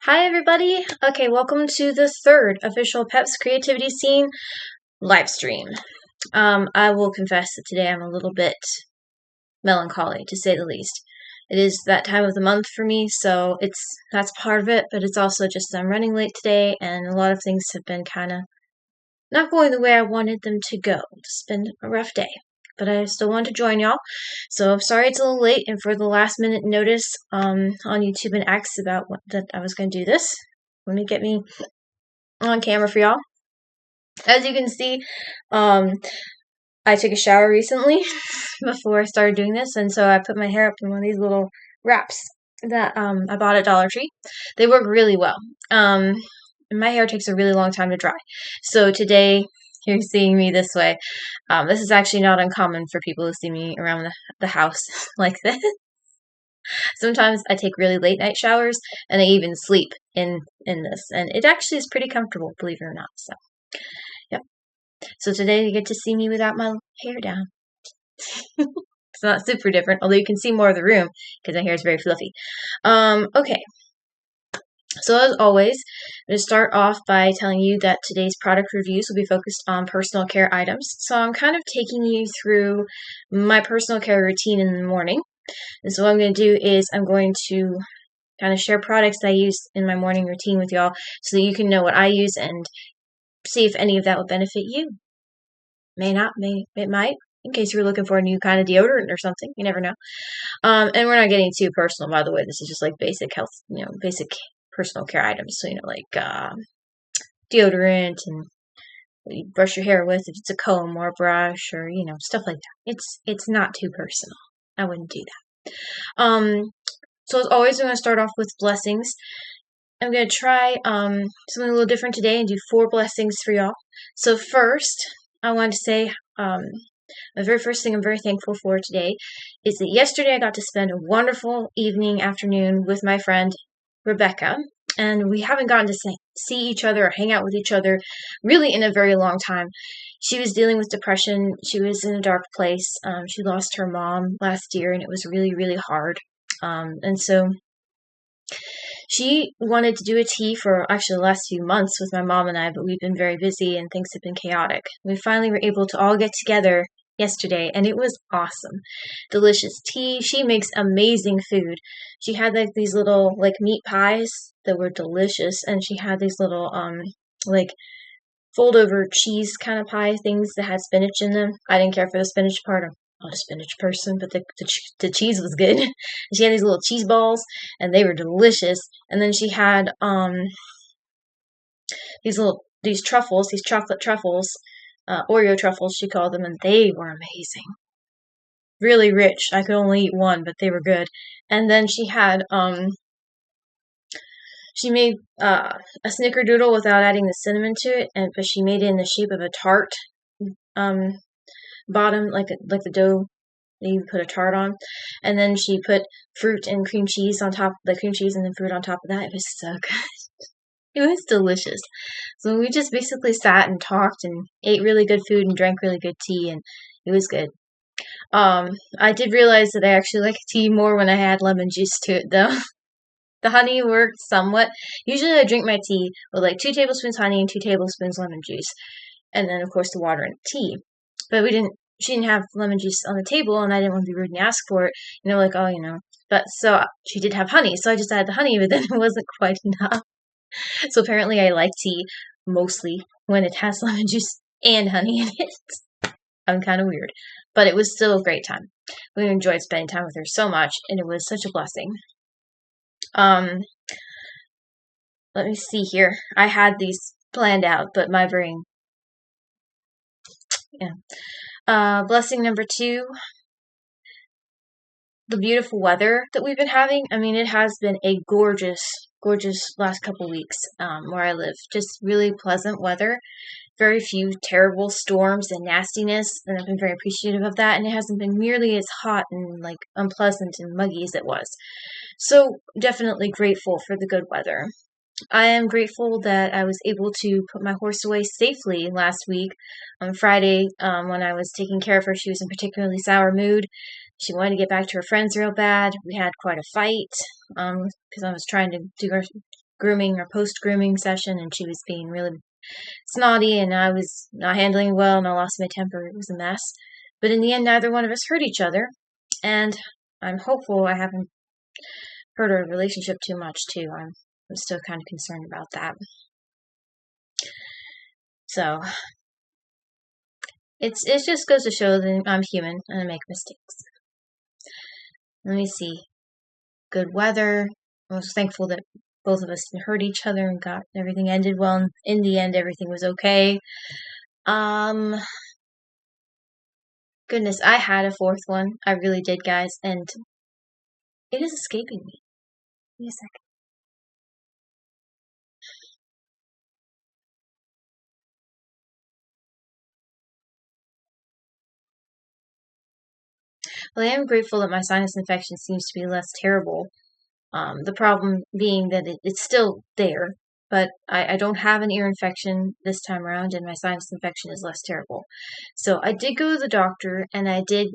Hi, everybody. Okay, welcome to the third official Peps Creativity Scene live stream. I will confess that today I'm a little bit melancholy, to say the least. It is that time of the month for me, so that's part of it, but it's also just I'm running late today, and a lot of things have been kind of not going the way I wanted them to go. It's been a rough day, but I still want to join y'all. So I'm sorry it's a little late, and for the last minute notice on YouTube and X about that I was going to do this. Let me get me on camera for y'all. As you can see, I took a shower recently before I started doing this, and so I put my hair up in one of these little wraps that I bought at Dollar Tree. They work really well. My hair takes a really long time to dry. So today, you're seeing me this way. This is actually not uncommon for people to see me around the house like this. Sometimes I take really late night showers, and I even sleep in this, and it actually is pretty comfortable, believe it or not. So, yep. So today you get to see me without my hair down. It's not super different, although you can see more of the room because my hair is very fluffy. Okay. So as always, I'm going to start off by telling you that today's product reviews will be focused on personal care items. So I'm kind of taking you through my personal care routine in the morning. And so what I'm going to do is I'm going to kind of share products I use in my morning routine with y'all so that you can know what I use and see if any of that will benefit you. May not, it might, in case you're looking for a new kind of deodorant or something. You never know. And we're not getting too personal, by the way. This is just like basic health, basic personal care items. So, like deodorant and what you brush your hair with, if it's a comb or a brush or, stuff like that. It's not too personal. I wouldn't do that. So as always, I'm going to start off with blessings. I'm going to try something a little different today and do 4 blessings for y'all. So first, I wanted to say the very first thing I'm very thankful for today is that yesterday I got to spend a wonderful afternoon with my friend Rebecca, and we haven't gotten to see each other or hang out with each other really in a very long time. She was dealing with depression. She was in a dark place. She lost her mom last year, and it was really, really hard. And so she wanted to do a tea for actually the last few months with my mom and I, but we've been very busy and things have been chaotic. We finally were able to all get together yesterday, and it was awesome. Delicious tea. She makes amazing food. She had like these little like meat pies that were delicious, and she had these little like fold over cheese kind of pie things that had spinach in them. I didn't care for the spinach part. I'm not a spinach person, but the cheese was good. She had these little cheese balls, and they were delicious. And then she had these truffles, these chocolate truffles, Oreo truffles she called them, and they were amazing. Really rich. I could only eat one, but they were good. And then she had she made a snickerdoodle without adding the cinnamon to it, but she made it in the shape of a tart bottom, like the dough that you put a tart on. And then she put fruit and cream cheese on top, the cream cheese and then fruit on top of that. It was so good. It was delicious. So we just basically sat and talked and ate really good food and drank really good tea, and it was good. I did realize that I actually like tea more when I had lemon juice to it, though. The honey worked somewhat. Usually I drink my tea with like 2 tablespoons honey and 2 tablespoons lemon juice. And then, of course, the water and tea. But she didn't have lemon juice on the table, and I didn't want to be rude and ask for it. Like, But so she did have honey, so I just added the honey, but then it wasn't quite enough. So apparently I like tea mostly when it has lemon juice and honey in it. I'm kind of weird. But it was still a great time. We enjoyed spending time with her so much, and it was such a blessing. Let me see here. I had these planned out, but my brain. Yeah. Blessing number 2. The beautiful weather that we've been having. I mean, it has been a gorgeous, gorgeous last couple weeks where I live. Just really pleasant weather. Very few terrible storms and nastiness, and I've been very appreciative of that. And it hasn't been nearly as hot and like unpleasant and muggy as it was. So definitely grateful for the good weather. I am grateful that I was able to put my horse away safely last week on Friday when I was taking care of her. She was in a particularly sour mood. She wanted to get back to her friends real bad. We had quite a fight because I was trying to do her grooming or post-grooming session, and she was being really snotty, and I was not handling it well, and I lost my temper. It was a mess. But in the end, neither one of us hurt each other, and I'm hopeful I haven't hurt our relationship too much, too. I'm still kind of concerned about that. So, it just goes to show that I'm human, and I make mistakes. Let me see. Good weather. I was thankful that both of us didn't hurt each other and got everything ended well. And in the end, everything was okay. Goodness, I had a fourth one. I really did, guys, and it is escaping me. Give me a second. Well, I am grateful that my sinus infection seems to be less terrible. The problem being that it's still there, but I don't have an ear infection this time around, and my sinus infection is less terrible. So I did go to the doctor, and I did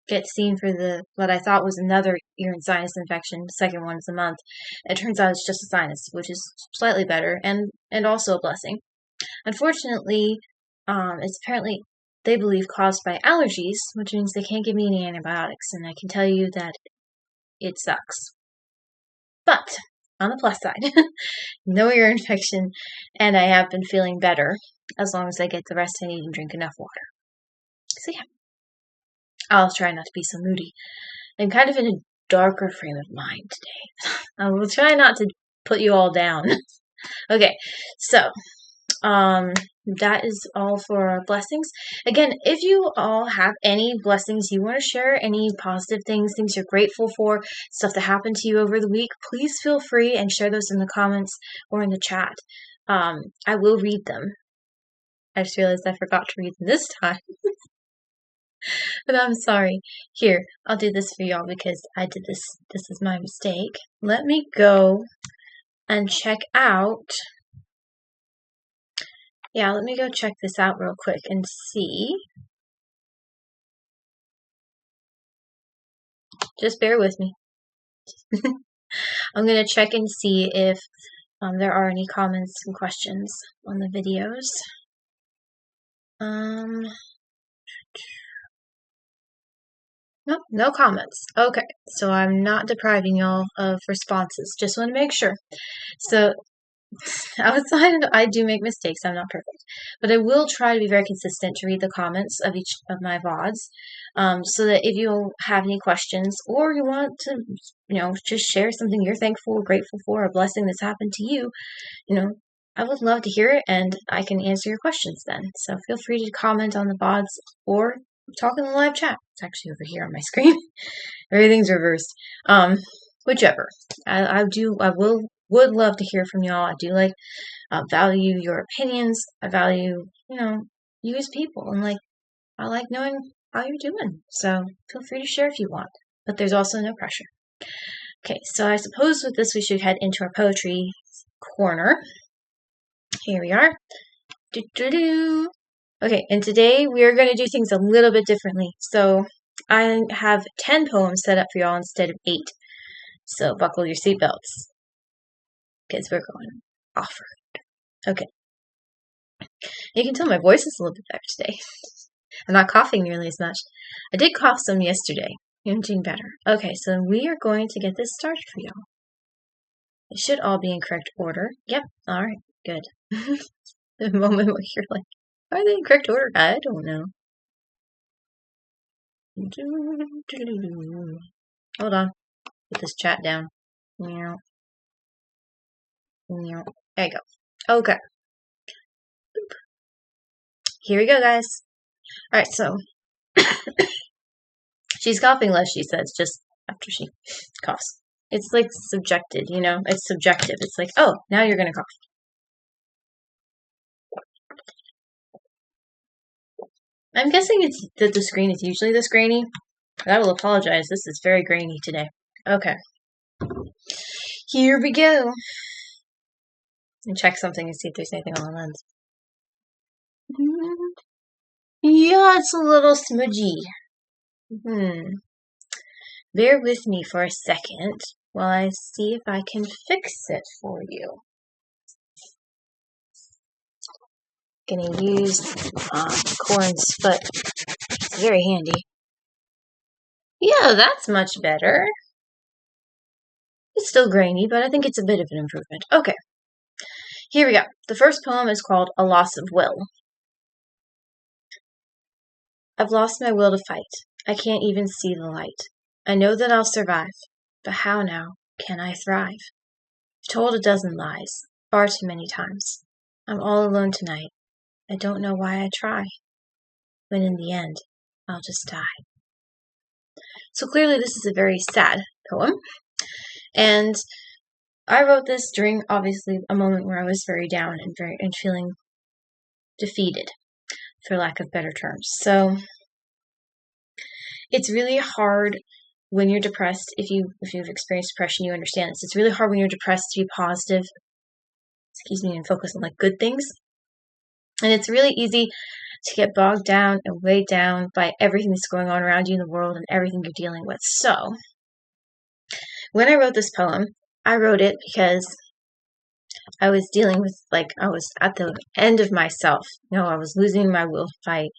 get seen for what I thought was another ear and sinus infection, the second one is a month. It turns out it's just a sinus, which is slightly better and also a blessing. Unfortunately, it's apparently, they believe, caused by allergies, which means they can't give me any antibiotics, and I can tell you that it sucks. But, on the plus side, no ear infection, and I have been feeling better, as long as I get the rest I need and drink enough water. So yeah. I'll try not to be so moody. I'm kind of in a darker frame of mind today. I will try not to put you all down. Okay, so, that is all for our blessings. Again, if you all have any blessings you want to share, any positive things you're grateful for, stuff that happened to you over the week, please feel free and share those in the comments or in the chat. I will read them. I just realized I forgot to read them this time. But I'm sorry. Here, I'll do this for y'all because I did this. This is my mistake. Let me go and check out. Yeah, let me go check this out real quick and see. Just bear with me. I'm going to check and see if there are any comments and questions on the videos. Nope, no comments. Okay, so I'm not depriving y'all of responses. Just want to make sure. So, outside of, I do make mistakes. I'm not perfect. But I will try to be very consistent to read the comments of each of my VODs. So that if you have any questions or you want to, just share something you're thankful or grateful for, a blessing that's happened to you, I would love to hear it and I can answer your questions then. So feel free to comment on the VODs or talk in the live chat. It's actually over here on my screen. Everything's reversed. Whichever. I would love to hear from y'all. I do value your opinions. I value, you as people. And I like knowing how you're doing. So feel free to share if you want. But there's also no pressure. Okay, so I suppose with this we should head into our poetry corner. Here we are. Okay, and today we are going to do things a little bit differently. So I have 10 poems set up for y'all instead of 8. So buckle your seatbelts, because we're going off road. Okay. You can tell my voice is a little bit better today. I'm not coughing nearly as much. I did cough some yesterday. I'm doing better. Okay, so we are going to get this started for y'all. It should all be in correct order. Yep, alright, good. The moment where you're like, are they in correct order? I don't know. Hold on. Put this chat down. There you go. Okay. Here we go, guys. Alright, so she's coughing less, she says, just after she coughs. It's subjected, It's subjective. It's like, oh, now you're gonna cough. I'm guessing it's that the screen is usually this grainy. I will apologize. This is very grainy today. Okay. Here we go. And check something and see if there's anything on the lens. Yeah, it's a little smudgy. Bear with me for a second. while I see if I can fix it for you. Gonna use Corn's foot. It's very handy. Yeah, that's much better. It's still grainy, but I think it's a bit of an improvement. Okay, here we go. The first poem is called A Loss of Will. I've lost my will to fight. I can't even see the light. I know that I'll survive, but how now can I thrive? I've told a dozen lies, far too many times. I'm all alone tonight. I don't know why I try, when in the end, I'll just die. So clearly this is a very sad poem, and I wrote this during, obviously, a moment where I was very down and feeling defeated, for lack of better terms. So it's really hard when you're depressed. If you've experienced depression, you understand this. It's really hard when you're depressed to be positive, and focus on like good things. And it's really easy to get bogged down and weighed down by everything that's going on around you in the world and everything you're dealing with. So when I wrote this poem, I wrote it because I was dealing with, I was at the end of myself. I was losing my will to fight.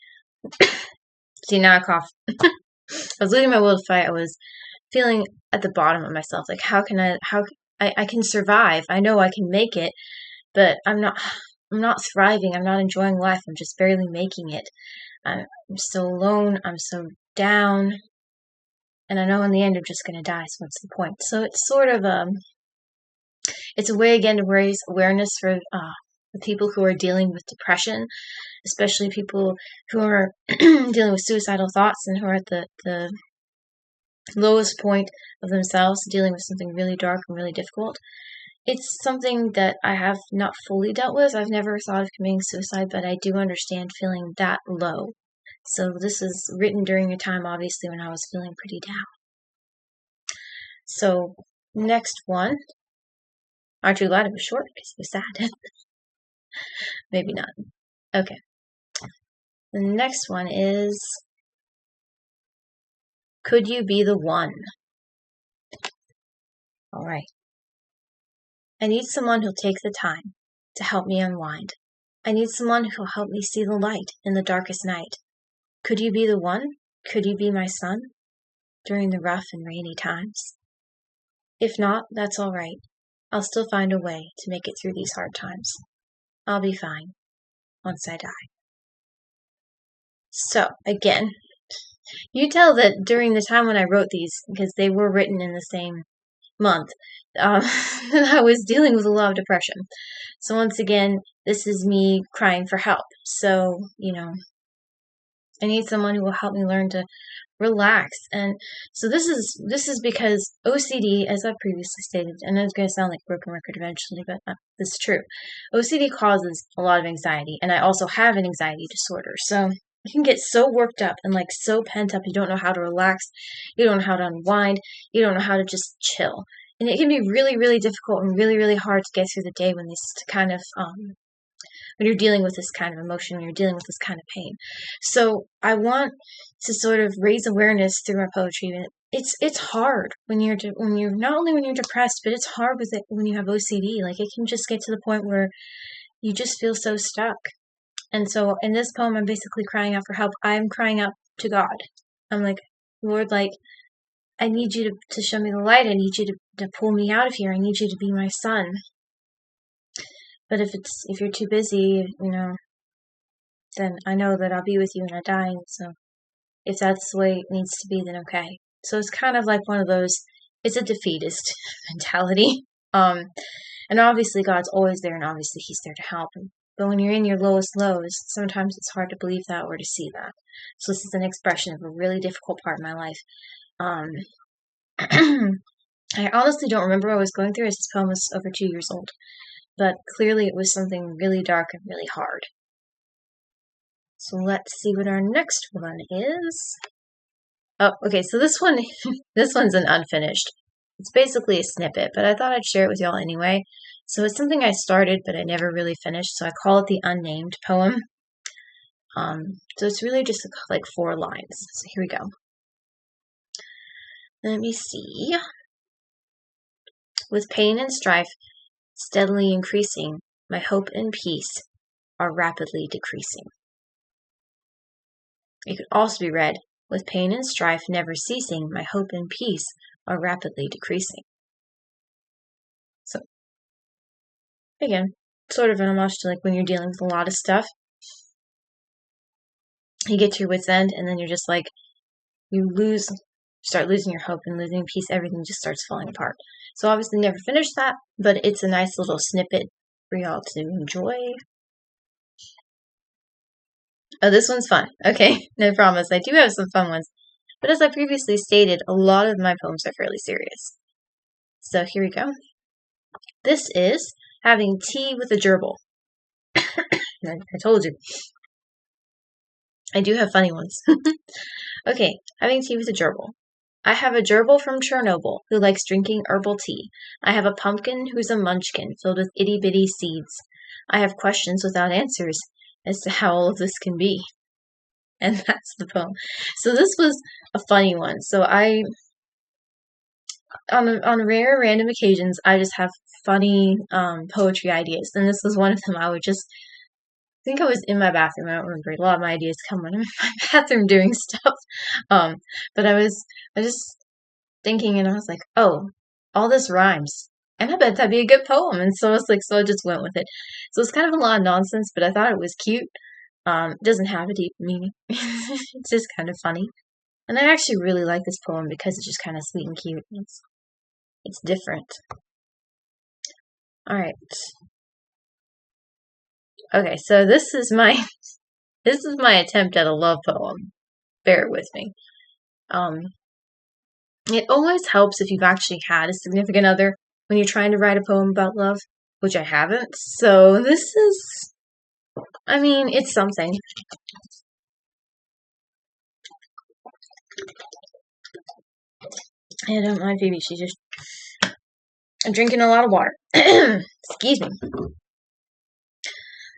See, now I cough. I was losing my will to fight. I was feeling at the bottom of myself. Like, how I can survive. I know I can make it, but I'm not thriving. I'm not enjoying life. I'm just barely making it. I'm so alone. I'm so down. And I know in the end I'm just going to die, so what's the point? So it's sort of it's a way again to raise awareness for the people who are dealing with depression, especially people who are dealing with suicidal thoughts and who are at the lowest point of themselves, dealing with something really dark and really difficult. It's something that I have not fully dealt with. I've never thought of committing suicide, but I do understand feeling that low. So this is written during a time, obviously, when I was feeling pretty down. So next one. Aren't you glad it was short? Because it was sad. Maybe not. Okay. The next one is, Could You Be the One? All right. I need someone who'll take the time to help me unwind. I need someone who'll help me see the light in the darkest night. Could you be the one? Could you be my sun during the rough and rainy times? If not, that's all right. I'll still find a way to make it through these hard times. I'll be fine once I die. So, again, you tell that during the time when I wrote these, because they were written in the same month, that I was dealing with a lot of depression. So once again, this is me crying for help. So, I need someone who will help me learn to relax. And so this is because OCD, as I previously stated, and it's going to sound like a broken record eventually, but this is true. OCD causes a lot of anxiety, and I also have an anxiety disorder. So you can get so worked up and so pent up, you don't know how to relax, you don't know how to unwind, you don't know how to just chill. And it can be really, really difficult and really, really hard to get through the day when this kind of when you're dealing with this kind of emotion, when you're dealing with this kind of pain. So I want to sort of raise awareness through my poetry. It's hard when you're not only when you're depressed, but it's hard with it when you have OCD. It can just get to the point where you just feel so stuck. And so in this poem, I'm basically crying out for help. I'm crying out to God. I'm like, Lord, I need you to show me the light. I need you to pull me out of here. I need you to be my son. But if you're too busy, then I know that I'll be with you when I die. And so if that's the way it needs to be, then okay. So it's kind of like one of those, it's a defeatist mentality. And obviously God's always there, and obviously He's there to help. But when you're in your lowest lows, sometimes it's hard to believe that or to see that. So this is an expression of a really difficult part of my life. I honestly don't remember what I was going through, as this poem was over 2 years old. But clearly it was something really dark and really hard. So let's see what our next one is. Oh, okay, so this one's an unfinished. It's basically a snippet, but I thought I'd share it with y'all anyway. So it's something I started, but I never really finished, so I call it the unnamed poem. So it's really just 4 lines. So here we go. Let me see. With pain and strife steadily increasing, my hope and peace are rapidly decreasing. It could also be read, with pain and strife never ceasing, my hope and peace are rapidly decreasing. So, again, sort of an homage to like when you're dealing with a lot of stuff. You get to your wit's end, and then you're just like, start losing your hope and losing peace, everything just starts falling apart. So obviously never finished that, but it's a nice little snippet for y'all to enjoy. Oh, this one's fun. Okay, no promise. I do have some fun ones. But as I previously stated, a lot of my poems are fairly serious. So here we go. This is having tea with a gerbil. I told you. I do have funny ones. Okay, having tea with a gerbil. I have a gerbil from Chernobyl who likes drinking herbal tea. I have a pumpkin who's a munchkin filled with itty-bitty seeds. I have questions without answers as to how all of this can be. And that's the poem. So this was a funny one. So on rare random occasions, I just have funny poetry ideas. And this was one of them. I think I was in my bathroom. I don't remember. A lot of my ideas come when I'm in my bathroom doing stuff. But I was just thinking, and I was like, oh, all this rhymes. And I bet that'd be a good poem. And so I was like, so I just went with it. So it's kind of a lot of nonsense, but I thought it was cute. It doesn't have a deep meaning. It's just kind of funny. And I actually really like this poem because it's just kind of sweet and cute. It's different. Alright. Okay, so this is my attempt at a love poem. Bear with me. It always helps if you've actually had a significant other when you're trying to write a poem about love, which I haven't. So this is, it's something. I don't mind Phoebe, she's just drinking a lot of water. Excuse me.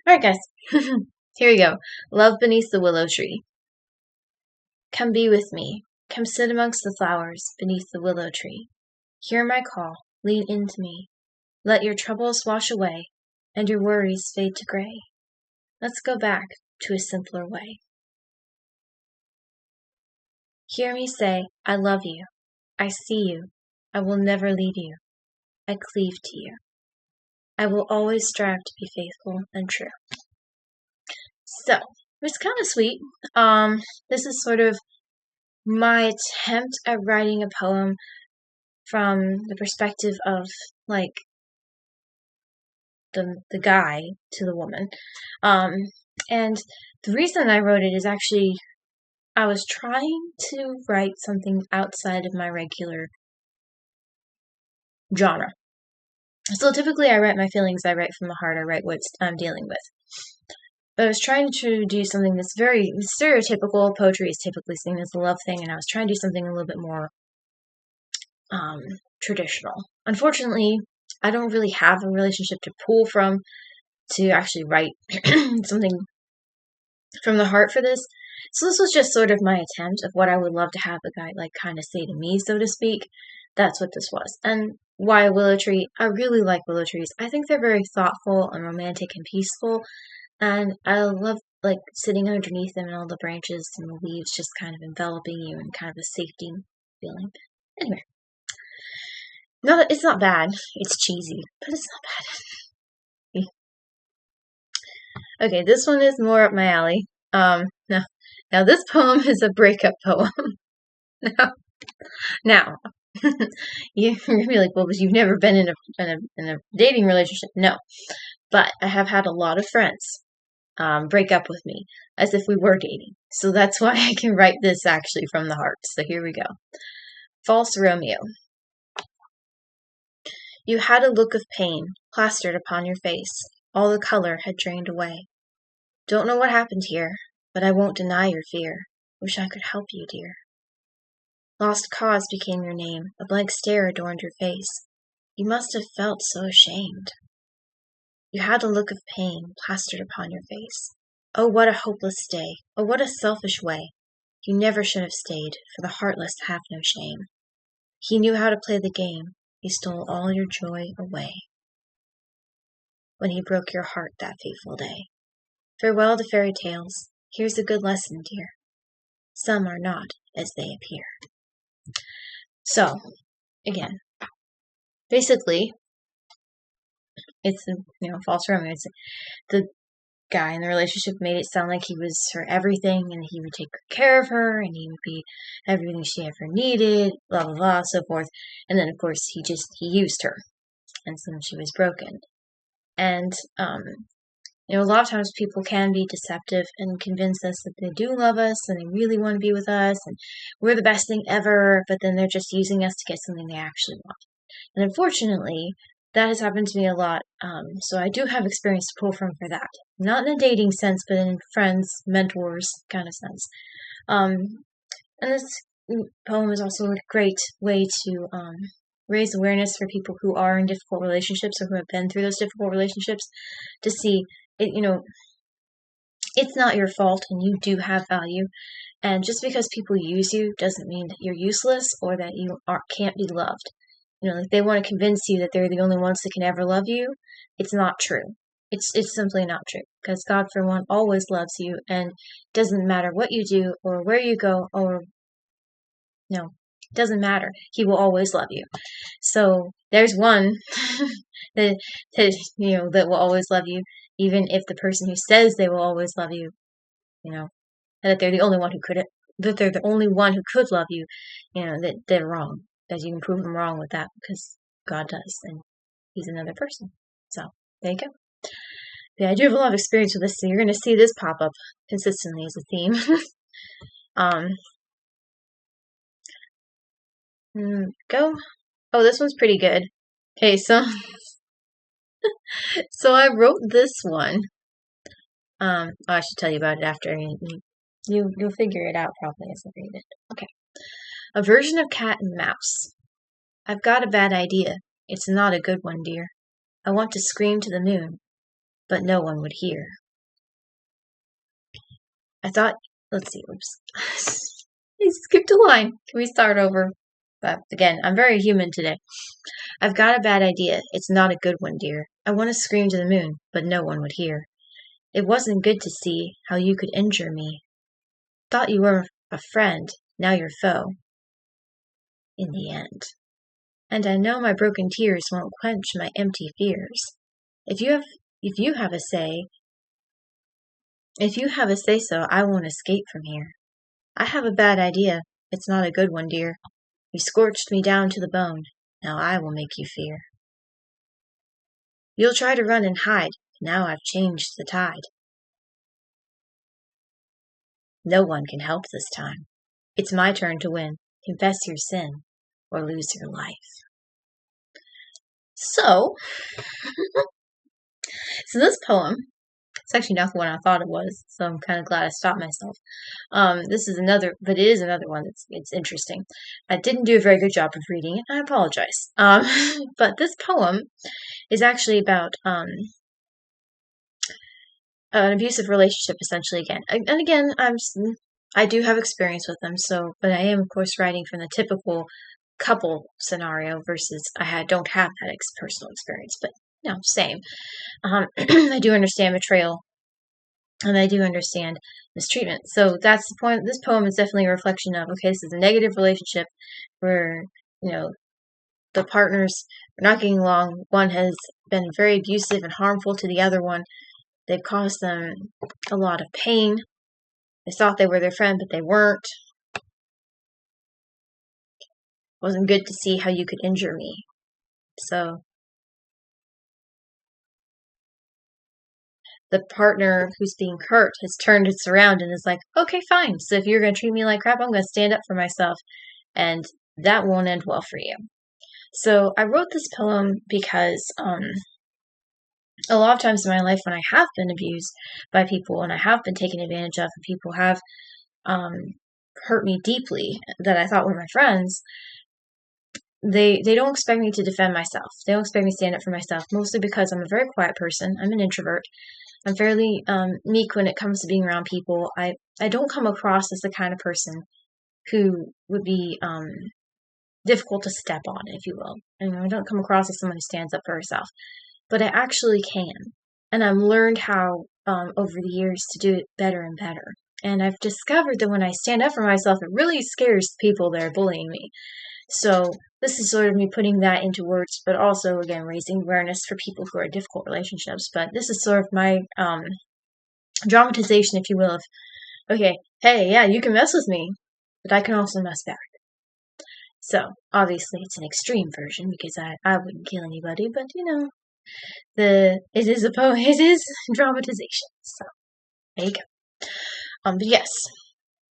Alright, guys. Here we go. Love beneath the willow tree. Come be with me. Come sit amongst the flowers beneath the willow tree. Hear my call. Lean into me. Let your troubles wash away and your worries fade to gray. Let's go back to a simpler way. Hear me say, I love you. I see you. I will never leave you. I cleave to you. I will always strive to be faithful and true. So, it's kind of sweet. This is sort of my attempt at writing a poem from the perspective of, like, the guy to the woman. And the reason I wrote it is actually, I was trying to write something outside of my regular genre. So typically I write my feelings, I write from the heart, I write what I'm dealing with. But I was trying to do something that's very stereotypical. Poetry is typically seen as a love thing, and I was trying to do something a little bit more traditional. Unfortunately, I don't really have a relationship to pull from to actually write something from the heart for this. So this was just sort of my attempt of what I would love to have a guy like kind of say to me, so to speak. That's what this was. And why a willow tree? I really like willow trees. I think they're very thoughtful and romantic and peaceful. And I love like sitting underneath them and all the branches and the leaves just kind of enveloping you and kind of a safety feeling. Anyway. It's not bad. It's cheesy, but it's not bad. Okay, this one is more up my alley. Now this poem is a breakup poem. Now, you're gonna be like, well, but you've never been in a dating relationship. No, but I have had a lot of friends break up with me as if we were dating. So that's why I can write this actually from the heart. So here we go. False Romeo. You had a look of pain plastered upon your face. All the color had drained away. Don't know what happened here, but I won't deny your fear. Wish I could help you, dear. Lost cause became your name. A blank stare adorned your face. You must have felt so ashamed. You had a look of pain plastered upon your face. Oh, what a hopeless stay. Oh, what a selfish way. You never should have stayed, for the heartless have no shame. He knew how to play the game. he stole all your joy away. When he broke your heart that fateful day. Farewell to fairy tales. Here's a good lesson, dear. Some are not as they appear. So, again, basically, it's false romance. The guy in the relationship made it sound like he was her everything, and he would take care of her, and he would be everything she ever needed, blah blah blah, so forth. And then of course he used her, and so she was broken. And a lot of times people can be deceptive and convince us that they do love us and they really want to be with us and we're the best thing ever, but then they're just using us to get something they actually want. And unfortunately, that has happened to me a lot. So I do have experience to pull from for that. Not in a dating sense, but in friends, mentors kind of sense. And this poem is also a great way to raise awareness for people who are in difficult relationships or who have been through those difficult relationships to see it's not your fault and you do have value. And just because people use you doesn't mean that you're useless or that you can't be loved. Like they want to convince you that they're the only ones that can ever love you. It's not true. It's simply not true. Because God, for one, always loves you, and it doesn't matter what you do or where you go it doesn't matter. He will always love you. So there's one that will always love you, even if the person who says they will always love you, and that they're the only one who could love you, that they're wrong. That you can prove them wrong with that because God does, and He's another person. So there you go. Yeah, I do have a lot of experience with this, so you're going to see this pop up consistently as a theme. Go. Oh, this one's pretty good. Okay, so I wrote this one. I should tell you about it after. You'll figure it out probably as I read it. Okay. A version of cat and mouse. I've got a bad idea. It's not a good one, dear. I want to scream to the moon, but no one would hear. I thought, let's see, oops. I skipped a line. Can we start over? But again, I'm very human today. I've got a bad idea. It's not a good one, dear. I want to scream to the moon, but no one would hear. It wasn't good to see how you could injure me. Thought you were a friend, now you're foe. In the end. And I know my broken tears won't quench my empty fears. If you have a say so, I won't escape from here. I have a bad idea. It's not a good one, dear. You scorched me down to the bone. Now I will make you fear. You'll try to run and hide. Now I've changed the tide. No one can help this time. It's my turn to win. Confess your sin or lose your life. So this poem, it's actually not the one I thought it was, so I'm kind of glad I stopped myself. This is another, but it is another one it's interesting. I didn't do a very good job of reading it. I apologize. But this poem is actually about an abusive relationship, essentially. Again, and again, I do have experience with them. So, but I am of course writing from the typical couple scenario versus I don't have that personal experience, but same. I do understand betrayal, and I do understand mistreatment. So that's the point. This poem is definitely a reflection of, okay, this is a negative relationship where the partners are not getting along. One has been very abusive and harmful to the other one. They've caused them a lot of pain. They thought they were their friend, but they weren't. It wasn't good to see how you could injure me. So the partner who's being hurt has turned it around and is like, okay, fine. So if you're going to treat me like crap, I'm going to stand up for myself. And that won't end well for you. So I wrote this poem because a lot of times in my life when I have been abused by people and I have been taken advantage of and people have hurt me deeply that I thought were my friends, they don't expect me to defend myself. They don't expect me to stand up for myself, mostly because I'm a very quiet person. I'm an introvert. I'm fairly meek when it comes to being around people. I don't come across as the kind of person who would be difficult to step on, if you will. And I don't come across as someone who stands up for herself, but I actually can. And I've learned how, over the years, to do it better and better. And I've discovered that when I stand up for myself, it really scares people that are bullying me. So this is sort of me putting that into words, but also, again, raising awareness for people who are in difficult relationships. But this is sort of my dramatization, if you will, of, okay, hey, yeah, you can mess with me, but I can also mess back. So, obviously, it's an extreme version, because I wouldn't kill anybody, but, it is dramatization, so there you go. But yes,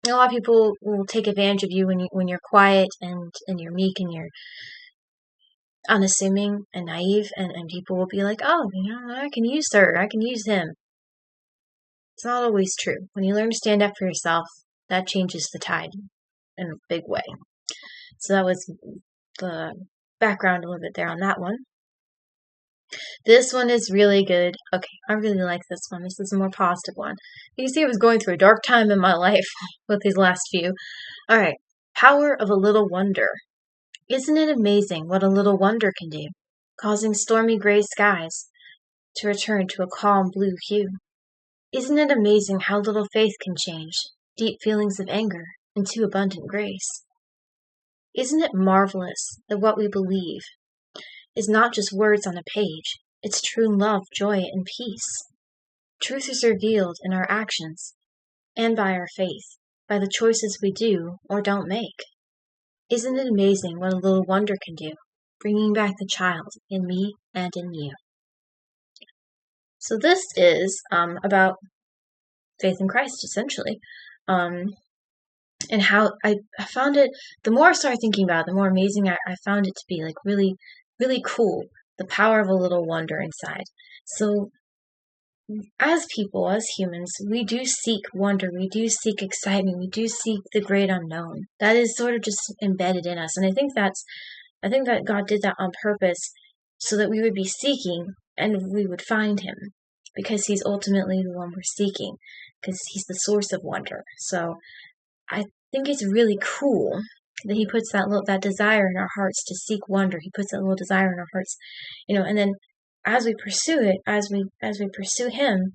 a lot of people will take advantage of you when you're quiet and you're meek and you're unassuming and naive, and people will be like, oh, I can use her, I can use him. It's not always true. When you learn to stand up for yourself, that changes the tide in a big way. So that was the background a little bit there on that one. This one is really good. Okay, I really like this one. This is a more positive one. You see, I was going through a dark time in my life with these last few. Alright, power of a little wonder. Isn't it amazing what a little wonder can do, causing stormy gray skies to return to a calm blue hue? Isn't it amazing how little faith can change deep feelings of anger into abundant grace? Isn't it marvelous that what we believe is not just words on a page, it's true love, joy, and peace? Truth is revealed in our actions and by our faith, by the choices we do or don't make. Isn't it amazing what a little wonder can do, bringing back the child in me and in you? So this is about faith in Christ, essentially. And how I found it, the more I started thinking about it, the more amazing I found it to be, like, really, really cool. The power of a little wonder inside. So as people, as humans, we do seek wonder, we do seek excitement, we do seek the great unknown. That is sort of just embedded in us. And I think that God did that on purpose so that we would be seeking and we would find him, because he's ultimately the one we're seeking, because he's the source of wonder. So I think it's really cool that he puts that desire in our hearts to seek wonder. He puts that little desire in our hearts, and then as we pursue it, as we pursue him,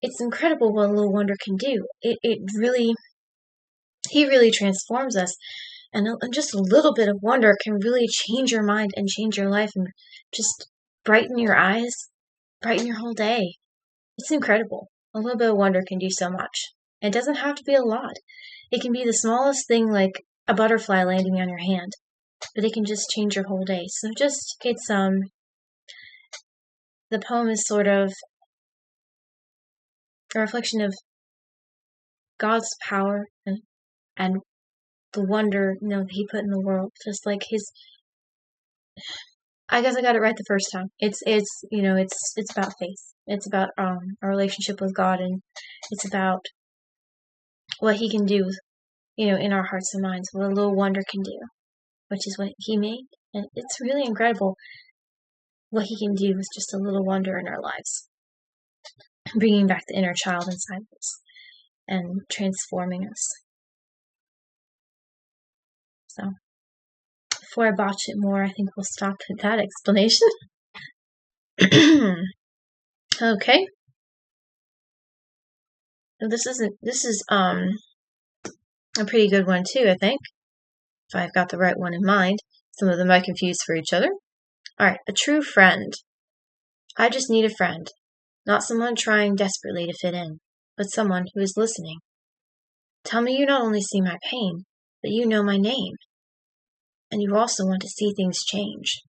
it's incredible what a little wonder can do. He really transforms us, and just a little bit of wonder can really change your mind and change your life and just brighten your eyes, brighten your whole day. It's incredible. A little bit of wonder can do so much. It doesn't have to be a lot. It can be the smallest thing, like a butterfly landing on your hand, but it can just change your whole day. So the poem is sort of a reflection of God's power and the wonder, that he put in the world. Just like I guess I got it right the first time. It's about faith. It's about our relationship with God, and it's about what he can do, in our hearts and minds, what a little wonder can do, which is what he made. And it's really incredible what he can do with just a little wonder in our lives, bringing back the inner child inside us and transforming us. So, before I botch it more, I think we'll stop at that explanation. Okay. This is a pretty good one too, I think, if I've got the right one in mind. Some of them I confuse for each other. Alright, a true friend. I just need a friend, not someone trying desperately to fit in, but someone who is listening. Tell me you not only see my pain, but you know my name, and you also want to see things change.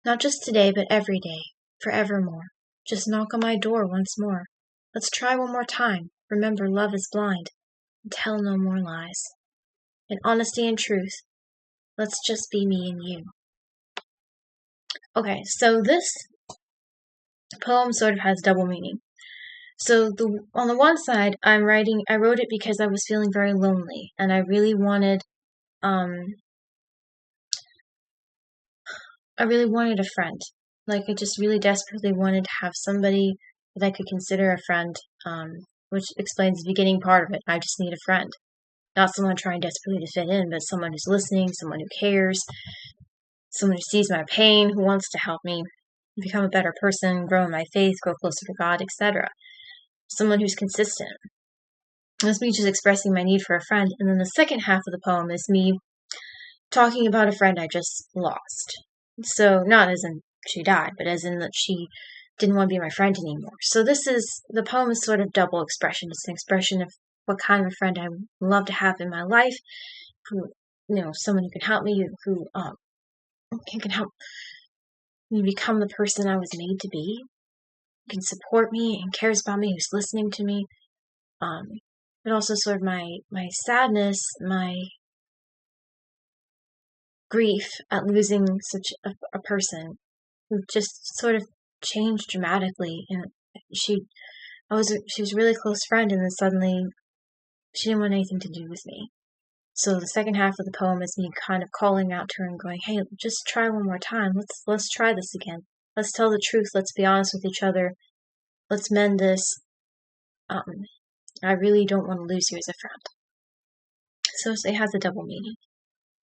Not just today, but every day, forevermore. Just knock on my door once more. Let's try one more time. Remember, love is blind, and tell no more lies. In honesty and truth, let's just be me and you. Okay, so this poem sort of has double meaning. So on the one side, I wrote it because I was feeling very lonely, and I really wanted a friend. Like, I just really desperately wanted to have somebody that I could consider a friend, which explains the beginning part of it. I just need a friend. Not someone trying desperately to fit in, but someone who's listening, someone who cares, someone who sees my pain, who wants to help me become a better person, grow in my faith, grow closer to God, etc. Someone who's consistent. That's me just expressing my need for a friend. And then the second half of the poem is me talking about a friend I just lost. So not as in she died, but as in that she didn't want to be my friend anymore. So the poem is sort of double expression. It's an expression of what kind of a friend I would love to have in my life, who, someone who can help me, who can help me become the person I was made to be, who can support me and cares about me, who's listening to me. But also sort of my sadness, my grief at losing such a person who just sort of changed dramatically. And she was a really close friend, and then suddenly she didn't want anything to do with me. So the second half of the poem is me kind of calling out to her and going, hey, just try one more time. Let's try this again. Let's tell the truth. Let's be honest with each other. Let's mend this. I really don't want to lose you as a friend. So it has a double meaning.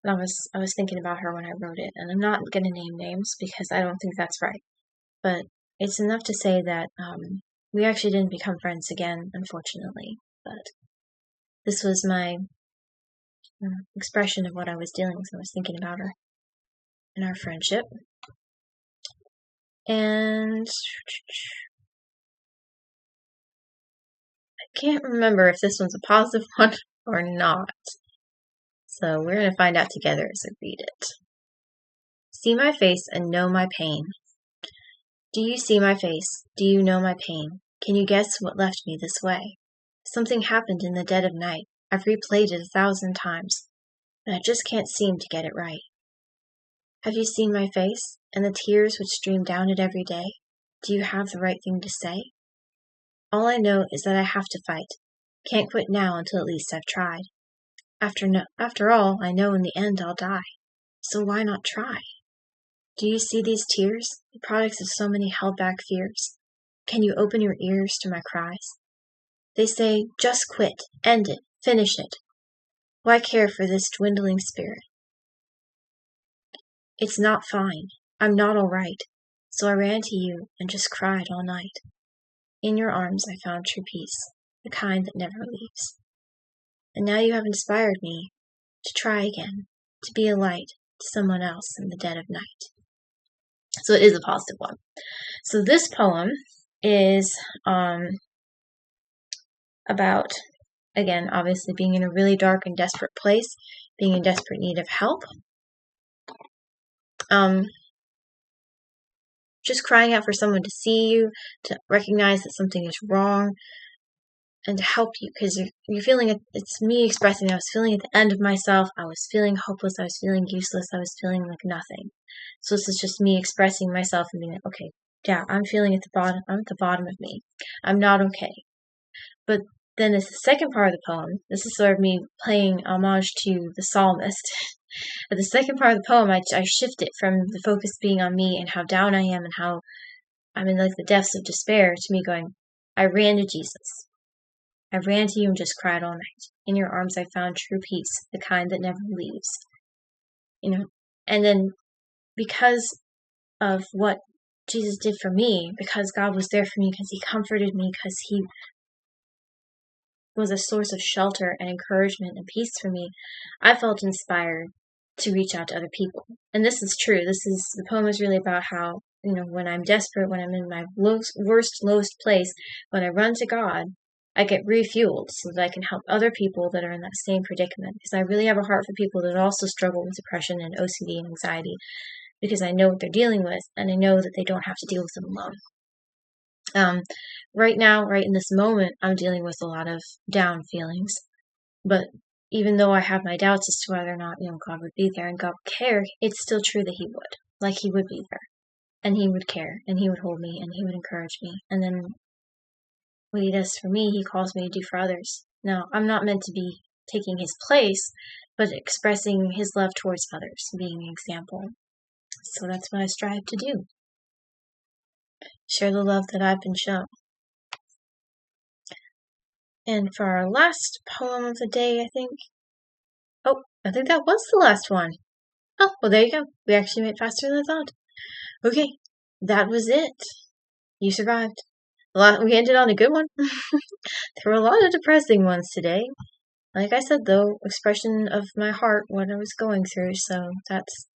And I was thinking about her when I wrote it, and I'm not going to name names because I don't think that's right. But it's enough to say that we actually didn't become friends again, unfortunately. But this was my expression of what I was dealing with. I was thinking about her and our friendship. And I can't remember if this one's a positive one or not. So we're going to find out together as I read it. See my face and know my pain. Do you see my face? Do you know my pain? Can you guess what left me this way? Something happened in the dead of night. I've replayed it 1,000 times, but I just can't seem to get it right. Have you seen my face and the tears which stream down it every day? Do you have the right thing to say? All I know is that I have to fight. Can't quit now until at least I've tried. After all, I know in the end I'll die. So why not try? Do you see these tears, the products of so many held-back fears? Can you open your ears to my cries? They say, just quit, end it, finish it. Why care for this dwindling spirit? It's not fine. I'm not all right. So I ran to you and just cried all night. In your arms I found true peace, the kind that never leaves. And now you have inspired me to try again, to be a light to someone else in the dead of night. So it is a positive one. So this poem is about, again, obviously being in a really dark and desperate place, being in desperate need of help. Just crying out for someone to see you, to recognize that something is wrong, and to help you, because you're feeling it. It's me expressing I was feeling at the end of myself. I was feeling hopeless. I was feeling useless. I was feeling like nothing. So this is just me expressing myself and being like, okay, yeah, I'm feeling at the bottom. I'm at the bottom of me. I'm not okay. But then it's the second part of the poem. This is sort of me playing homage to the psalmist. At the second part of the poem, I shift it from the focus being on me and how down I am and how I'm in like the depths of despair to me going, I ran to Jesus. I ran to you and just cried all night. In your arms I found true peace, the kind that never leaves. And then because of what Jesus did for me, because God was there for me, because he comforted me, because he was a source of shelter and encouragement and peace for me, I felt inspired to reach out to other people. And this is true. The poem is really about how, when I'm desperate, when I'm in my lowest place, when I run to God, I get refueled so that I can help other people that are in that same predicament. Because I really have a heart for people that also struggle with depression and OCD and anxiety, because I know what they're dealing with, and I know that they don't have to deal with them alone. Right now, right in this moment, I'm dealing with a lot of down feelings. But even though I have my doubts as to whether or not, God would be there and God would care, it's still true that he would. Like, he would be there. And he would care. And he would hold me. And he would encourage me. And then what he does for me, he calls me to do for others. Now, I'm not meant to be taking his place, but expressing his love towards others, being an example. So that's what I strive to do. Share the love that I've been shown. And for our last poem of the day, I think, I think that was the last one. Oh, well, there you go. We actually made faster than I thought. Okay, that was it. You survived. We ended on a good one. There were a lot of depressing ones today. Like I said, though, expression of my heart, what I was going through, so that's...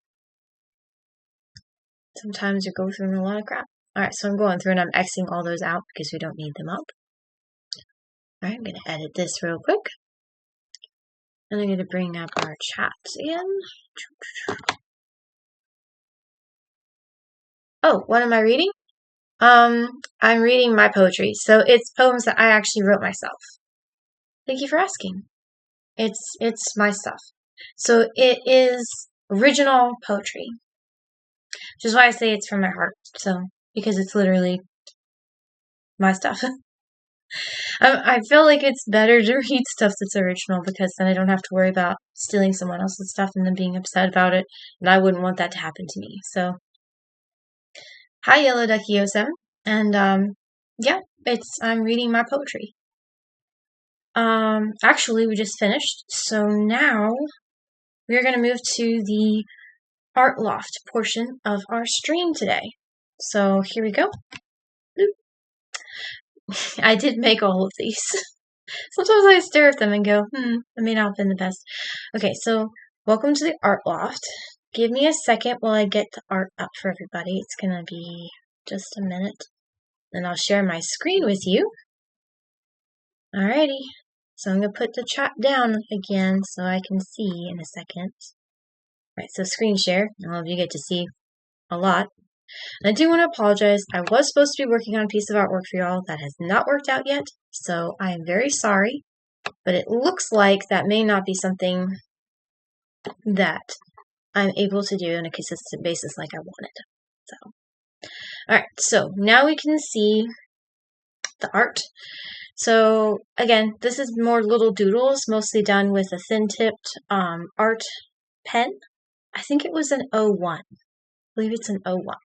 Sometimes you go through a lot of crap. Alright, so I'm going through and I'm Xing all those out because we don't need them up. Alright, I'm going to edit this real quick. And I'm going to bring up our chat again. Oh, what am I reading? I'm reading my poetry. So it's poems that I actually wrote myself. Thank you for asking. It's my stuff. So it is original poetry. Which is why I say it's from my heart. So, because it's literally my stuff. I feel like it's better to read stuff that's original because then I don't have to worry about stealing someone else's stuff and then being upset about it. And I wouldn't want that to happen to me. So, hi Yellow Ducky 07. And yeah, I'm reading my poetry. Actually we just finished. So now we're gonna move to the art loft portion of our stream today. So here we go. I did make all of these. Sometimes I stare at them and go, I may not have been the best. Okay, so welcome to the art loft. Give me a second while I get the art up for everybody. It's gonna be just a minute. Then I'll share my screen with you. Alrighty. So I'm gonna put the chat down again so I can see in a second. Alright, so screen share. All of you get to see a lot. And I do want to apologize. I was supposed to be working on a piece of artwork for y'all that has not worked out yet, so I am very sorry. But it looks like that may not be something that I'm able to do on a consistent basis like I wanted. So, alright, so now we can see the art. So again, this is more little doodles, mostly done with a thin-tipped art pen. I think it was an 01. I believe it's an 01.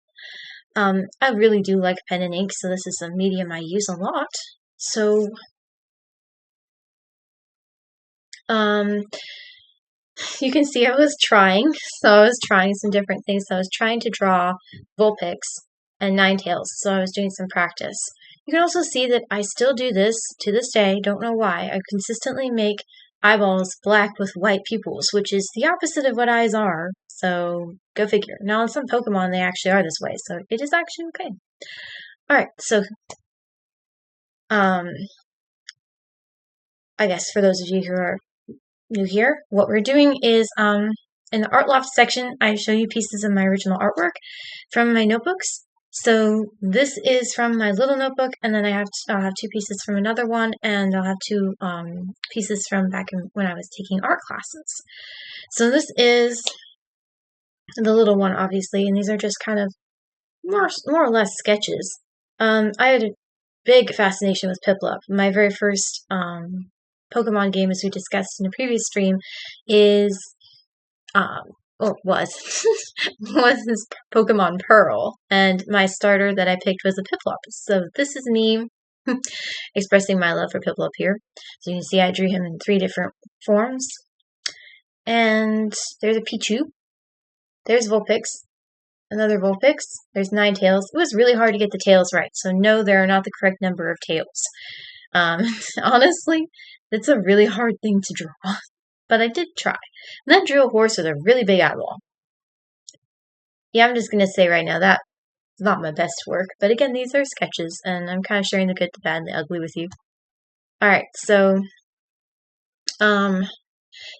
I really do like pen and ink, so this is a medium I use a lot. So, you can see I was trying. So I was trying some different things. So I was trying to draw Vulpix and Ninetales, so I was doing some practice. You can also see that I still do this to this day. Don't know why. I consistently make eyeballs black with white pupils, which is the opposite of what eyes are. So go figure. Now in some Pokemon they actually are this way, so it is actually okay. Alright, so I guess for those of you who are new here, what we're doing is in the art loft section I show you pieces of my original artwork from my notebooks. So this is from my little notebook, and then I'll have two pieces from another one, and I'll have two pieces from back when I was taking art classes. So this is the little one, obviously, and these are just kind of more or less sketches. I had a big fascination with Piplup. My very first Pokemon game, as we discussed in a previous stream, is was this Pokemon Pearl, and my starter that I picked was a Piplup. So this is me expressing my love for Piplup here. So you can see I drew him in 3 different forms. And there's a Pichu. There's Vulpix. Another Vulpix. There's Ninetales. It was really hard to get the tails right, so no, there are not the correct number of tails. Honestly, it's a really hard thing to draw. But I did try. And then drew a horse with a really big eyeball. Yeah, I'm just going to say right now that it's not my best work. But again, these are sketches, and I'm kind of sharing the good, the bad, and the ugly with you. Alright, so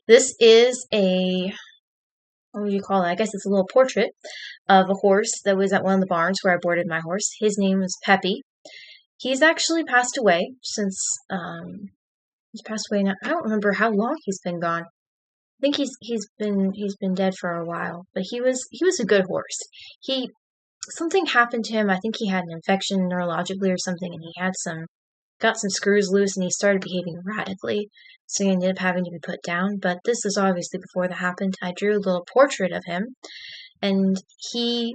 this is a, what would you call it? I guess it's a little portrait of a horse that was at one of the barns where I boarded my horse. His name was Peppy. He's actually passed away since, he's passed away now. I don't remember how long he's been gone. I think he's been dead for a while, but he was a good horse. Something happened to him. I think he had an infection neurologically or something, and he got some screws loose, and he started behaving erratically. So he ended up having to be put down. But this is obviously before that happened. I drew a little portrait of him, and he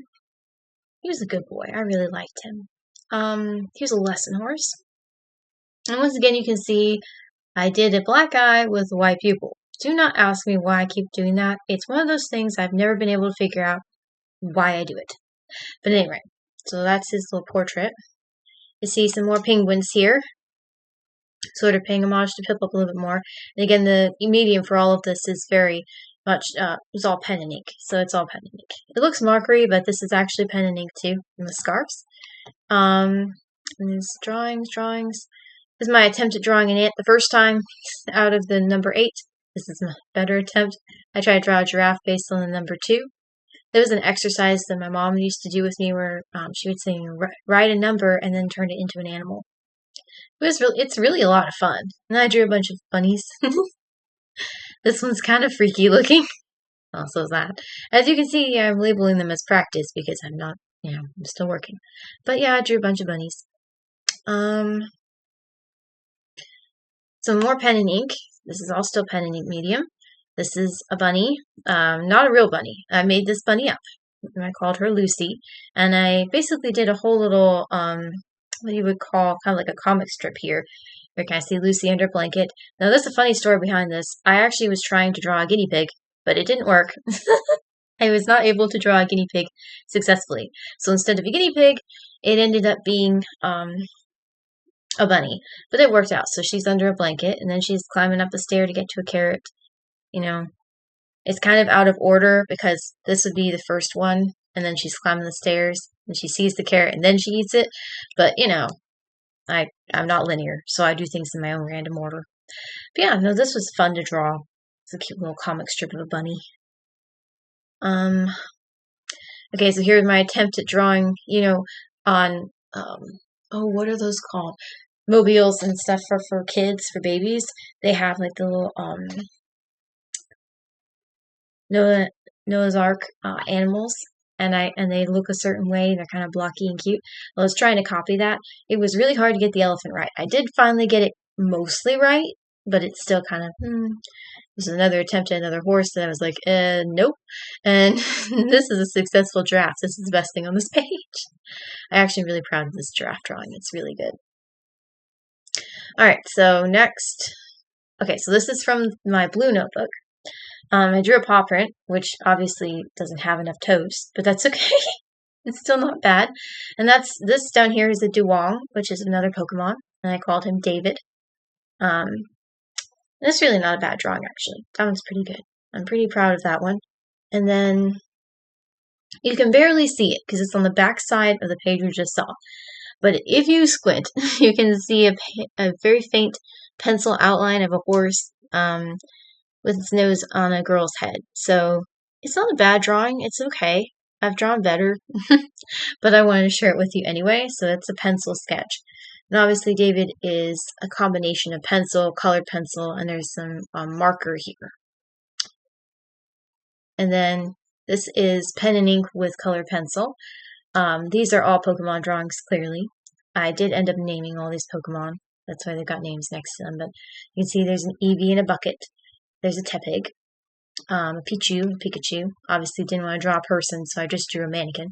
was a good boy. I really liked him. He was a lesson horse, and once again you can see I did a black eye with a white pupil. Do not ask me why I keep doing that. It's one of those things I've never been able to figure out why I do it. But anyway, so that's his little portrait. You see some more penguins here, sort of paying homage to Pip-Up a little bit more. And again, the medium for all of this is very much, it's all pen and ink. So it's all pen and ink. It looks markery, but this is actually pen and ink too, in the scarves. And there's drawings. This is my attempt at drawing an ant the first time out of the number 8. This is a better attempt. I tried to draw a giraffe based on the number 2. There was an exercise that my mom used to do with me where she would say, write a number and then turn it into an animal. It's really a lot of fun. And I drew a bunch of bunnies. This one's kind of freaky looking. Also that. As you can see, I'm labeling them as practice because I'm not, I'm still working. But yeah, I drew a bunch of bunnies. Some more pen and ink. This is all still pen and ink medium. This is a bunny, not a real bunny. I made this bunny up, and I called her Lucy, and I basically did a whole little, what you would call kind of like a comic strip here. You can see Lucy under a blanket. Now, there's a funny story behind this. I actually was trying to draw a guinea pig, but it didn't work. I was not able to draw a guinea pig successfully. So instead of a guinea pig, it ended up being a bunny. But it worked out. So she's under a blanket, and then she's climbing up the stair to get to a carrot. It's kind of out of order because this would be the first one, and then she's climbing the stairs, and she sees the carrot, and then she eats it. But, I'm not linear, so I do things in my own random order. But yeah, no, this was fun to draw. It's a cute little comic strip of a bunny. Okay, so here's my attempt at drawing, on, what are those called? Mobiles and stuff for kids, for babies. They have like the little, Noah's Ark animals, and they look a certain way. They're kind of blocky and cute. I was trying to copy that. It was really hard to get the elephant right. I did finally get it mostly right, but it's still kind of, This is another attempt at another horse, and I was like, nope. And this is a successful giraffe. This is the best thing on this page. I'm actually really proud of this giraffe drawing. It's really good. Alright, so next. Okay, so this is from my blue notebook. I drew a paw print, which obviously doesn't have enough toes, but that's okay. It's still not bad. And this down here is a Duong, which is another Pokemon, and I called him David. That's really not a bad drawing, actually. That one's pretty good. I'm pretty proud of that one. And then you can barely see it because it's on the back side of the page we just saw. But if you squint, you can see a very faint pencil outline of a horse with its nose on a girl's head. So it's not a bad drawing. It's okay. I've drawn better, but I wanted to share it with you anyway. So it's a pencil sketch. And obviously David is a combination of pencil, colored pencil, and there's some marker here. And then this is pen and ink with colored pencil. These are all Pokemon drawings, clearly. I did end up naming all these Pokemon. That's why they've got names next to them. But you can see there's an Eevee in a bucket. There's a Tepig, a Pichu, a Pikachu. Obviously didn't want to draw a person, so I just drew a mannequin.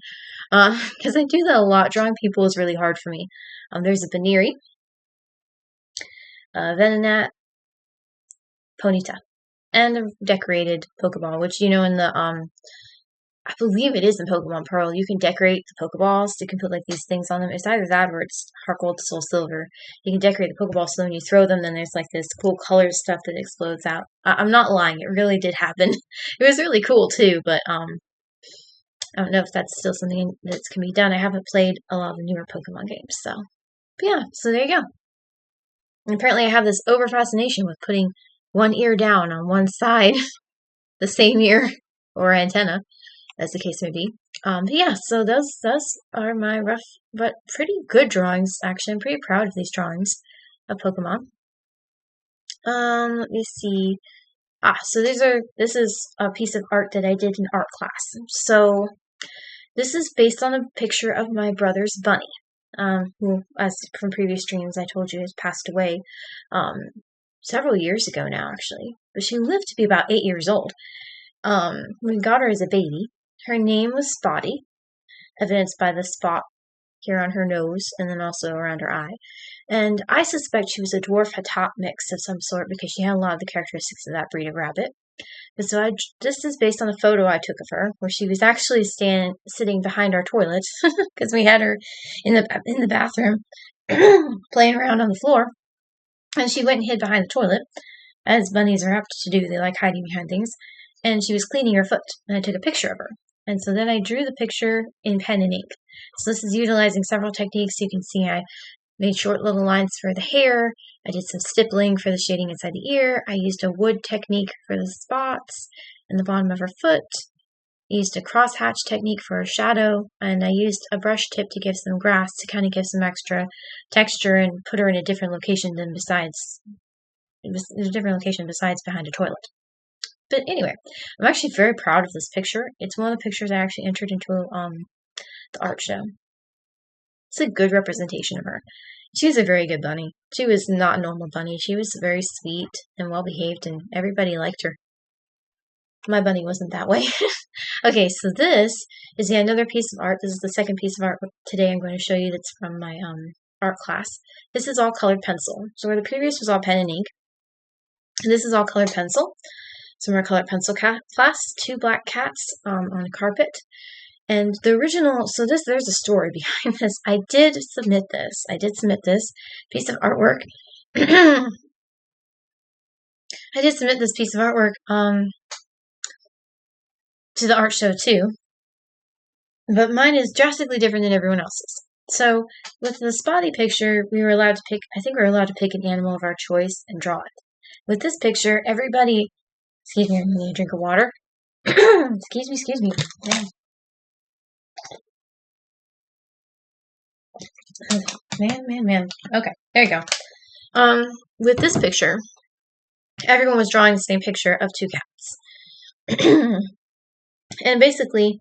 Because I do that a lot. Drawing people is really hard for me. There's a Baneri, Venonat, Ponyta, and a decorated Pokeball, which, in the, I believe it is in Pokemon Pearl, you can decorate the Pokeballs. You can put, like, these things on them. It's either that or it's Heart Gold, Soul Silver. You can decorate the Pokeball so when you throw them, then there's, like, this cool colored stuff that explodes out. I'm not lying. It really did happen. It was really cool, too, but, I don't know if that's still something that can be done. I haven't played a lot of the newer Pokemon games, so. But yeah, so there you go. And apparently I have this over-fascination with putting one ear down on one side, the same ear, or antenna, as the case may be. But yeah, so those are my rough but pretty good drawings, actually. I'm pretty proud of these drawings of Pokemon. Let me see. So this is a piece of art that I did in art class. So this is based on a picture of my brother's bunny, who, as from previous streams I told you, has passed away several years ago now, actually. But she lived to be about 8 years old. We got her as a baby. Her name was Spotty, evidenced by the spot here on her nose and then also around her eye. And I suspect she was a dwarf Hattap mix of some sort because she had a lot of the characteristics of that breed of rabbit. And so this is based on a photo I took of her, where she was actually sitting behind our toilet because we had her in the bathroom playing around on the floor, and she went and hid behind the toilet, as bunnies are apt to do. They like hiding behind things, and she was cleaning her foot, and I took a picture of her. And so then I drew the picture in pen and ink. So this is utilizing several techniques. You can see I made short little lines for the hair. I did some stippling for the shading inside the ear. I used a wood technique for the spots in the bottom of her foot. I used a crosshatch technique for her shadow, and I used a brush tip to give some grass to kind of give some extra texture and put her in a different location besides behind a toilet. But anyway, I'm actually very proud of this picture. It's one of the pictures I actually entered into the art show. It's a good representation of her. She was a very good bunny. She was not a normal bunny. She was very sweet and well behaved, and everybody liked her. My bunny wasn't that way. Okay, so this is yet another piece of art. This is the second piece of art today I'm going to show you that's from my art class. This is all colored pencil. So where the previous was all pen and ink, this is all colored pencil. So our colored pencil class, 2 black cats on a carpet. And the original, so there's a story behind this. I did submit this piece of artwork. I did submit this piece of artwork to the art show too. But mine is drastically different than everyone else's. So with the spotty picture, we were allowed to pick, I think we were allowed to pick an animal of our choice and draw it. With this picture, everybody, excuse me, I'm going to need a drink of water. Excuse me. Yeah. Man. Okay, there you go. With this picture, everyone was drawing the same picture of 2 cats. And basically,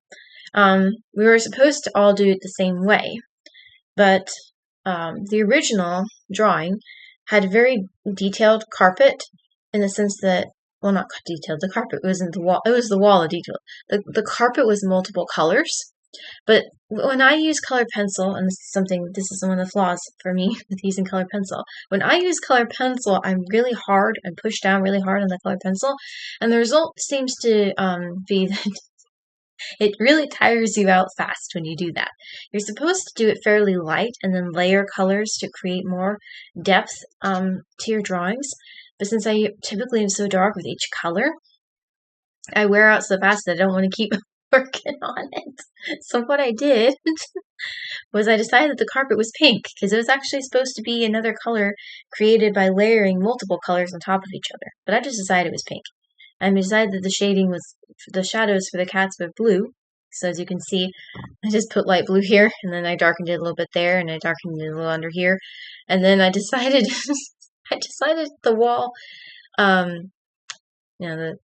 we were supposed to all do it the same way. But the original drawing had a very detailed carpet in the sense that, well, not detailed, the carpet wasn't the wall, it was the wall of detail. The carpet was multiple colors. But when I use colored pencil, and this is one of the flaws for me with using colored pencil. When I use colored pencil, I'm really hard and push down really hard on the colored pencil, and the result seems to be that it really tires you out fast when you do that. You're supposed to do it fairly light and then layer colors to create more depth to your drawings. But since I typically am so dark with each color, I wear out so fast that I don't want to keep working on it. So what I did was I decided that the carpet was pink because it was actually supposed to be another color created by layering multiple colors on top of each other. But I just decided it was pink. I decided that the shading was, the shadows for the cats were blue. So as you can see, I just put light blue here, and then I darkened it a little bit there, and I darkened it a little under here. And then I decided, the wall, the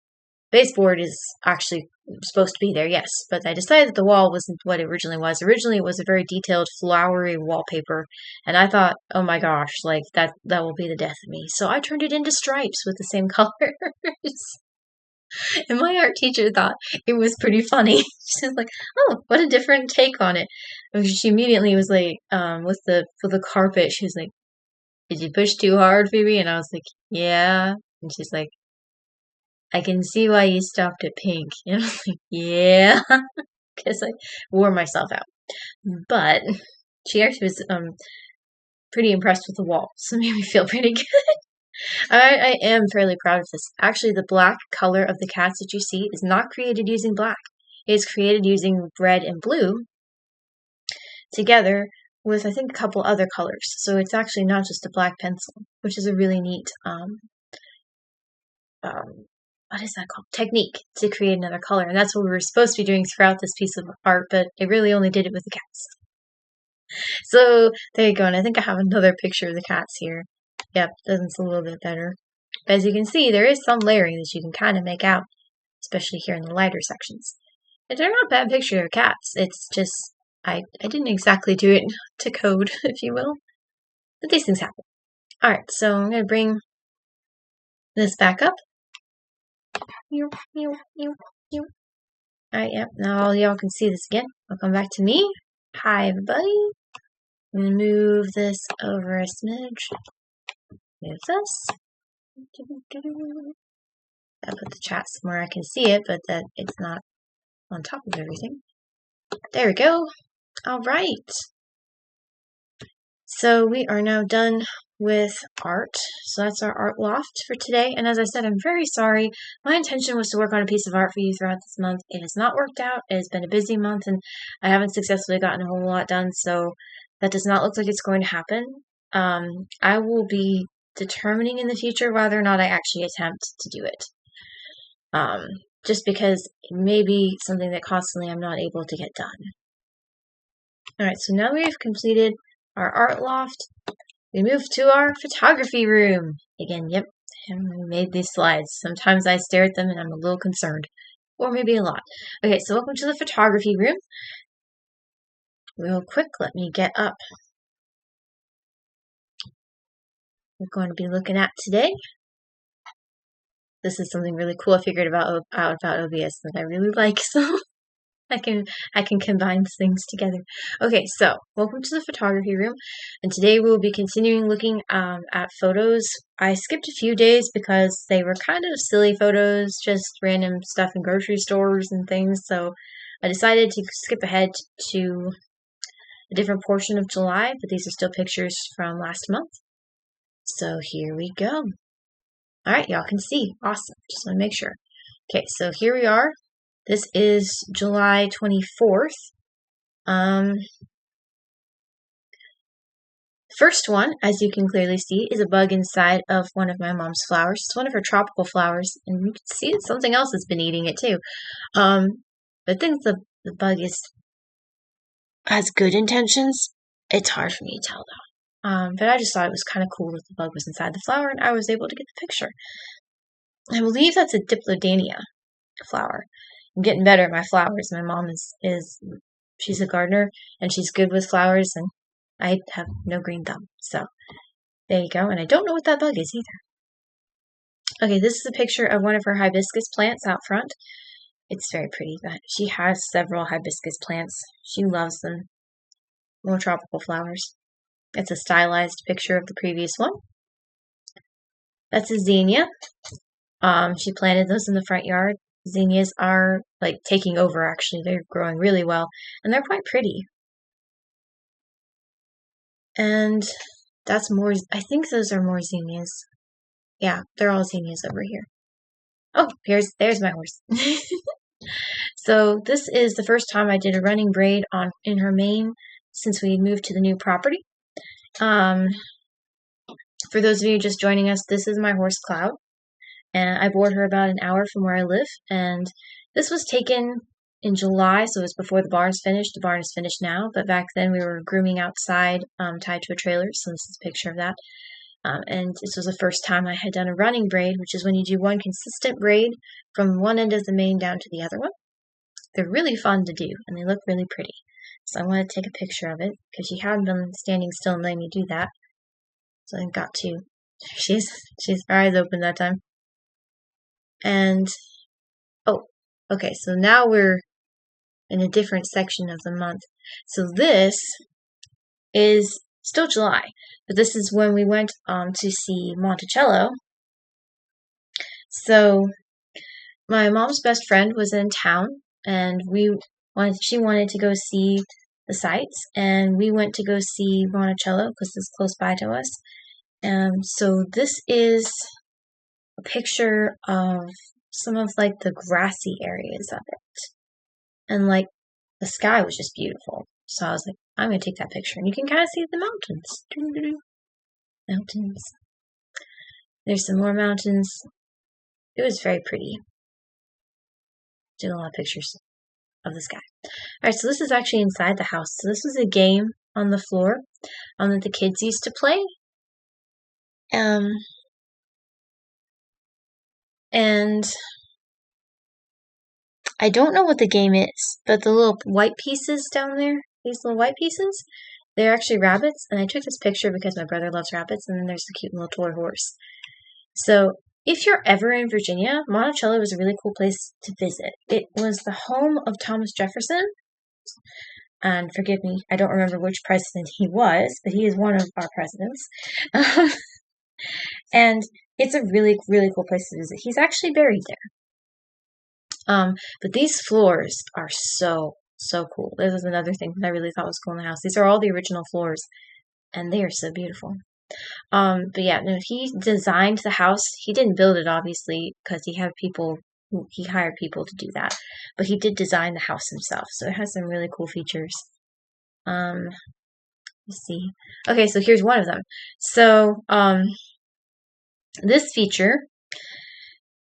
baseboard is actually supposed to be there, yes, but I decided that the wall wasn't what it originally was. Originally, it was a very detailed, flowery wallpaper, and I thought, oh my gosh, like that will be the death of me. So I turned it into stripes with the same colors. And my art teacher thought it was pretty funny. She was like, "Oh, what a different take on it." And she immediately was like, with the carpet, she was like, "Did you push too hard, Phoebe?" And I was like, "Yeah." And she's like, "I can see why you stopped at pink." And I was like, "Yeah," because I wore myself out. But she actually was pretty impressed with the wall, so it made me feel pretty good. I am fairly proud of this. Actually, the black color of the cats that you see is not created using black. It is created using red and blue together with, I think, a couple other colors. So it's actually not just a black pencil, which is a really neat, what is that called? Technique to create another color. And that's what we were supposed to be doing throughout this piece of art, but I really only did it with the cats. So there you go. And I think I have another picture of the cats here. Yep, that's a little bit better. But as you can see, there is some layering that you can kind of make out, especially here in the lighter sections. But they're not a bad picture of cats. It's just, I didn't exactly do it to code, if you will. But these things happen. Alright, so I'm going to bring this back up. Alright, yep, now all y'all can see this again. Welcome back to me. Hi, everybody. I'm going to move this over a smidge. Move this. I put the chat somewhere I can see it, but that it's not on top of everything. There we go. All right. So we are now done with art. So that's our art loft for today. And as I said, I'm very sorry. My intention was to work on a piece of art for you throughout this month. It has not worked out. It has been a busy month and I haven't successfully gotten a whole lot done. So that does not look like it's going to happen. I will be determining in the future whether or not I actually attempt to do it. Just because it may be something that constantly I'm not able to get done. Alright, so now we've completed our art loft. We move to our photography room. Again, yep, and we made these slides. Sometimes I stare at them and I'm a little concerned. Or maybe a lot. Okay, so welcome to the photography room. Real quick, let me get up. We're going to be looking at today. This is something really cool I figured out about OBS that I really like, so I can combine things together. Okay, so welcome to the photography room, and today we'll be continuing looking at photos. I skipped a few days because they were kind of silly photos, just random stuff in grocery stores and things, so I decided to skip ahead to a different portion of July, but these are still pictures from last month. So here we go. Alright, y'all can see. Awesome. Just want to make sure. Okay, so here we are. This is July 24th. First one, as you can clearly see, is a bug inside of one of my mom's flowers. It's one of her tropical flowers, and you can see that something else has been eating it too. But I think the bug has good intentions. It's hard for me to tell though. But I just thought it was kind of cool that the bug was inside the flower and I was able to get the picture. I believe that's a Diplodania flower. I'm getting better at my flowers. My mom she's a gardener and she's good with flowers and I have no green thumb. So there you go. And I don't know what that bug is either. Okay, this is a picture of one of her hibiscus plants out front. It's very pretty. She has several hibiscus plants. She loves them. More tropical flowers. It's a stylized picture of the previous one. That's a zinnia. She planted those in the front yard. Zinnias are like taking over actually. They're growing really well and they're quite pretty. And that's more, I think those are more zinnias. Yeah, they're all zinnias over here. Oh, there's my horse. So this is the first time I did a running braid in her mane since we moved to the new property. For those of you just joining us, this is my horse Cloud, and I board her about an hour from where I live, and this was taken in July, so it was before the barn's finished. The barn is finished now, but back then we were grooming outside, tied to a trailer, so this is a picture of that. And this was the first time I had done a running braid, which is when you do one consistent braid from one end of the mane down to the other one. They're really fun to do, and they look really pretty. So I want to take a picture of it, because she hadn't been standing still and letting me do that. So I got to. She's her eyes open that time. And, oh, okay, so now we're in a different section of the month. So this is still July, but this is when we went to see Monticello. So my mom's best friend was in town, and she wanted to go see the sights, and we went to go see Monticello because it's close by to us. So this is a picture of some of like the grassy areas of it, and like the sky was just beautiful. So I was like, I'm gonna take that picture, and you can kind of see the mountains. Mountains. There's some more mountains. It was very pretty. Did a lot of pictures of the sky. Alright, so this is actually inside the house. So this was a game on the floor that the kids used to play. And I don't know what the game is, but the little white pieces down there, these little white pieces, they're actually rabbits, and I took this picture because my brother loves rabbits, and then there's the cute little toy horse. So if you're ever in Virginia, Monticello is a really cool place to visit. It was the home of Thomas Jefferson. And forgive me, I don't remember which president he was, but he is one of our presidents. And it's a really, really cool place to visit. He's actually buried there. But these floors are so cool. This is another thing that I really thought was cool in the house. These are all the original floors, and they are so beautiful. But yeah, no, he designed the house. He didn't build it, obviously, because he hired people to do that. But he did design the house himself, so it has some really cool features. Let's see. Okay, so here's one of them. So, this feature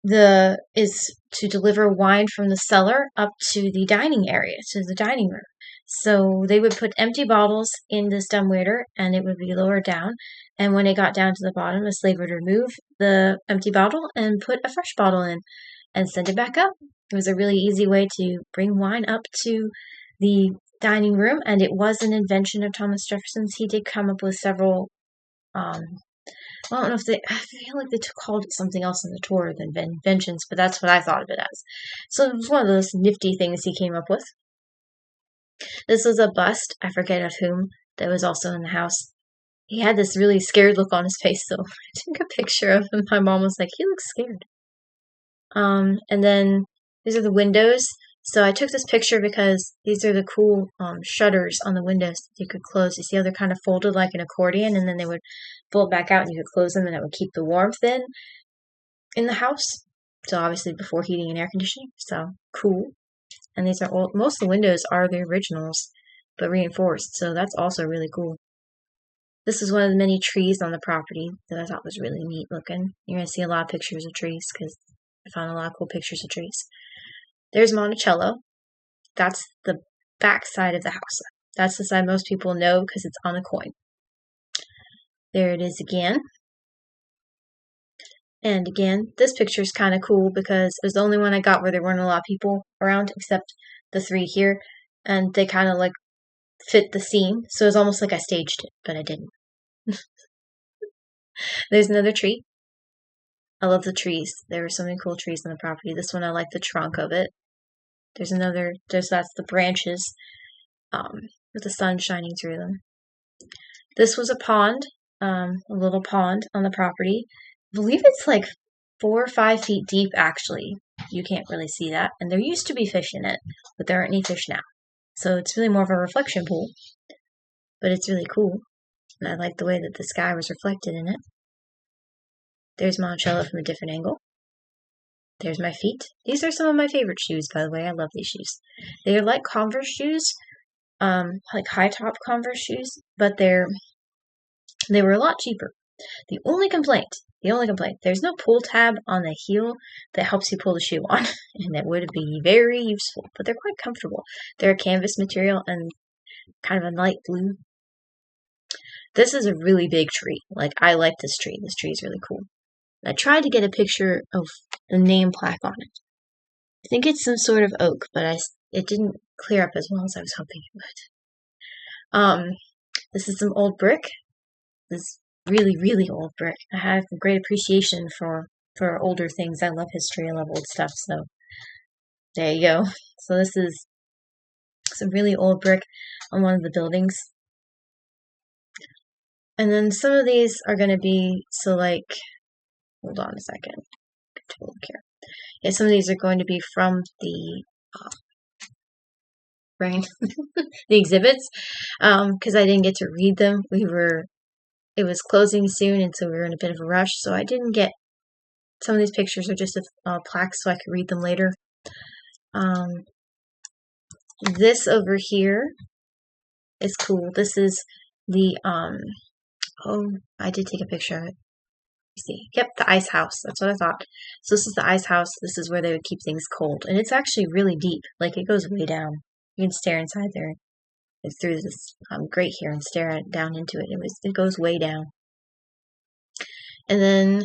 is to deliver wine from the cellar up to the dining area, to the dining room. So they would put empty bottles in this dumbwaiter, and it would be lowered down. And when it got down to the bottom, the slave would remove the empty bottle and put a fresh bottle in and send it back up. It was a really easy way to bring wine up to the dining room, and it was an invention of Thomas Jefferson's. He did come up with several I don't know if I feel like they called it something else in the tour than inventions, but that's what I thought of it as. So it was one of those nifty things he came up with. This was a bust, I forget of whom, that was also in the house. He had this really scared look on his face, so I took a picture of him. My mom was like, he looks scared. And then these are the windows. So I took this picture because these are the cool shutters on the windows that you could close. You see how they're kind of folded like an accordion, and then they would fold back out and you could close them, and it would keep the warmth in the house. So obviously before heating and air conditioning. So cool. And these are old. Most of the windows are the originals, but reinforced. So that's also really cool. This is one of the many trees on the property that I thought was really neat looking. You're going to see a lot of pictures of trees because I found a lot of cool pictures of trees. There's Monticello. That's the back side of the house. That's the side most people know because it's on a coin. There it is again. And again, this picture is kind of cool because it was the only one I got where there weren't a lot of people around except the three here. And they kind of like fit the scene. So it's almost like I staged it, but I didn't. There's another tree. I love the trees. There were so many cool trees on the property. This one, I like the trunk of it. That's the branches with the sun shining through them. This was a pond, a little pond on the property. I believe it's like 4 or 5 feet deep, actually. You can't really see that. And there used to be fish in it, but there aren't any fish now. So it's really more of a reflection pool. But it's really cool. And I like the way that the sky was reflected in it. There's Monticello from a different angle. There's my feet. These are some of my favorite shoes, by the way. I love these shoes. They're like Converse shoes, like high-top Converse shoes, but they were a lot cheaper. The only complaint, there's no pull tab on the heel that helps you pull the shoe on, and that would be very useful, but they're quite comfortable. They're a canvas material and kind of a light blue. This is a really big tree. Like, I like this tree. This tree is really cool. I tried to get a picture of the name plaque on it. I think it's some sort of oak, but it didn't clear up as well as I was hoping it would. This is some old brick. This really, really old brick. I have a great appreciation for older things. I love history. I love old stuff. So there you go. So this is some really old brick on one of the buildings. And then some of these are going to be, so like, hold on a second. Take a look here. Yeah, some of these are going to be from the the exhibits, because I didn't get to read them. It was closing soon, and so we were in a bit of a rush. So I didn't get. Some of these pictures are just plaques, so I could read them later. This over here is cool. This is the oh, I did take a picture of it. See. Yep, the ice house. That's what I thought. So this is the ice house. This is where they would keep things cold. And it's actually really deep. Like, it goes way down. You can stare inside there. It's through this grate here and stare down into it. It goes way down. And then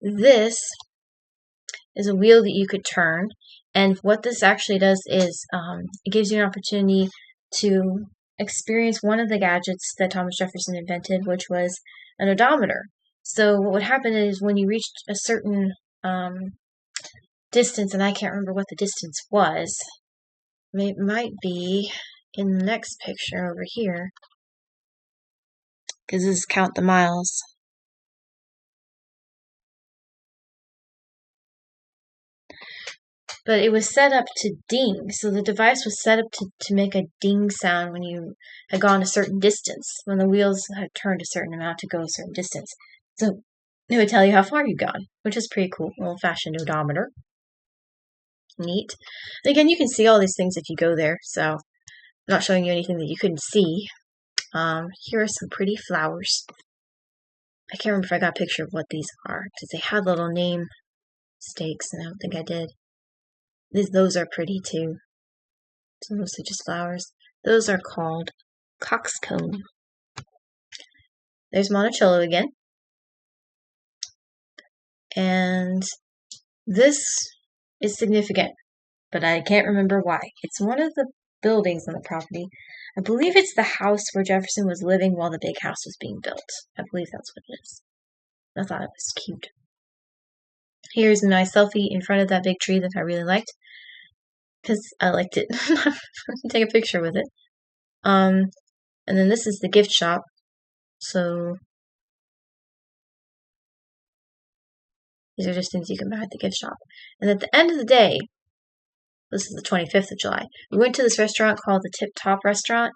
this is a wheel that you could turn. And what this actually does is it gives you an opportunity to experience one of the gadgets that Thomas Jefferson invented, which was an odometer. So what would happen is when you reached a certain distance, and I can't remember what the distance was, it might be in the next picture over here, because this is count the miles. But it was set up to ding, so the device was set up to make a ding sound when you had gone a certain distance, when the wheels had turned a certain amount to go a certain distance. So it would tell you how far you'd gone, which is pretty cool. An old-fashioned odometer. Neat. And again, you can see all these things if you go there, so I'm not showing you anything that you couldn't see. Here are some pretty flowers. I can't remember if I got a picture of what these are, because they had little name stakes, and I don't think I did. Those are pretty too. It's mostly just flowers. Those are called coxcomb. There's Monticello again. And this is significant, but I can't remember why. It's one of the buildings on the property. I believe it's the house where Jefferson was living while the big house was being built. I believe that's what it is. I thought it was cute. Here's a nice selfie in front of that big tree that I really liked, because I liked it. Take a picture with it. And then this is the gift shop. So these are just things you can buy at the gift shop. And at the end of the day, this is the 25th of July, we went to this restaurant called the Tip Top Restaurant.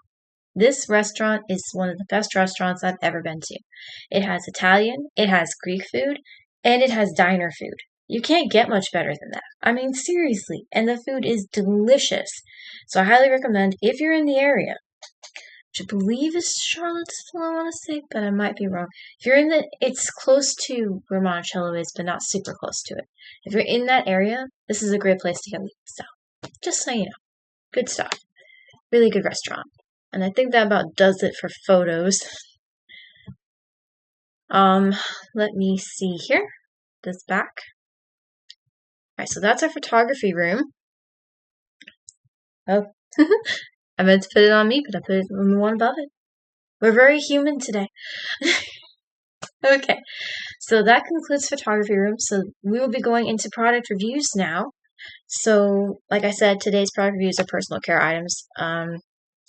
This restaurant is one of the best restaurants I've ever been to. It has Italian, it has Greek food, and it has diner food. You can't get much better than that. I mean, seriously. And the food is delicious. So I highly recommend, if you're in the area, which I believe is Charlottesville, I want to say, but I might be wrong. If you're in it's close to where Monticello is, but not super close to it. If you're in that area, this is a great place to go eat. So, just so you know. Good stuff. Really good restaurant. And I think that about does it for photos. Let me see here. This back. Alright, so that's our photography room. Oh, I meant to put it on me, but I put it on the one above it. We're very human today. Okay, so that concludes photography room. So we will be going into product reviews now. So, like I said, today's product reviews are personal care items. And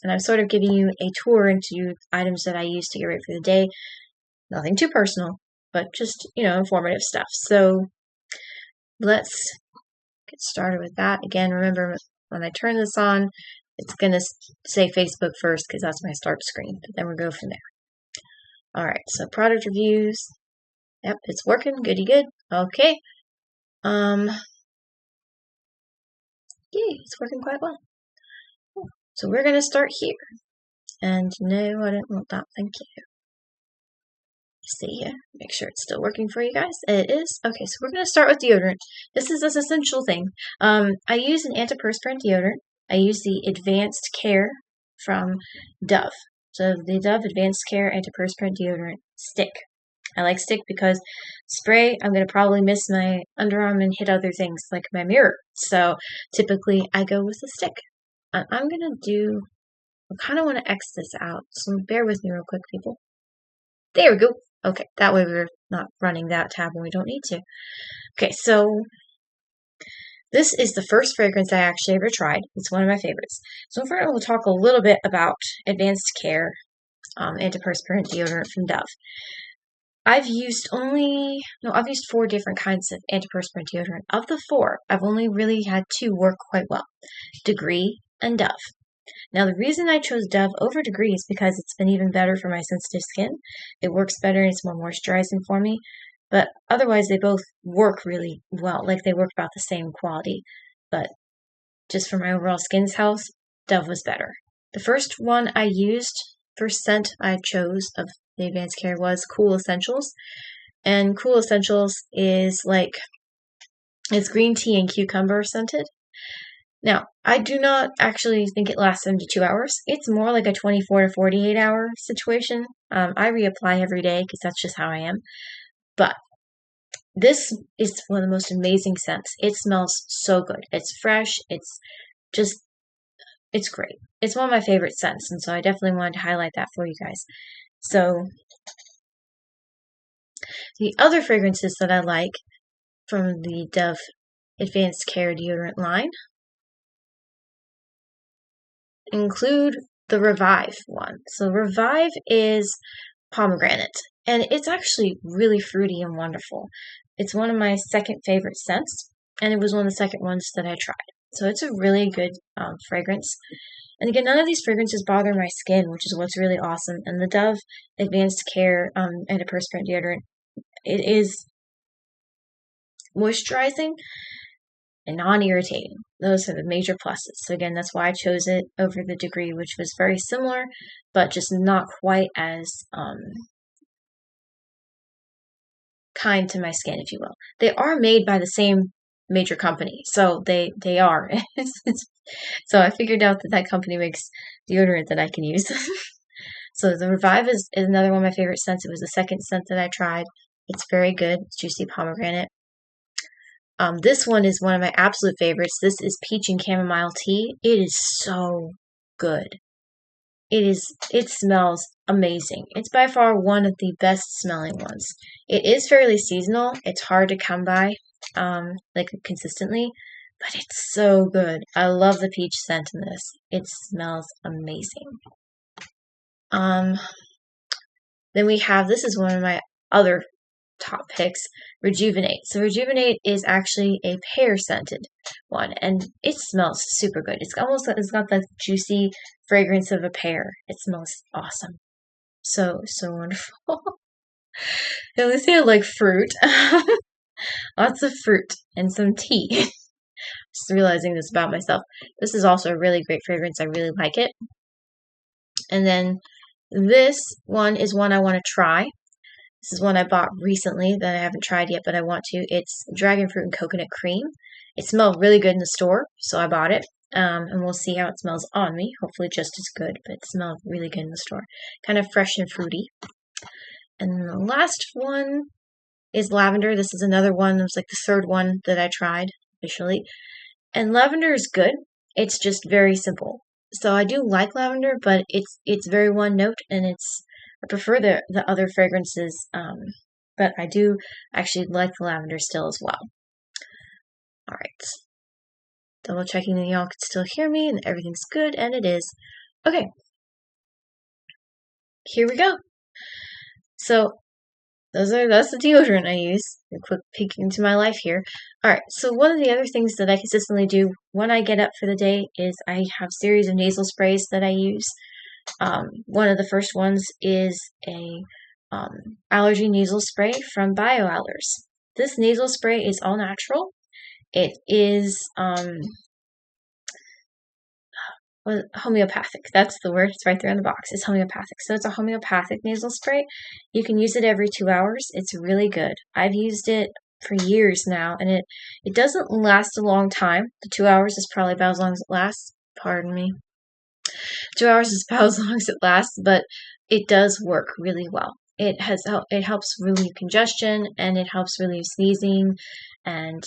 I'm sort of giving you a tour into items that I use to get ready for the day. Nothing too personal, but just, informative stuff. So let's get started with that. Again, remember, when I turn this on, it's going to say Facebook first because that's my start screen, but then we'll go from there. Alright, so product reviews. Yep, it's working. Goody good. Okay. Yay, it's working quite well. So we're going to start here. And no, I didn't want that. Thank you. See here. Make sure it's still working for you guys. It is. Okay, so we're going to start with deodorant. This is an essential thing. I use an antiperspirant deodorant. I use the Advanced Care from Dove. So the Dove Advanced Care Antiperspirant Deodorant Stick. I like stick because spray, I'm going to probably miss my underarm and hit other things like my mirror. So typically I go with the stick. I'm going to I kind of want to X this out. So bear with me real quick, people. There we go. Okay, that way we're not running that tab when we don't need to. Okay, so this is the first fragrance I actually ever tried. It's one of my favorites. So first we'll talk a little bit about Advanced Care Antiperspirant Deodorant from Dove. I've used 4 different kinds of antiperspirant deodorant. Of the 4, I've only really had 2 work quite well. Degree and Dove. Now, the reason I chose Dove over Degree is because it's been even better for my sensitive skin. It works better and it's more moisturizing for me. But otherwise, they both work really well. Like, they work about the same quality. But just for my overall skin's health, Dove was better. The first scent I chose of the Advanced Care was Cool Essentials. And Cool Essentials is it's green tea and cucumber scented. Now, I do not actually think it lasts 7 to 2 hours. It's more like a 24 to 48 hour situation. I reapply every day because that's just how I am. But this is one of the most amazing scents. It smells so good. It's fresh. It's great. It's one of my favorite scents, and so I definitely wanted to highlight that for you guys. So, the other fragrances that I like from the Dove Advanced Care deodorant line include the Revive one. So Revive is pomegranate, and it's actually really fruity and wonderful. It's one of my second favorite scents, and it was one of the second ones that I tried. So it's a really good fragrance. And again, none of these fragrances bother my skin, which is what's really awesome. And the Dove Advanced Care Antiperspirant Deodorant, it is moisturizing and non-irritating. Those are the major pluses. So again, that's why I chose it over the Degree, which was very similar, but just not quite as kind to my skin, if you will. They are made by the same major company, so they are. So I figured out that that company makes deodorant that I can use. So the Revive is another one of my favorite scents. It was the second scent that I tried. It's very good. It's juicy pomegranate. This one is one of my absolute favorites. This is Peach and Chamomile Tea. It is so good. It smells amazing. It's by far one of the best smelling ones. It is fairly seasonal. It's hard to come by, like consistently, but it's so good. I love the peach scent in this. It smells amazing. Then we have, this is one of my other top picks, Rejuvenate. So Rejuvenate is actually a pear scented one, and it smells super good. It's got that juicy fragrance of a pear. It smells awesome. So wonderful. At least I like fruit. Lots of fruit and some tea. Just realizing this about myself. This is also a really great fragrance. I really like it. And then this one is one I want to try. This is one I bought recently that I haven't tried yet, but I want to. It's Dragon Fruit and Coconut Cream. It smelled really good in the store, so I bought it. And we'll see how it smells on me. Hopefully just as good, but it smelled really good in the store. Kind of fresh and fruity. And then the last one is Lavender. This is another one. It was like the third one that I tried officially. And lavender is good. It's just very simple. So I do like lavender, but it's very one note, and I prefer the other fragrances, but I do actually like the lavender still as well. All right. Double checking that y'all can still hear me and everything's good, and it is. Okay. Here we go. So that's the deodorant I use. A quick peek into my life here. Alright, so one of the other things that I consistently do when I get up for the day is I have a series of nasal sprays that I use. One of the first ones is a allergy nasal spray from BioAllers. This nasal spray is all natural. It is homeopathic. That's the word. It's right there in the box. It's homeopathic. So it's a homeopathic nasal spray. You can use it every 2 hours. It's really good. I've used it for years now, and it doesn't last a long time. The 2 hours is probably about as long as it lasts. Pardon me. 2 hours is about as long as it lasts, but it does work really well. It helps relieve congestion, and it helps relieve sneezing and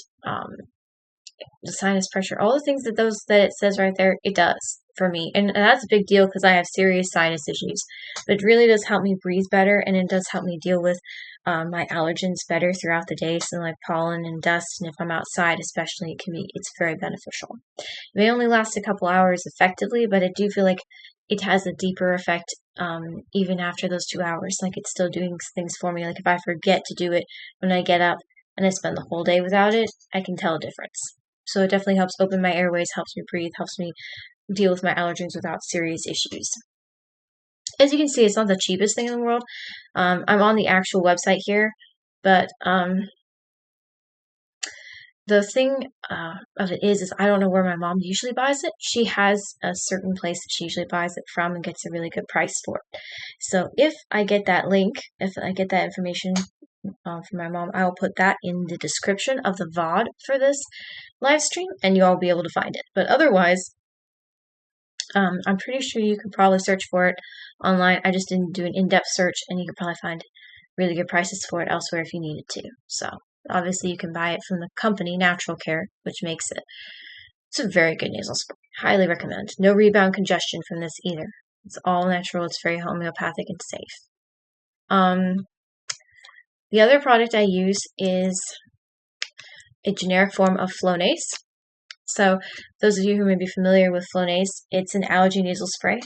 the sinus pressure, all the things that it says right there, it does for me. And that's a big deal because I have serious sinus issues. But it really does help me breathe better, and it does help me deal with my allergens better throughout the day, so like pollen and dust, and if I'm outside especially, it's very beneficial. It may only last a couple hours effectively, but I do feel like it has a deeper effect even after those 2 hours. Like it's still doing things for me. Like if I forget to do it when I get up and I spend the whole day without it, I can tell a difference. So it definitely helps open my airways, helps me breathe, helps me deal with my allergens without serious issues. As you can see, it's not the cheapest thing in the world. I'm on the actual website here, but the thing of it is I don't know where my mom usually buys it. She has a certain place that she usually buys it from and gets a really good price for it. So if I get that link, if I get that information from my mom, I will put that in the description of the VOD for this live stream, and you'll all be able to find it. But otherwise, I'm pretty sure you could probably search for it online. I just didn't do an in-depth search, and you could probably find really good prices for it elsewhere if you needed to. So obviously you can buy it from the company Natural Care, which makes it. It's a very good nasal spray. Highly recommend. No rebound congestion from this either. It's all natural. It's very homeopathic and safe. The other product I use is a generic form of Flonase. So those of you who may be familiar with Flonase, it's an allergy nasal spray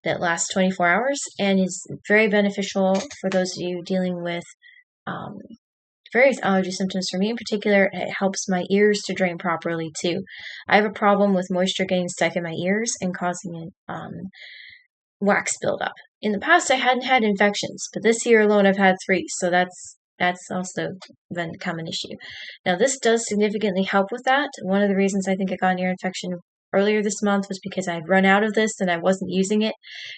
that lasts 24 hours and is very beneficial for those of you dealing with various allergy symptoms. For me in particular, it helps my ears to drain properly too. I have a problem with moisture getting stuck in my ears and causing wax buildup. In the past, I hadn't had infections, but this year alone, I've had 3, so that's also become an issue. Now, this does significantly help with that. One of the reasons I think I got an ear infection earlier this month was because I had run out of this and I wasn't using it.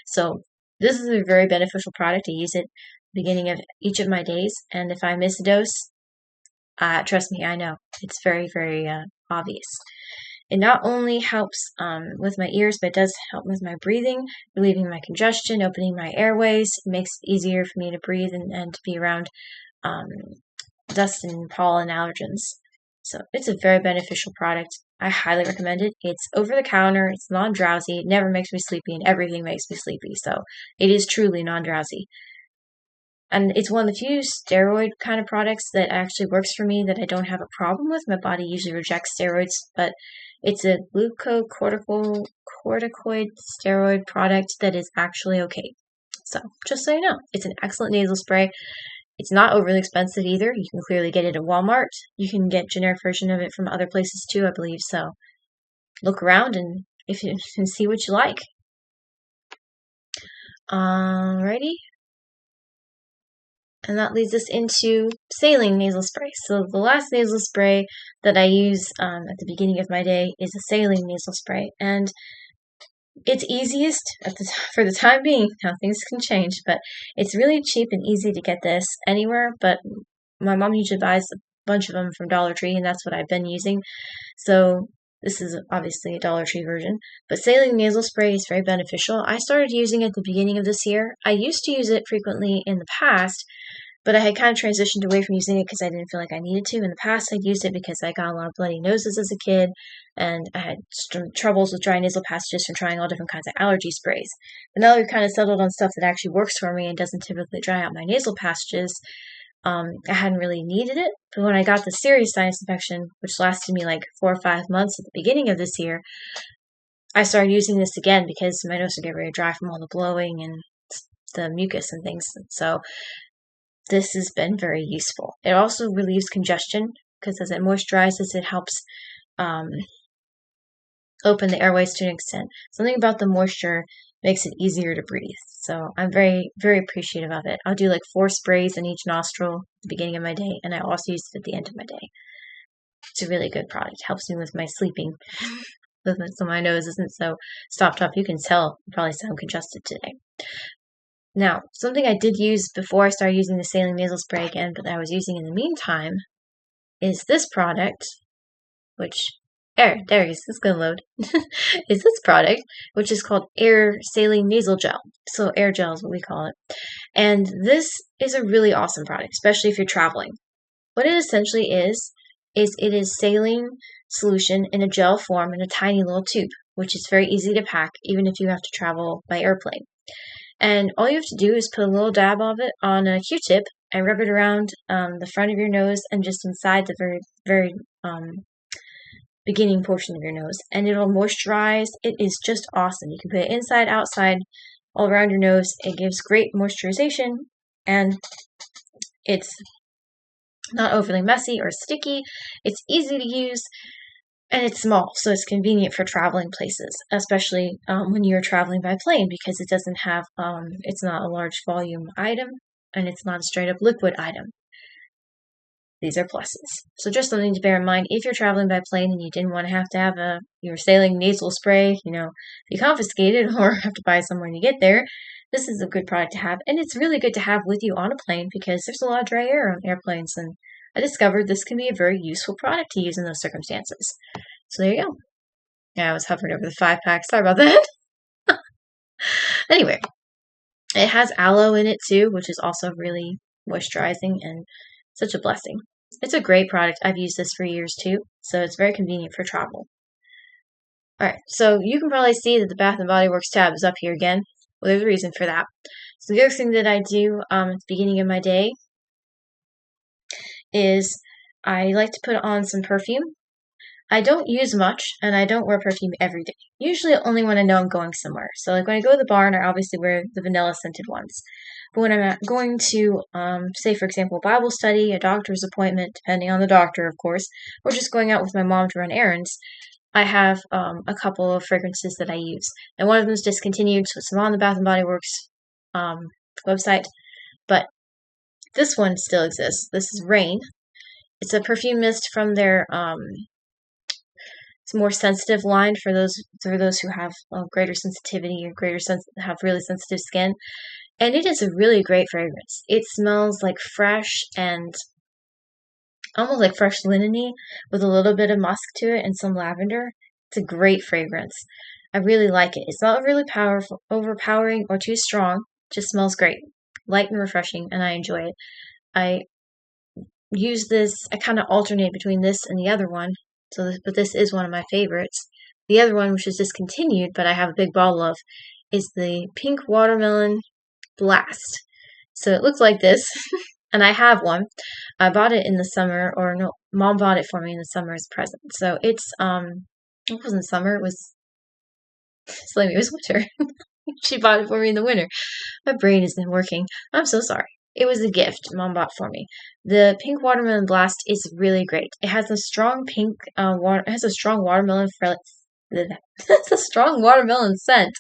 So this is a very beneficial product. I use it beginning of each of my days, and if I miss a dose, trust me, I know. It's very, very obvious. It not only helps with my ears, but it does help with my breathing, relieving my congestion, opening my airways. It makes it easier for me to breathe and to be around dust and pollen allergens. So it's a very beneficial product. I highly recommend it. It's over the counter, it's non-drowsy, it never makes me sleepy, and everything makes me sleepy. So it is truly non-drowsy. And it's one of the few steroid kind of products that actually works for me that I don't have a problem with. My body usually rejects steroids, but it's a glucocorticoid steroid product that is actually okay. So just so you know, it's an excellent nasal spray. It's not overly expensive either. You can clearly get it at Walmart. You can get generic version of it from other places too, I believe. So look around and if you can see what you like. Alrighty. And that leads us into saline nasal spray. So the last nasal spray that I use at the beginning of my day is a saline nasal spray. And it's easiest for the time being. Now things can change, but it's really cheap and easy to get this anywhere. But my mom usually buys a bunch of them from Dollar Tree, and that's what I've been using. So this is obviously a Dollar Tree version. But saline nasal spray is very beneficial. I started using it at the beginning of this year. I used to use it frequently in the past, but I had kind of transitioned away from using it because I didn't feel like I needed to. In the past, I'd used it because I got a lot of bloody noses as a kid, and I had troubles with dry nasal passages from trying all different kinds of allergy sprays. But now that we've kind of settled on stuff that actually works for me and doesn't typically dry out my nasal passages, I hadn't really needed it. But when I got the serious sinus infection, which lasted me like 4 or 5 months at the beginning of this year, I started using this again because my nose would get very dry from all the blowing and the mucus and things. So this has been very useful. It also relieves congestion because as it moisturizes, it helps open the airways to an extent. Something about the moisture makes it easier to breathe. So I'm very, very appreciative of it. I'll do like 4 sprays in each nostril at the beginning of my day, and I also use it at the end of my day. It's a really good product. It helps me with my sleeping. So my nose isn't so stopped up. You can tell I probably sound congested today. Now, something I did use before I started using the saline nasal spray again, but that I was using in the meantime, is this product, which, there it is, it's gonna load, is this product, which is called Air Saline Nasal Gel. So air gel is what we call it. And this is a really awesome product, especially if you're traveling. What it essentially is it is saline solution in a gel form in a tiny little tube, which is very easy to pack, even if you have to travel by airplane. And all you have to do is put a little dab of it on a Q-tip and rub it around the front of your nose and just inside the very, very beginning portion of your nose. And it'll moisturize. It is just awesome. You can put it inside, outside, all around your nose. It gives great moisturization, and it's not overly messy or sticky. It's easy to use. And it's small, so it's convenient for traveling places, especially when you're traveling by plane, because it doesn't have, it's not a large volume item, and it's not a straight up liquid item. These are pluses. So just something to bear in mind if you're traveling by plane and you didn't want to have your saline nasal spray, be confiscated or have to buy somewhere when you get there. This is a good product to have, and it's really good to have with you on a plane because there's a lot of dry air on airplanes, and I discovered this can be a very useful product to use in those circumstances. So there you go. Yeah, I was hovering over the 5-pack. Sorry about that. Anyway, it has aloe in it too, which is also really moisturizing and such a blessing. It's a great product. I've used this for years too, so it's very convenient for travel. Alright, so you can probably see that the Bath & Body Works tab is up here again. Well, there's a reason for that. So the other thing that I do at the beginning of my day is I like to put on some perfume. I don't use much, and I don't wear perfume every day. Usually only when I know I'm going somewhere. So, like when I go to the barn, I obviously wear the vanilla scented ones. But when I'm going to, say, for example, Bible study, a doctor's appointment, depending on the doctor, of course, or just going out with my mom to run errands, I have a couple of fragrances that I use. And one of them is discontinued, so it's not on the Bath & Body Works website. But this one still exists. This is Rain. It's a perfume mist from their it's more sensitive line for those who have greater sensitivity or have really sensitive skin, and it is a really great fragrance. It smells like fresh and almost like fresh linen-y with a little bit of musk to it and some lavender. It's a great fragrance. I really like it. It's not really powerful, overpowering, or too strong. It just smells great, light and refreshing, and I enjoy it. I use this. I kind of alternate between this and the other one. But this is one of my favorites. The other one, which is discontinued, but I have a big bottle of, is the Pink Watermelon Blast. So it looks like this, and I have one. I bought it in the summer, or no, Mom bought it for me in the summer as a present. So it wasn't summer, it was winter. She bought it for me in the winter. My brain isn't working. I'm so sorry. It was a gift Mom bought for me. The Pink Watermelon Blast is really great. It has a strong it has a strong watermelon it's a strong watermelon scent,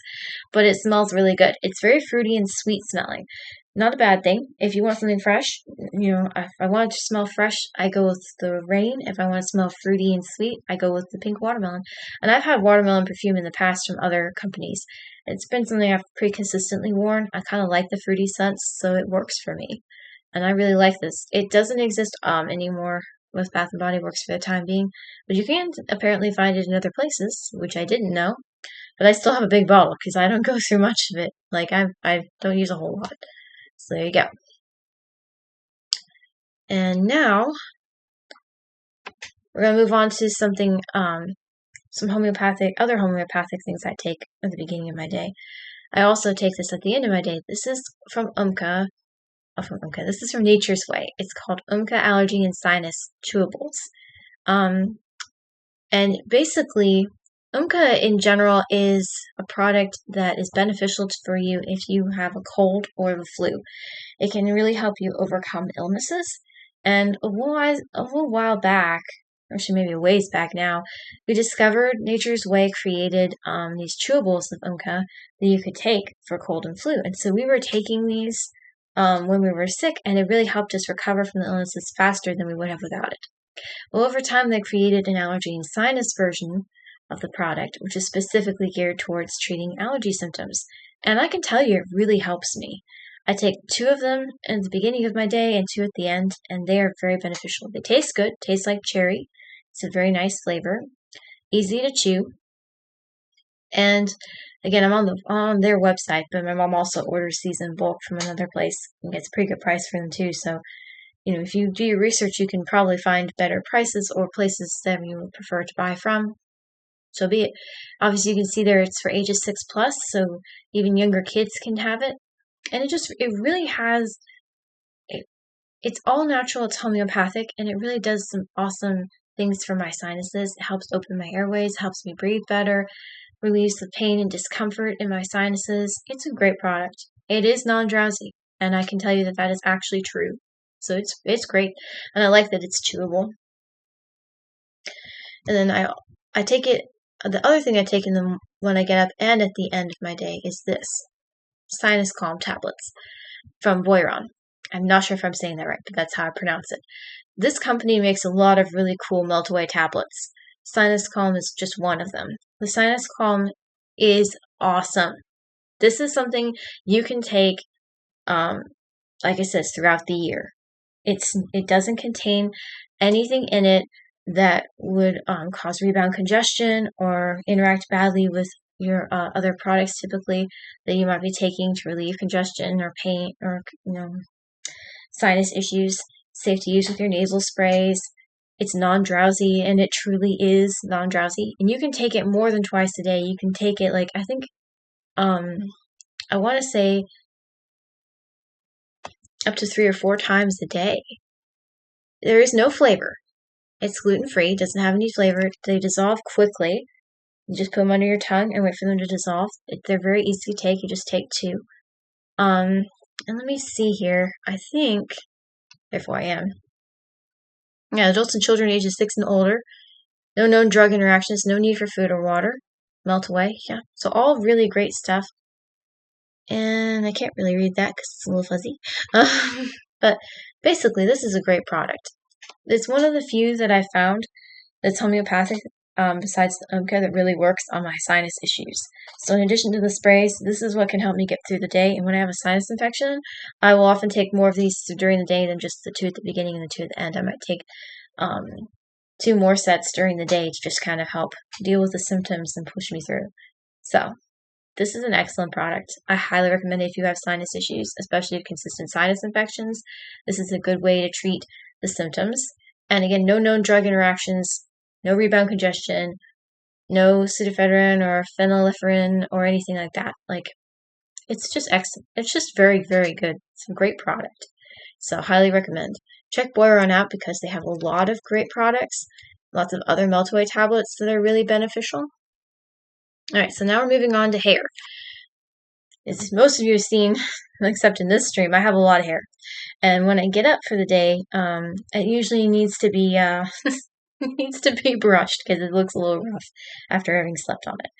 but it smells really good. It's very fruity and sweet smelling. Not a bad thing. If you want something fresh, if I want it to smell fresh, I go with the Rain. If I want to smell fruity and sweet, I go with the Pink Watermelon. And I've had watermelon perfume in the past from other companies. It's been something I've pretty consistently worn. I kind of like the fruity scents, so it works for me. And I really like this. It doesn't exist anymore with Bath & Body Works for the time being, but you can apparently find it in other places, which I didn't know. But I still have a big bottle because I don't go through much of it. Like I don't use a whole lot. So there you go. And now we're gonna move on to something, some other homeopathic things I take at the beginning of my day. I also take this at the end of my day. This is from Umka. This is from Nature's Way. It's called Umka Allergy and Sinus Chewables. And basically, Umka in general is a product that is beneficial for you if you have a cold or the flu. It can really help you overcome illnesses. And a little while back, actually maybe a ways back now, we discovered Nature's Way created these chewables of Umka that you could take for cold and flu. And so we were taking these when we were sick, and it really helped us recover from the illnesses faster than we would have without it. Well, over time, they created an allergy and sinus version of the product, which is specifically geared towards treating allergy symptoms. And I can tell you, it really helps me. I take 2 of them at the beginning of my day and 2 at the end, and they are very beneficial. They taste good, taste like cherry. It's a very nice flavor, easy to chew. And again, I'm on their website, but my mom also orders these in bulk from another place and gets a pretty good price for them too. So, if you do your research, you can probably find better prices or places that you would prefer to buy from. So be it. Obviously, you can see there it's for ages 6+, so even younger kids can have it. And it really has, it's all natural, it's homeopathic, and it really does some awesome things for my sinuses. It helps open my airways, helps me breathe better, relieves the pain and discomfort in my sinuses. It's a great product. It is non-drowsy, and I can tell you that is actually true. So it's great, and I like that it's chewable. And then I take it. The other thing I take in them when I get up and at the end of my day is this Sinus Calm tablets from Boiron. I'm not sure if I'm saying that right, but that's how I pronounce it. This company makes a lot of really cool melt-away tablets. Sinus Calm is just one of them. The Sinus Calm is awesome. This is something you can take, like I said, throughout the year. It doesn't contain anything in it that would cause rebound congestion or interact badly with your other products typically that you might be taking to relieve congestion or pain or sinus issues. Safe to use with your nasal sprays. It's non-drowsy, and it truly is non-drowsy. And you can take it more than twice a day. You can take it I think I want to say up to 3 or 4 times a day. There is no flavor. It's gluten-free, doesn't have any flavor. They dissolve quickly. You just put them under your tongue and wait for them to dissolve. They're very easy to take. You just take 2. And let me see here. I think, therefore I am. Yeah, adults and children ages 6 and older. No known drug interactions. No need for food or water. Melt away. Yeah. So all really great stuff. And I can't really read that because it's a little fuzzy. But basically, this is a great product. It's one of the few that I found that's homeopathic, besides the Umca, that really works on my sinus issues. So in addition to the sprays, this is what can help me get through the day. And when I have a sinus infection, I will often take more of these during the day than just the 2 at the beginning and the 2 at the end. I might take 2 more sets during the day to just kind of help deal with the symptoms and push me through. So this is an excellent product. I highly recommend it if you have sinus issues, especially consistent sinus infections. This is a good way to treat the symptoms. And again, no known drug interactions, no rebound congestion, no pseudoephedrine or phenylephrine or anything like that. Like, it's just excellent. It's just very, very good. It's a great product. So highly recommend. Check Boiron out because they have a lot of great products, lots of other melt-away tablets that are really beneficial. Alright, so now we're moving on to hair. As most of you have seen, except in this stream, I have a lot of hair. And when I get up for the day, it usually needs to be needs to be brushed because it looks a little rough after having slept on it.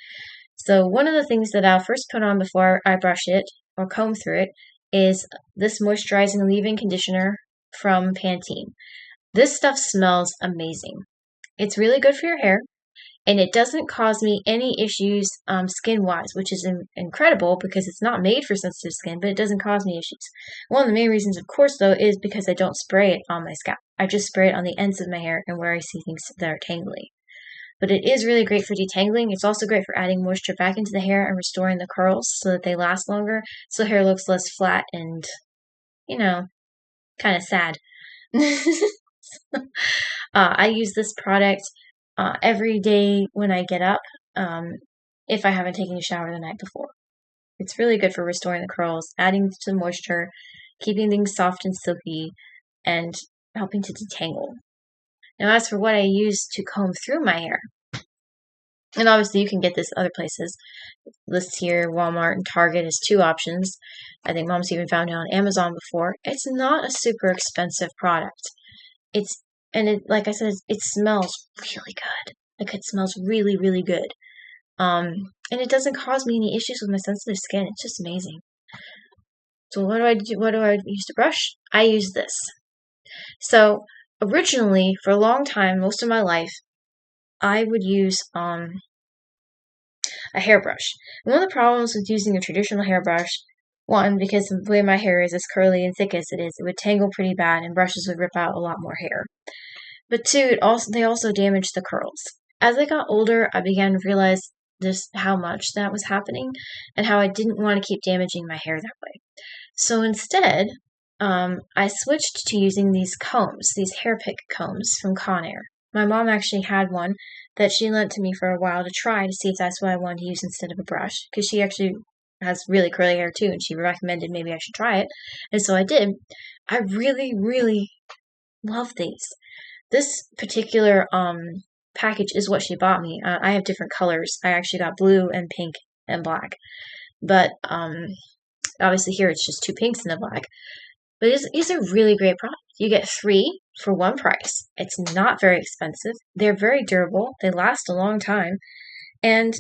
So one of the things that I'll first put on before I brush it or comb through it is this moisturizing leave-in conditioner from Pantene. This stuff smells amazing. It's really good for your hair, and it doesn't cause me any issues skin-wise, which is incredible because it's not made for sensitive skin, but it doesn't cause me issues. One of the main reasons, of course, though, is because I don't spray it on my scalp. I just spray it on the ends of my hair and where I see things that are tangly. But it is really great for detangling. It's also great for adding moisture back into the hair and restoring the curls so that they last longer, so hair looks less flat and, kind of sad. I use this product every day when I get up, if I haven't taken a shower the night before. It's really good for restoring the curls, adding to the moisture, keeping things soft and silky, and helping to detangle. Now, as for what I use to comb through my hair, and obviously you can get this other places. Lists here, Walmart and Target is 2 options. I think Mom's even found it on Amazon before. It's not a super expensive product. Like I said, it smells really good. Like, it smells really, really good. And it doesn't cause me any issues with my sensitive skin. It's just amazing. So what do I do? What do I use to brush? I use this. So originally, for a long time, most of my life, I would use a hairbrush. And one of the problems with using a traditional hairbrush, one, because the way my hair is as curly and thick as it is, it would tangle pretty bad and brushes would rip out a lot more hair. But 2, they also damage the curls. As I got older, I began to realize just how much that was happening and how I didn't want to keep damaging my hair that way. So instead, I switched to using these combs, these hair pick combs from Conair. My mom actually had one that she lent to me for a while to try to see if that's what I wanted to use instead of a brush, because she actually has really curly hair too, and she recommended maybe I should try it, and so I did. I really, really love these. This particular package is what she bought me. I have different colors. I actually got blue and pink and black, but obviously here it's just 2 pinks and a black. But it's a really great product. You get 3 for one price. It's not very expensive. They're very durable. They last a long time. And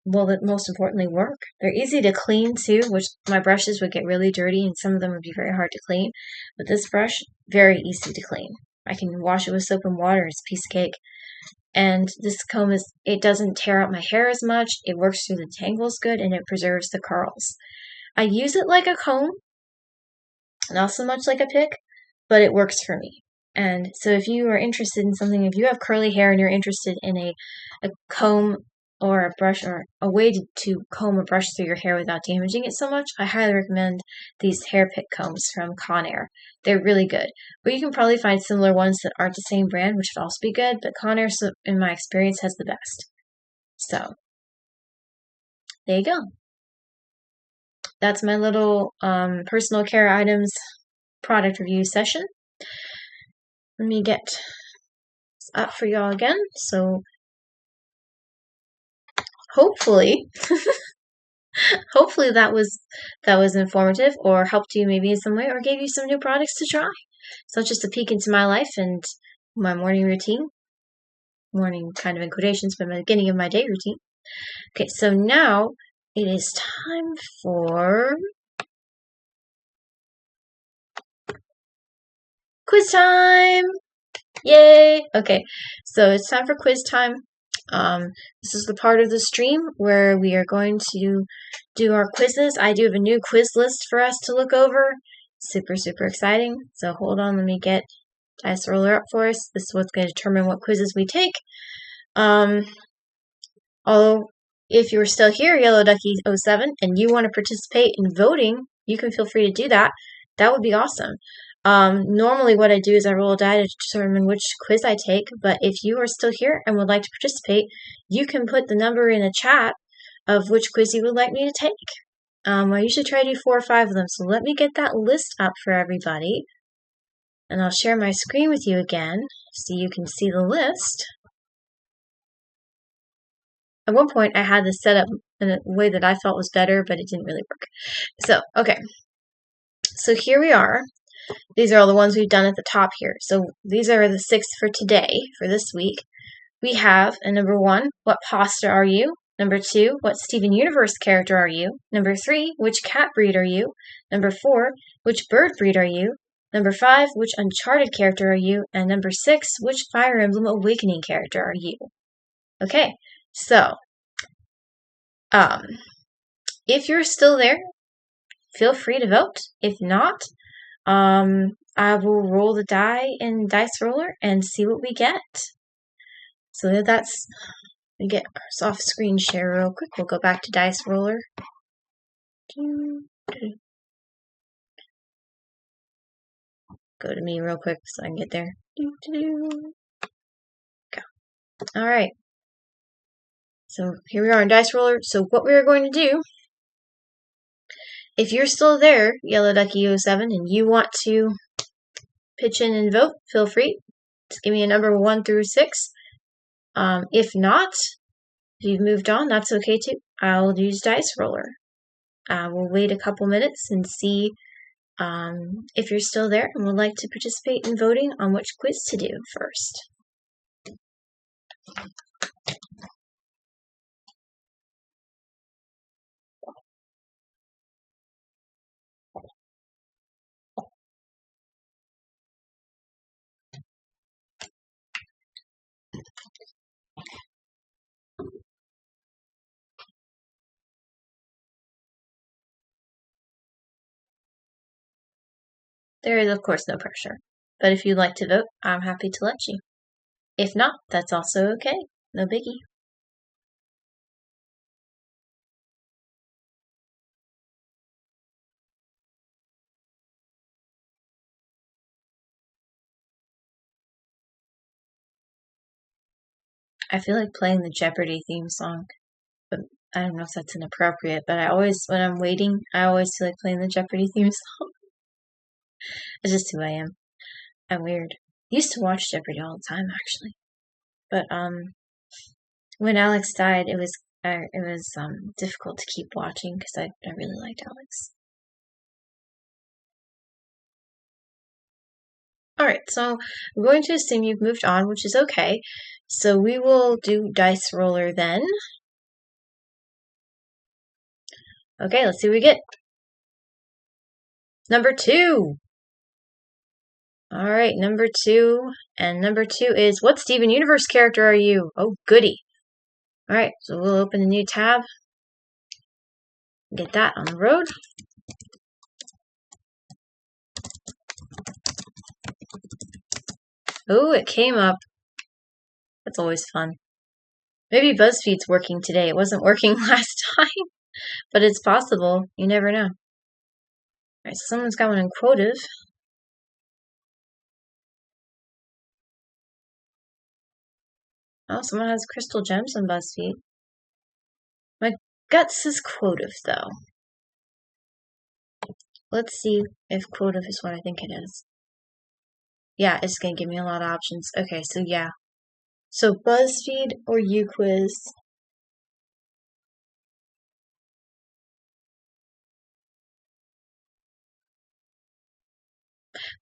most importantly, work. They're easy to clean too, which my brushes would get really dirty and some of them would be very hard to clean. But this brush, very easy to clean. I can wash it with soap and water. It's a piece of cake. And this comb it doesn't tear out my hair as much. It works through the tangles good and it preserves the curls. I use it like a comb. Not so much like a pick, but it works for me. And so if you are interested in something, if you have curly hair and you're interested in a comb or a brush or a way to comb or brush through your hair without damaging it so much, I highly recommend these hair pick combs from Conair. They're really good. But you can probably find similar ones that aren't the same brand, which would also be good, but Conair, in my experience, has the best. So, there you go. That's my little personal care items product review session. Let me get up for y'all again. So hopefully, hopefully that was informative or helped you maybe in some way or gave you some new products to try. So just a peek into my life and my morning routine. Morning kind of in quotations, but the beginning of my day routine. Okay, so now it is time for quiz time! Yay! Okay, so it's time for quiz time. This is the part of the stream where we are going to do our quizzes. I do have a new quiz list for us to look over. Super, super exciting. So hold on, let me get Dice Roller up for us. This is what's going to determine what quizzes we take. Although, if you're still here, Yellow Ducky 07, and you want to participate in voting, you can feel free to do that. That would be awesome. Normally what I do is I roll a die to determine which quiz I take, but if you are still here and would like to participate, you can put the number in a chat of which quiz you would like me to take. I usually try to do 4 or 5 of them, so let me get that list up for everybody. And I'll share my screen with you again so you can see the list. At one point, I had this set up in a way that I felt was better, but it didn't really work. So, okay. So here we are. These are all the ones we've done at the top here. So these are the 6 for today, for this week. We have, number 1, what pasta are you? Number 2, what Steven Universe character are you? Number 3, which cat breed are you? Number 4, which bird breed are you? Number 5, which Uncharted character are you? And number 6, which Fire Emblem Awakening character are you? Okay, so, if you're still there, feel free to vote. If not, I will roll the die in Dice Roller and see what we get. So that's, we get our off screen share real quick. We'll go back to Dice Roller. Go to me real quick so I can get there. Go. Alright. So here we are in Dice Roller. So what we are going to do, if you're still there, Yellow Ducky 07, and you want to pitch in and vote, feel free. Just give me a number 1 through 6. If not, if you've moved on, that's okay too. I'll use Dice Roller. We'll wait a couple minutes and see if you're still there and would like to participate in voting on which quiz to do first. There is, of course, no pressure, but if you'd like to vote, I'm happy to let you. If not, that's also okay. No biggie. I feel like playing the Jeopardy theme song, but I don't know if that's inappropriate, but I always, when I'm waiting, I always feel like playing the Jeopardy theme song. It's just who I am. I'm weird. I used to watch Jeopardy all the time, actually. But, when Alex died, it was difficult to keep watching because I really liked Alex. Alright, so I'm going to assume you've moved on, which is okay. So we will do Dice Roller then. Okay, let's see what we get. Number 2. Alright, number 2. And number 2 is, what Steven Universe character are you? Oh, goody. Alright, so we'll open a new tab. Get that on the road. Oh, it came up. That's always fun. Maybe BuzzFeed's working today. It wasn't working last time, but it's possible. You never know. Alright, so someone's got one in Quotive. Oh, someone has Crystal Gems on BuzzFeed. My gut says Quotive, though. Let's see if Quotive is what I think it is. Yeah, it's going to give me a lot of options. Okay, so yeah. So BuzzFeed or UQuiz?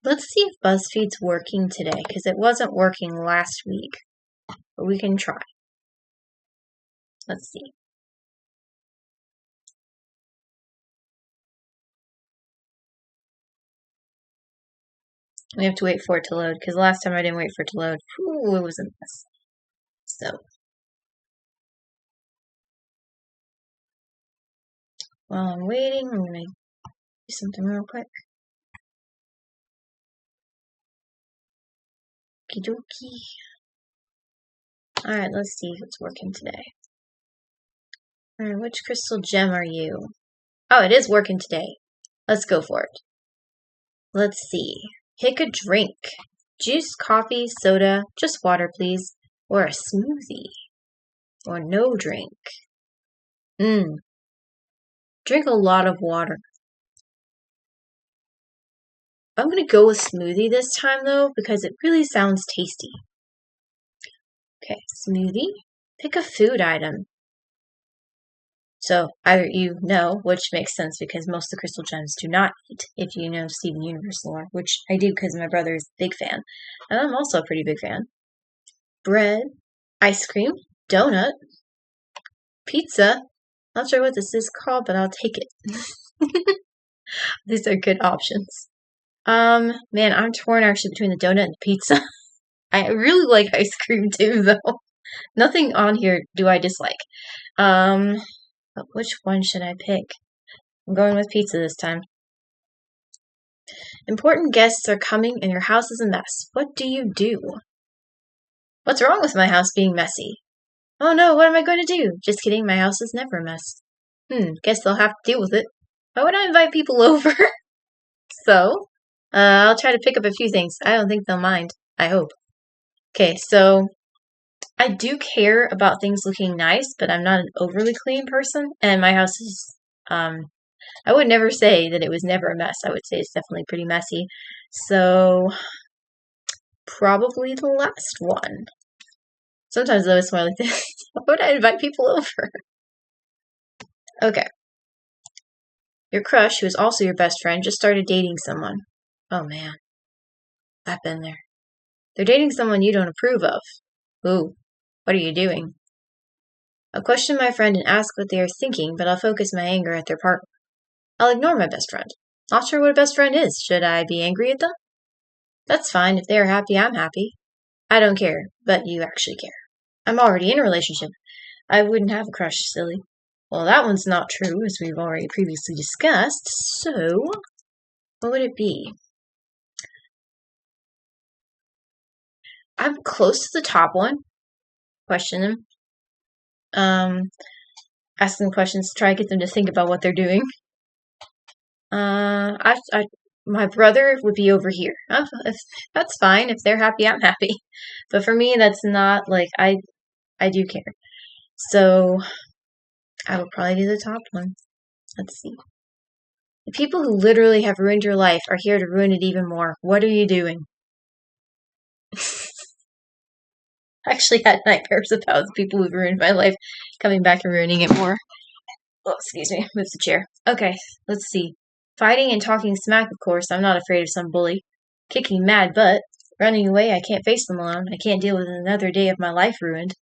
Let's see if BuzzFeed's working today, because it wasn't working last week. But we can try. Let's see. We have to wait for it to load, because last time I didn't wait for it to load. Ooh, it was a mess. So, while I'm waiting, I'm going to do something real quick. Okie dokie. Alright, let's see if it's working today. Alright, which crystal gem are you? Oh, it is working today. Let's go for it. Let's see. Pick a drink. Juice, coffee, soda, just water, please. Or a smoothie. Or no drink. Drink a lot of water. I'm going to go with smoothie this time, though, because it really sounds tasty. Okay, smoothie. Pick a food item. So, either you know, which makes sense because most of the crystal gems do not eat, if you know Steven Universe lore, which I do because my brother is a big fan. And I'm also a pretty big fan. Bread, ice cream, donut, pizza. Not sure what this is called, but I'll take it. These are good options. Man, I'm torn actually between the donut and the pizza. I really like ice cream too, though. Nothing on here do I dislike. But which one should I pick? I'm going with pizza this time. Important guests are coming and your house is a mess. What do you do? What's wrong with my house being messy? Oh no, what am I going to do? Just kidding, my house is never a mess. Guess they'll have to deal with it. Why would I invite people over? So, I'll try to pick up a few things. I don't think they'll mind. I hope. Okay, so I do care about things looking nice, but I'm not an overly clean person, and my house is, I would never say that it was never a mess. I would say it's definitely pretty messy. So, probably the last one. Sometimes though it's more like this. Why would I invite people over? Okay. Your crush, who is also your best friend, just started dating someone. Oh man. I've been there. They're dating someone you don't approve of. Ooh, what are you doing? I'll question my friend and ask what they are thinking, but I'll focus my anger at their partner. I'll ignore my best friend. Not sure what a best friend is. Should I be angry at them? That's fine. If they are happy, I'm happy. I don't care, but you actually care. I'm already in a relationship. I wouldn't have a crush, silly. Well, that one's not true, as we've already previously discussed, so what would it be? I'm close to the top one. Question them. Ask them questions, try to get them to think about what they're doing. My brother would be over here. That's fine. If they're happy, I'm happy. But for me, that's not, like, I do care. So, I would probably do the top one. Let's see. The people who literally have ruined your life are here to ruin it even more. What are you doing? I actually had nightmares about the people who've ruined my life coming back and ruining it more. Oh, excuse me. Move the chair. Okay, let's see. Fighting and talking smack, of course. I'm not afraid of some bully. Kicking mad butt. Running away, I can't face them alone. I can't deal with another day of my life ruined.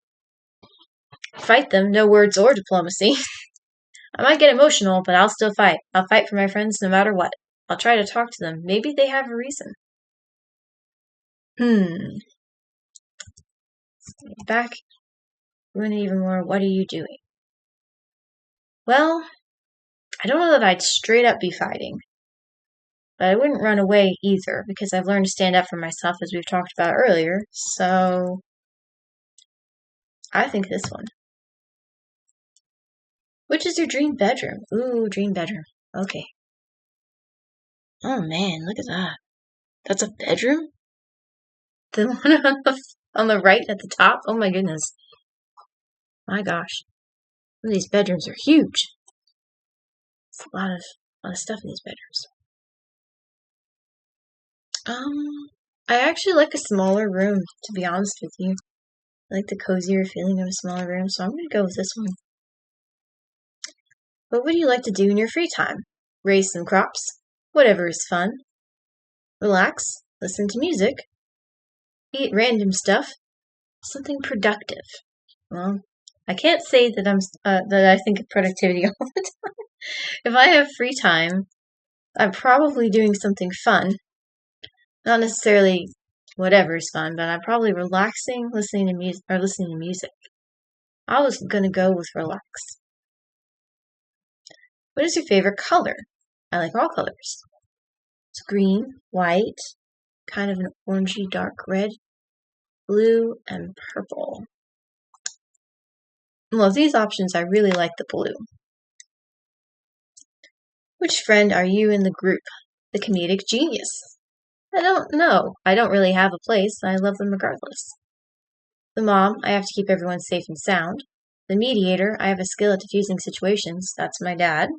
Fight them, no words or diplomacy. I might get emotional, but I'll still fight. I'll fight for my friends no matter what. I'll try to talk to them. Maybe they have a reason. Back. Ruin it even more. What are you doing? Well, I don't know that I'd straight up be fighting. But I wouldn't run away either, because I've learned to stand up for myself, as we've talked about earlier. So, I think this one. Which is your dream bedroom? Ooh, dream bedroom. Okay. Oh man, look at that. That's a bedroom? The one on the right at the top? Oh my goodness. My gosh. Some of these bedrooms are huge. It's a lot of stuff in these bedrooms. I actually like a smaller room, to be honest with you. I like the cozier feeling of a smaller room, so I'm going to go with this one. What would you like to do in your free time? Raise some crops, whatever is fun. Relax, listen to music, eat random stuff, something productive. Well, I can't say that that I think of productivity all the time. If I have free time, I'm probably doing something fun. Not necessarily whatever is fun, but I'm probably relaxing, listening to music. I was gonna go with relax. What is your favorite color? I like all colors. It's green, white, kind of an orangey dark red, blue, and purple. Well, of these options, I really like the blue. Which friend are you in the group? The comedic genius. I don't know. I don't really have a place. I love them regardless. The mom, I have to keep everyone safe and sound. The mediator, I have a skill at diffusing situations. That's my dad.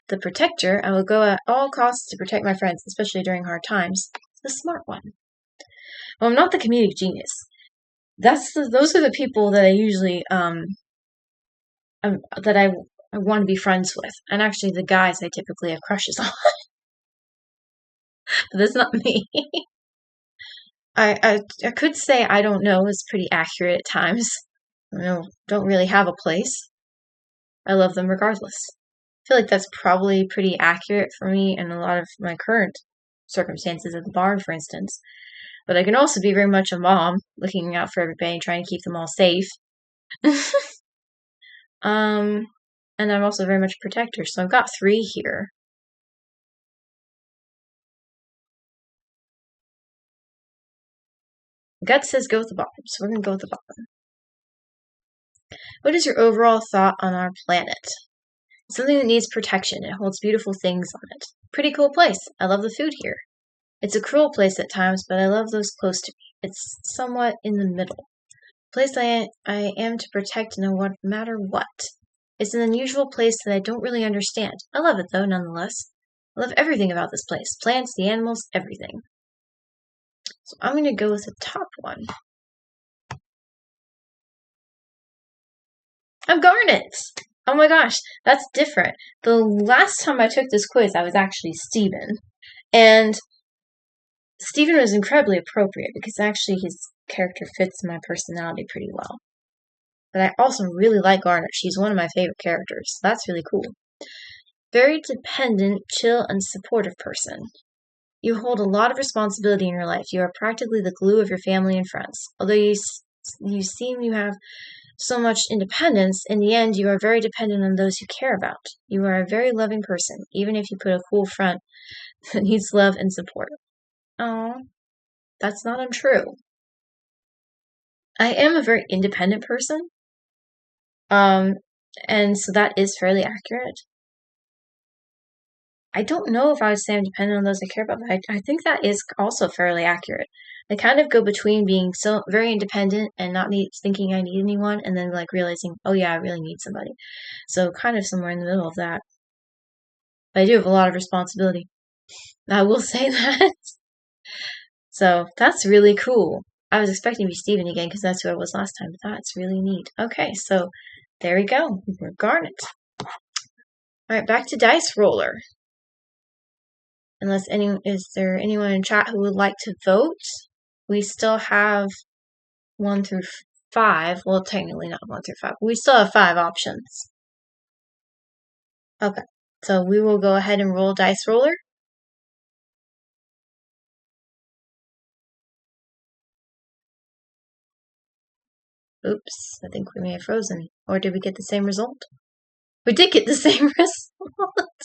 The protector, I will go at all costs to protect my friends, especially during hard times. The smart one. Well, I'm not the comedic genius. Those are the people that I usually that I want to be friends with, and actually the guys I typically have crushes on. But that's not me. I could say I don't know is pretty accurate at times. Don't really have a place. I love them regardless. I feel like that's probably pretty accurate for me in a lot of my current circumstances at the barn, for instance. But I can also be very much a mom, looking out for everybody and trying to keep them all safe. And I'm also very much a protector, so I've got 3 here. Gut says go with the bottom, so we're going to go with the bottom. What is your overall thought on our planet? Something that needs protection. It holds beautiful things on it. Pretty cool place. I love the food here. It's a cruel place at times, but I love those close to me. It's somewhat in the middle. Place I am to protect no matter what. It's an unusual place that I don't really understand. I love it though, nonetheless. I love everything about this place. Plants, the animals, everything. So I'm going to go with the top one. I'm Garnet! Oh my gosh, that's different. The last time I took this quiz, I was actually Steven. And Steven was incredibly appropriate because actually his character fits my personality pretty well. But I also really like Garnet. She's one of my favorite characters. So that's really cool. Very dependent, chill, and supportive person. You hold a lot of responsibility in your life. You are practically the glue of your family and friends. Although you seem you have so much independence, in the end you are very dependent on those you care about. You are a very loving person, even if you put a cool front that needs love and support. Oh, that's not untrue. I am a very independent person. And so that is fairly accurate. I don't know if I would say I'm dependent on those I care about, but I think that is also fairly accurate. I kind of go between being so very independent and not thinking I need anyone, and then like realizing, oh yeah, I really need somebody. So kind of somewhere in the middle of that. But I do have a lot of responsibility. I will say that. So that's really cool. I was expecting to be Steven again because that's who I was last time, but that's really neat. Okay, so there we go. We're Garnet. Alright, back to Dice Roller. Is there anyone in chat who would like to vote? We still have 1 through 5. Well, technically not 1 through 5. We still have 5 options. Okay, so we will go ahead and roll Dice Roller. Oops, I think we may have frozen. Or did we get the same result? We did get the same result!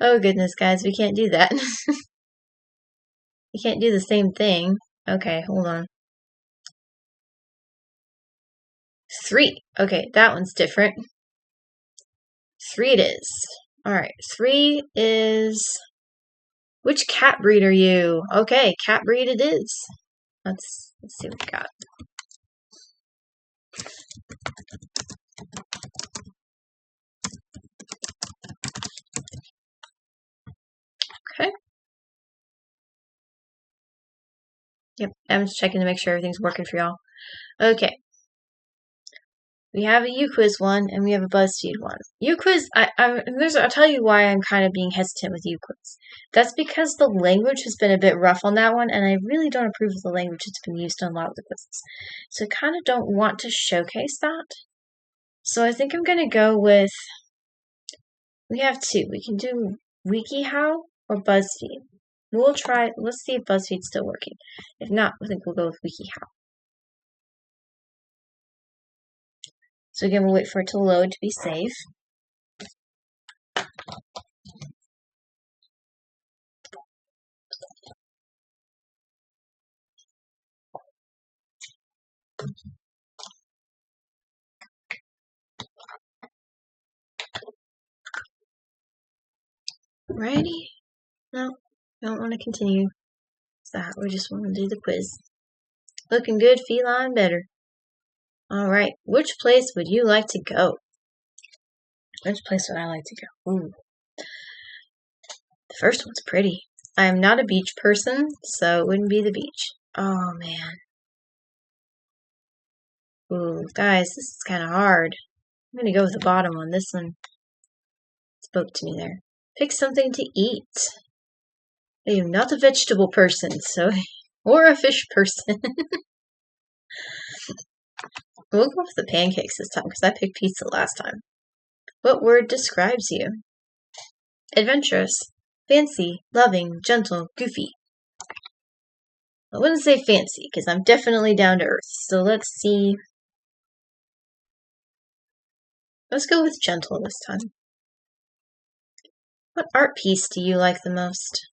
Oh goodness, guys, we can't do that. We can't do the same thing. Okay, hold on. 3. Okay, that one's different. 3 it is. Alright, 3 is... Which cat breed are you? Okay, cat breed it is. Let's see what we got. Okay. Yep, I'm just checking to make sure everything's working for y'all. Okay. We have a UQuiz one and we have a BuzzFeed one. UQuiz, I'll tell you why I'm kind of being hesitant with UQuiz. That's because the language has been a bit rough on that one, and I really don't approve of the language that's been used on a lot of the quizzes. So I kind of don't want to showcase that. So I think I'm going to go with, we have two. We can do WikiHow or BuzzFeed. Let's see if BuzzFeed's still working. If not, I think we'll go with WikiHow. So again, we'll wait for it to load to be safe. Ready? No, I don't want to continue. We just want to do the quiz. Looking good, feline better. Alright, which place would you like to go? Which place would I like to go? Ooh. The first one's pretty. I am not a beach person, so it wouldn't be the beach. Oh, man. Ooh, guys, this is kind of hard. I'm going to go with the bottom one. This one spoke to me there. Pick something to eat. I am not a vegetable person, so or a fish person. We'll go with the pancakes this time, because I picked pizza last time. What word describes you? Adventurous, fancy, loving, gentle, goofy. I wouldn't say fancy, because I'm definitely down to earth. So let's see. Let's go with gentle this time. What art piece do you like the most?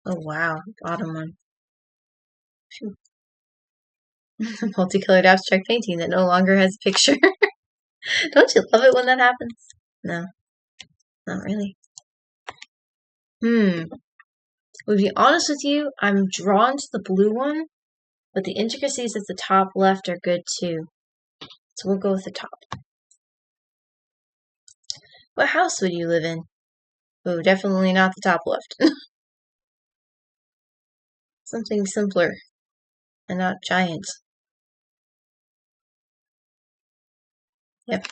Oh wow, bottom one. Multicolored abstract painting that no longer has a picture. Don't you love it when that happens? No, not really. To be honest with you, I'm drawn to the blue one, but the intricacies at the top left are good too. So we'll go with the top. What house would you live in? Oh, definitely not the top left. Something simpler and not giant. Yep,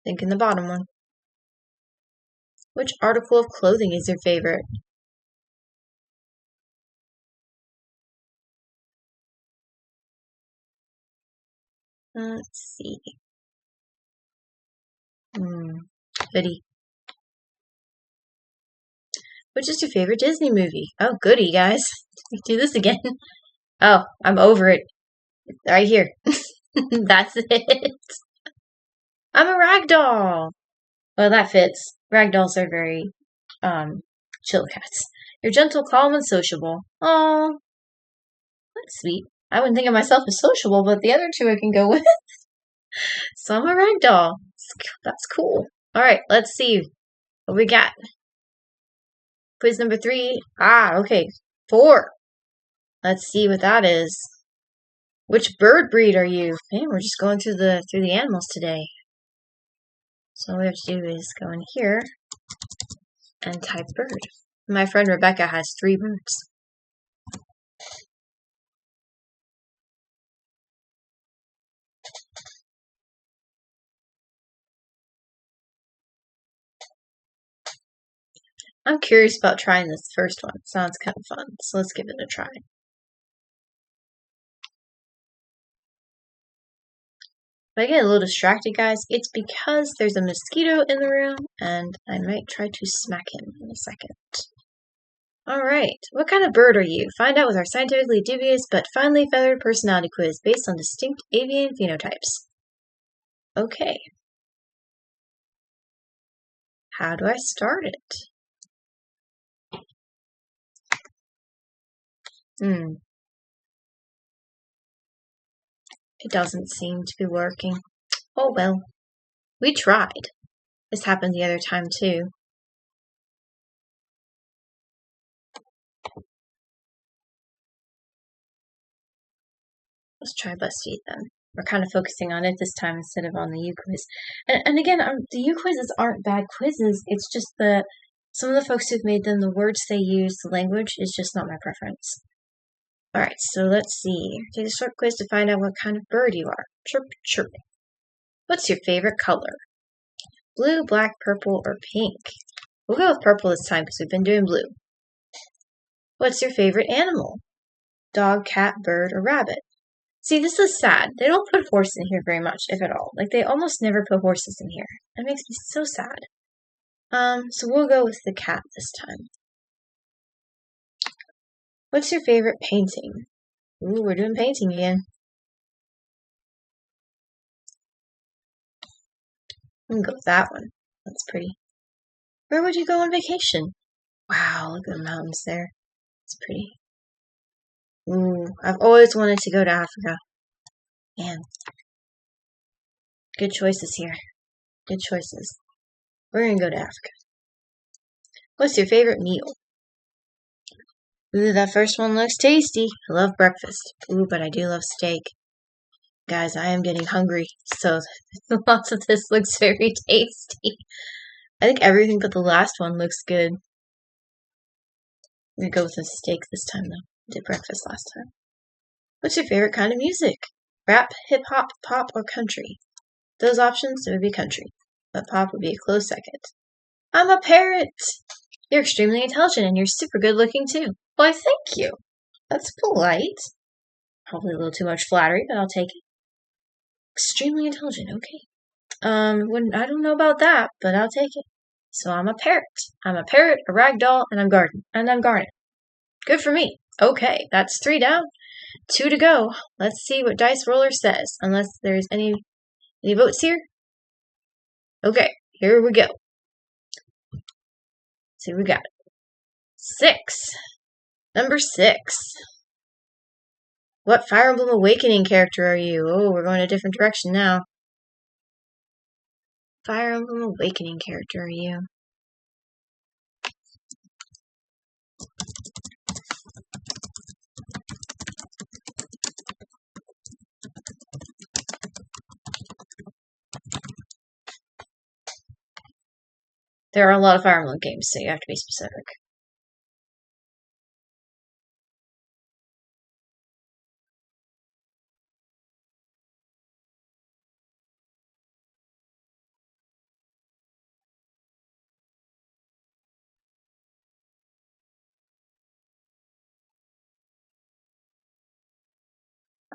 thinking the bottom one. Which article of clothing is your favorite? Let's see. Hoodie. Which is your favorite Disney movie? Oh, goody, guys. Let's do this again. Oh, I'm over it. Right here. That's it. I'm a ragdoll. Well, that fits. Ragdolls are very, chill cats. You're gentle, calm, and sociable. Oh, that's sweet. I wouldn't think of myself as sociable, but the other two I can go with. So I'm a ragdoll. That's cool. Alright, let's see what we got. Quiz number 3. Okay. 4. Let's see what that is. Which bird breed are you? Man, we're just going through the animals today. So all we have to do is go in here and type bird. My friend Rebecca has 3 birds. I'm curious about trying this first one. It sounds kind of fun, so let's give it a try. If I get a little distracted, guys, it's because there's a mosquito in the room, and I might try to smack him in a second. Alright, what kind of bird are you? Find out with our scientifically dubious but finely feathered personality quiz based on distinct avian phenotypes. Okay. How do I start it? It doesn't seem to be working. Oh well. We tried. This happened the other time too. Let's try BuzzFeed then. We're kind of focusing on it this time instead of on the UQuiz. And again, the UQuizzes aren't bad quizzes. It's just the Some of the folks who've made them, the words they use, the language is just not my preference. Alright, so let's see. Take a short quiz to find out what kind of bird you are. Chirp, chirp. What's your favorite color? Blue, black, purple, or pink? We'll go with purple this time because we've been doing blue. What's your favorite animal? Dog, cat, bird, or rabbit? See, this is sad. They don't put horse in here very much, if at all. Like, they almost never put horses in here. That makes me so sad. So we'll go with the cat this time. What's your favorite painting? Ooh, we're doing painting again. I'm gonna go with that one. That's pretty. Where would you go on vacation? Wow, look at the mountains there. It's pretty. Ooh, I've always wanted to go to Africa. Man. Good choices here. Good choices. We're gonna go to Africa. What's your favorite meal? Ooh, that first one looks tasty. I love breakfast. Ooh, but I do love steak. Guys, I am getting hungry, so lots of this looks very tasty. I think everything but the last one looks good. I'm gonna go with the steak this time, though. I did breakfast last time. What's your favorite kind of music? Rap, hip-hop, pop, or country? Those options, it would be country, but pop would be a close second. I'm a parrot! You're extremely intelligent and you're super good looking too. Why, thank you. That's polite. Probably a little too much flattery, but I'll take it. Extremely intelligent, okay. I don't know about that, but I'll take it. So I'm a parrot. I'm a parrot, a ragdoll, and I'm Garnet. Good for me. Okay, that's 3 down. 2 to go. Let's see what Dice Roller says, unless there's any votes here. Okay, here we go. See what we got. 6. Number 6. What Fire Emblem Awakening character are you? Oh, we're going a different direction now. Fire Emblem Awakening character are you? There are a lot of Fire Emblem games, so you have to be specific.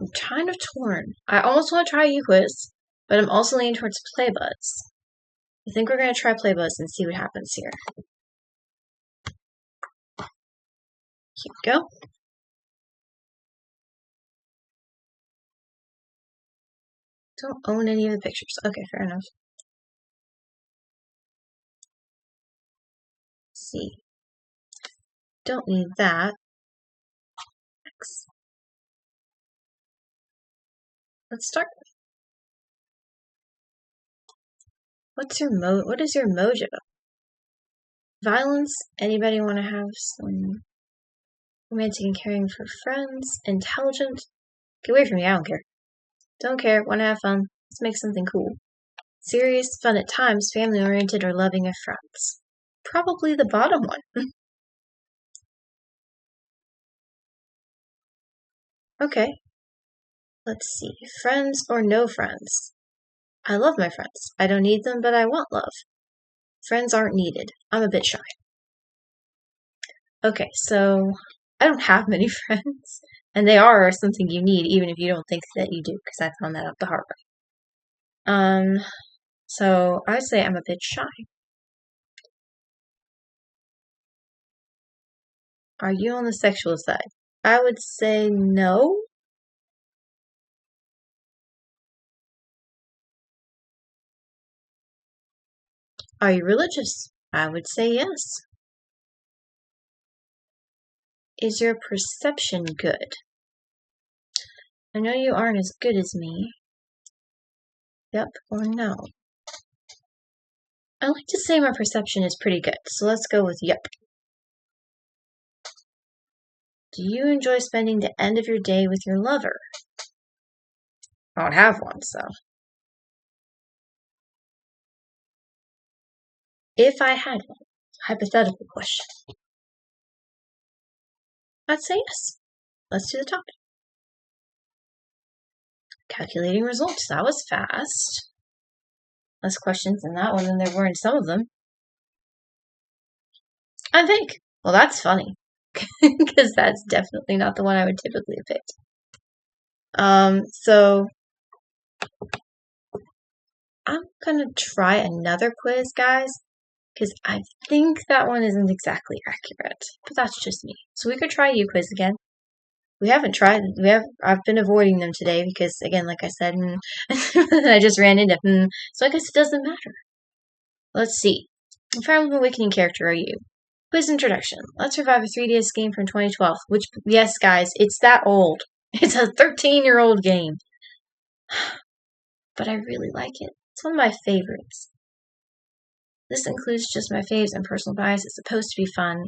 I'm kind of torn. I almost want to try UQuiz, but I'm also leaning towards Playbuzz. I think we're going to try Playbuzz and see what happens here. Here we go. Don't own any of the pictures. Okay, fair enough. Let's see. Don't need that. Next. Let's start. What is your mojo? Violence? Anybody want to have some romantic and caring for friends? Intelligent? Get away from me, I don't care. Don't care, want to have fun. Let's make something cool. Serious, fun at times, family-oriented, or loving of friends. Probably the bottom one. Okay. Let's see. Friends or no friends? I love my friends. I don't need them, but I want love. Friends aren't needed. I'm a bit shy. Okay, so I don't have many friends, and they are something you need, even if you don't think that you do, because I found that out the hard way. So I would say I'm a bit shy. Are you on the sexual side? I would say no. Are you religious? I would say yes. Is your perception good? I know you aren't as good as me. Yep or no? I like to say my perception is pretty good, so let's go with yep. Do you enjoy spending the end of your day with your lover? I don't have one, so. If I had one. hypothetical question? I'd say yes. Let's do the topic. Calculating results. That was fast. Less questions in that one than there were in some of them. I think. Well, that's funny. Because that's definitely not the one I would typically have picked. So I'm gonna try another quiz, guys, because I think that one isn't exactly accurate. But that's just me. So we could try you quiz again. We haven't tried. I've been avoiding them today because, again, like I said, I just ran into. So I guess it doesn't matter. Let's see. What Fire Emblem Awakening character are you? Quiz introduction. Let's revive a 3DS game from 2012. Which, yes, guys, it's that old. It's a 13-year-old game. But I really like it. It's one of my favorites. This includes just my faves and personal bias. It's supposed to be fun.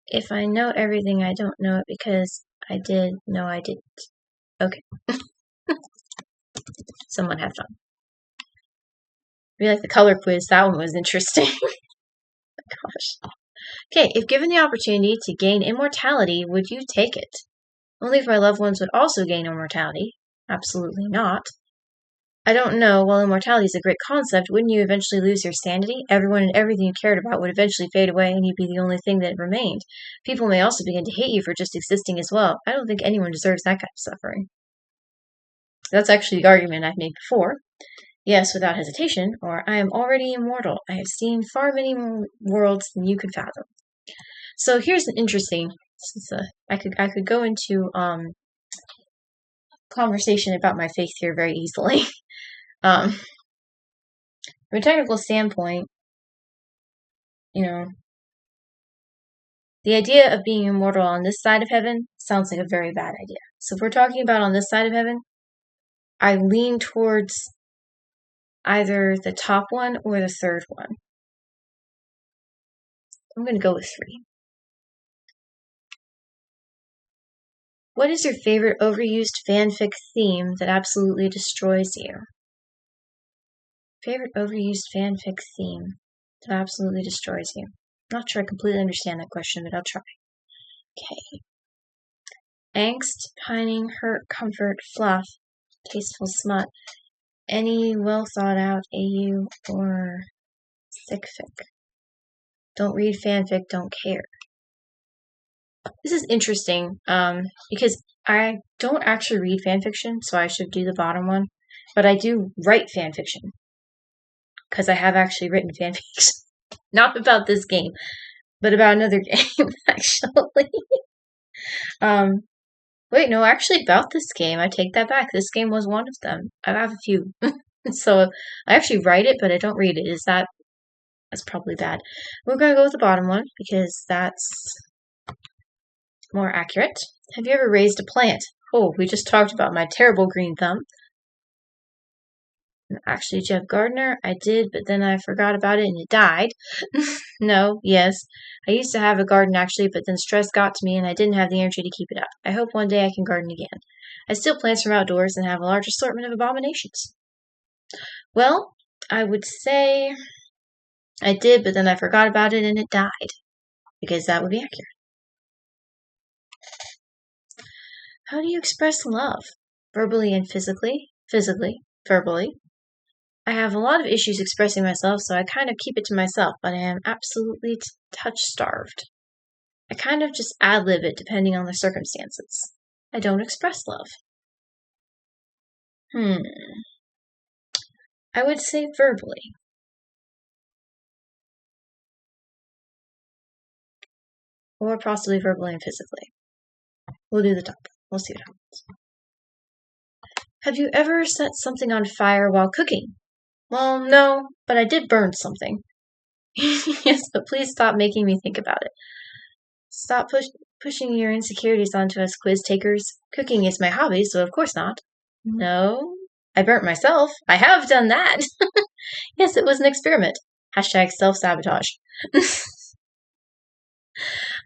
If I know everything, I don't know it because I did. No, I didn't. Okay. Someone had fun. Really like the color quiz. That one was interesting. Gosh. Okay, if given the opportunity to gain immortality, would you take it? Only if my loved ones would also gain immortality. Absolutely not. I don't know, while immortality is a great concept, wouldn't you eventually lose your sanity? Everyone and everything you cared about would eventually fade away and you'd be the only thing that remained. People may also begin to hate you for just existing as well. I don't think anyone deserves that kind of suffering. That's actually the argument I've made before. Yes, without hesitation, or I am already immortal. I have seen far many more worlds than you could fathom. So here's an interesting, I could go into conversation about my faith here very easily. From a technical standpoint, the idea of being immortal on this side of heaven sounds like a very bad idea. So if we're talking about on this side of heaven, I lean towards either the top one or the third one. I'm going to go with 3. What is your favorite overused fanfic theme that absolutely destroys you? Favorite overused fanfic theme that absolutely destroys you? I'm not sure I completely understand that question, but I'll try. Okay. Angst, pining, hurt, comfort, fluff, tasteful smut, any well thought out AU or sick fic. Don't read fanfic, don't care. This is interesting, because I don't actually read fanfiction, so I should do the bottom one, but I do write fanfiction. Because I have actually written fanfiction. Not about this game, but about another game, actually. Wait, no, actually about this game. I take that back. This game was one of them. I have a few. So I actually write it, but I don't read it. That's probably bad. We're going to go with the bottom one because that's more accurate. Have you ever raised a plant? Oh, we just talked about my terrible green thumb. Actually, Jeff Gardner, I did, but then I forgot about it and it died. No, yes. I used to have a garden actually, but then stress got to me and I didn't have the energy to keep it up. I hope one day I can garden again. I steal plants from outdoors and have a large assortment of abominations. Well, I would say I did, but then I forgot about it and it died. Because that would be accurate. How do you express love? Verbally and physically? Physically. Verbally. I have a lot of issues expressing myself, so I kind of keep it to myself, but I am absolutely touch-starved. I kind of just ad-lib it depending on the circumstances. I don't express love. I would say verbally. Or possibly verbally and physically. We'll do the top. We'll see what happens. Have you ever set something on fire while cooking? Well, no, but I did burn something. Yes, but please stop making me think about it. Stop pushing your insecurities onto us quiz takers. Cooking is my hobby, so of course not. No, I burnt myself. I have done that. Yes, it was an experiment. Hashtag self-sabotage.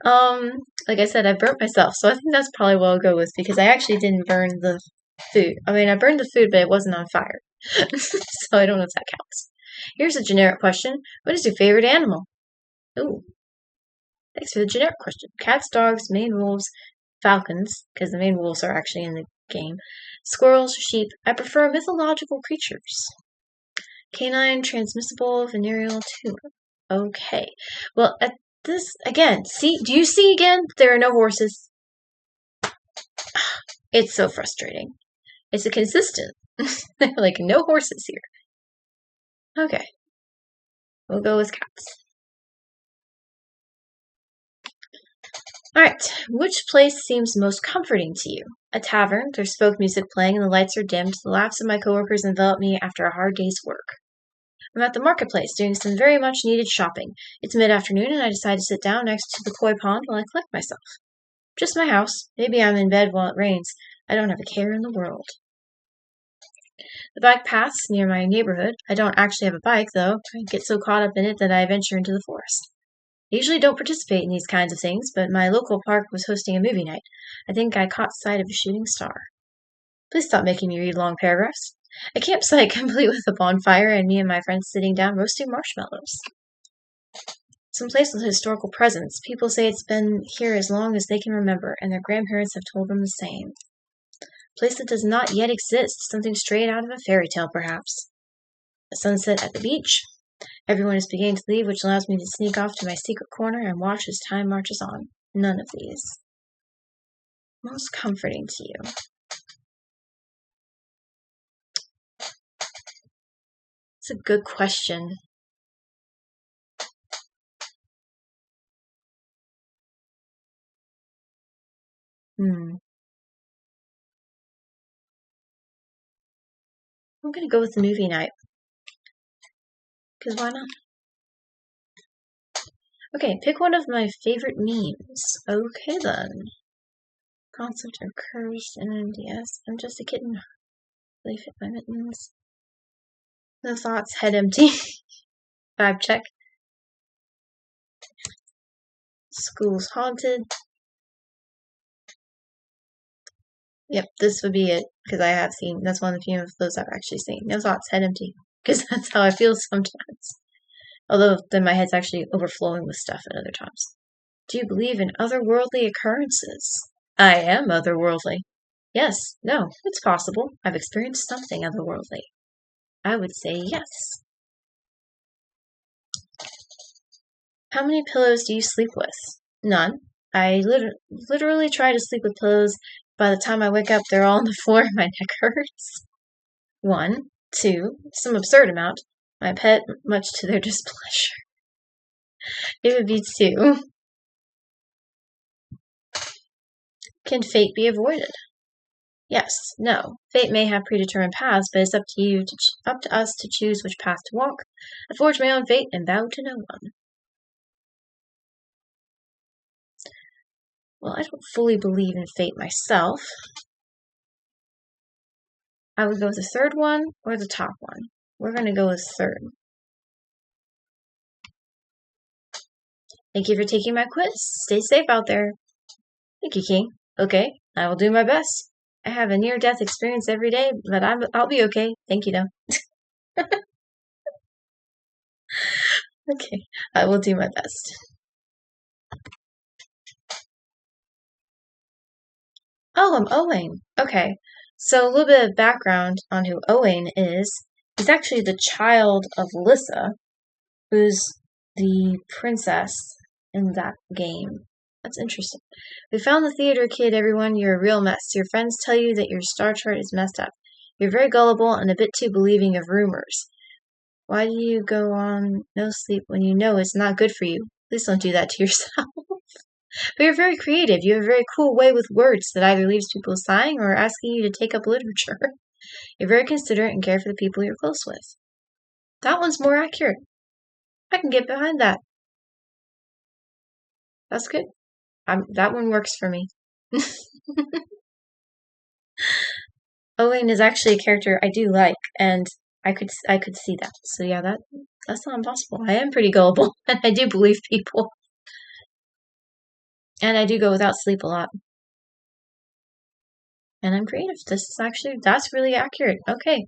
Like I said, I burnt myself, so I think that's probably what I'll go with because I actually didn't burn the food. I mean, I burned the food, but it wasn't on fire. So I don't know if that counts. Here's a generic question. What is your favorite animal? Ooh, thanks for the generic question. Cats, dogs, Maine wolves, falcons, because the Maine wolves are actually in the game, squirrels, sheep. I prefer mythological creatures. Canine, transmissible, venereal tumor. Okay. Well, at this, again, see, do you see again? There are no horses. It's so frustrating. It's a consistent. Like, no horses here. Okay. We'll go with cats. Alright, which place seems most comforting to you? A tavern, there's folk music playing and the lights are dimmed. The laughs of my coworkers envelop me after a hard day's work. I'm at the marketplace doing some very much needed shopping. It's mid-afternoon and I decide to sit down next to the koi pond while I collect myself. Just my house. Maybe I'm in bed while it rains. I don't have a care in the world. The bike paths near my neighborhood. I don't actually have a bike, though. I get so caught up in it that I venture into the forest. I usually don't participate in these kinds of things, but my local park was hosting a movie night. I think I caught sight of a shooting star. Please stop making me read long paragraphs. A campsite complete with a bonfire and me and my friends sitting down roasting marshmallows. Some place with historical presence. People say it's been here as long as they can remember, and their grandparents have told them the same. Place that does not yet exist, something straight out of a fairy tale, perhaps. A sunset at the beach. Everyone is beginning to leave, which allows me to sneak off to my secret corner and watch as time marches on. None of these. Most comforting to you. It's a good question. I'm gonna go with the movie night. Because why not? Okay, pick one of my favorite memes. Okay then. Concept occurs in MDS. I'm just a kitten. Really fit my mittens. No thoughts, head empty. Vibe check. School's haunted. Yep, this would be it. Because I have seen, that's one of the few of those I've actually seen. No thoughts, head empty. Because that's how I feel sometimes. Although then my head's actually overflowing with stuff at other times. Do you believe in otherworldly occurrences? I am otherworldly. Yes, no, it's possible. I've experienced something otherworldly. I would say yes. How many pillows do you sleep with? None. I literally try to sleep with pillows. By the time I wake up, they're all on the floor and my neck hurts. 1, 2, some absurd amount. My pet, much to their displeasure. It would be 2. Can fate be avoided? Yes, no. Fate may have predetermined paths, but it's up to us to choose which path to walk. I forge my own fate and bow to no one. Well, I don't fully believe in fate myself. I would go with the third one or the top one. We're going to go with third. Thank you for taking my quiz. Stay safe out there. Thank you, King. Okay, I will do my best. I have a near-death experience every day, but I'll be okay. Thank you, though. Okay, I will do my best. Oh, I'm Owain. Okay, so a little bit of background on who Owain is. He's actually the child of Lissa, who's the princess in that game. That's interesting. We found the theater kid, everyone. You're a real mess. Your friends tell you that your star chart is messed up. You're very gullible and a bit too believing of rumors. Why do you go on no sleep when you know it's not good for you? Please don't do that to yourself. But you're very creative. You have a very cool way with words that either leaves people sighing or asking you to take up literature. You're very considerate and care for the people you're close with. That one's more accurate. I can get behind that. That's good. That one works for me. Owain is actually a character I do like, and I could see that. So yeah, that's not impossible. I am pretty gullible, and I do believe people. And I do go without sleep a lot. And I'm creative. That's really accurate. Okay.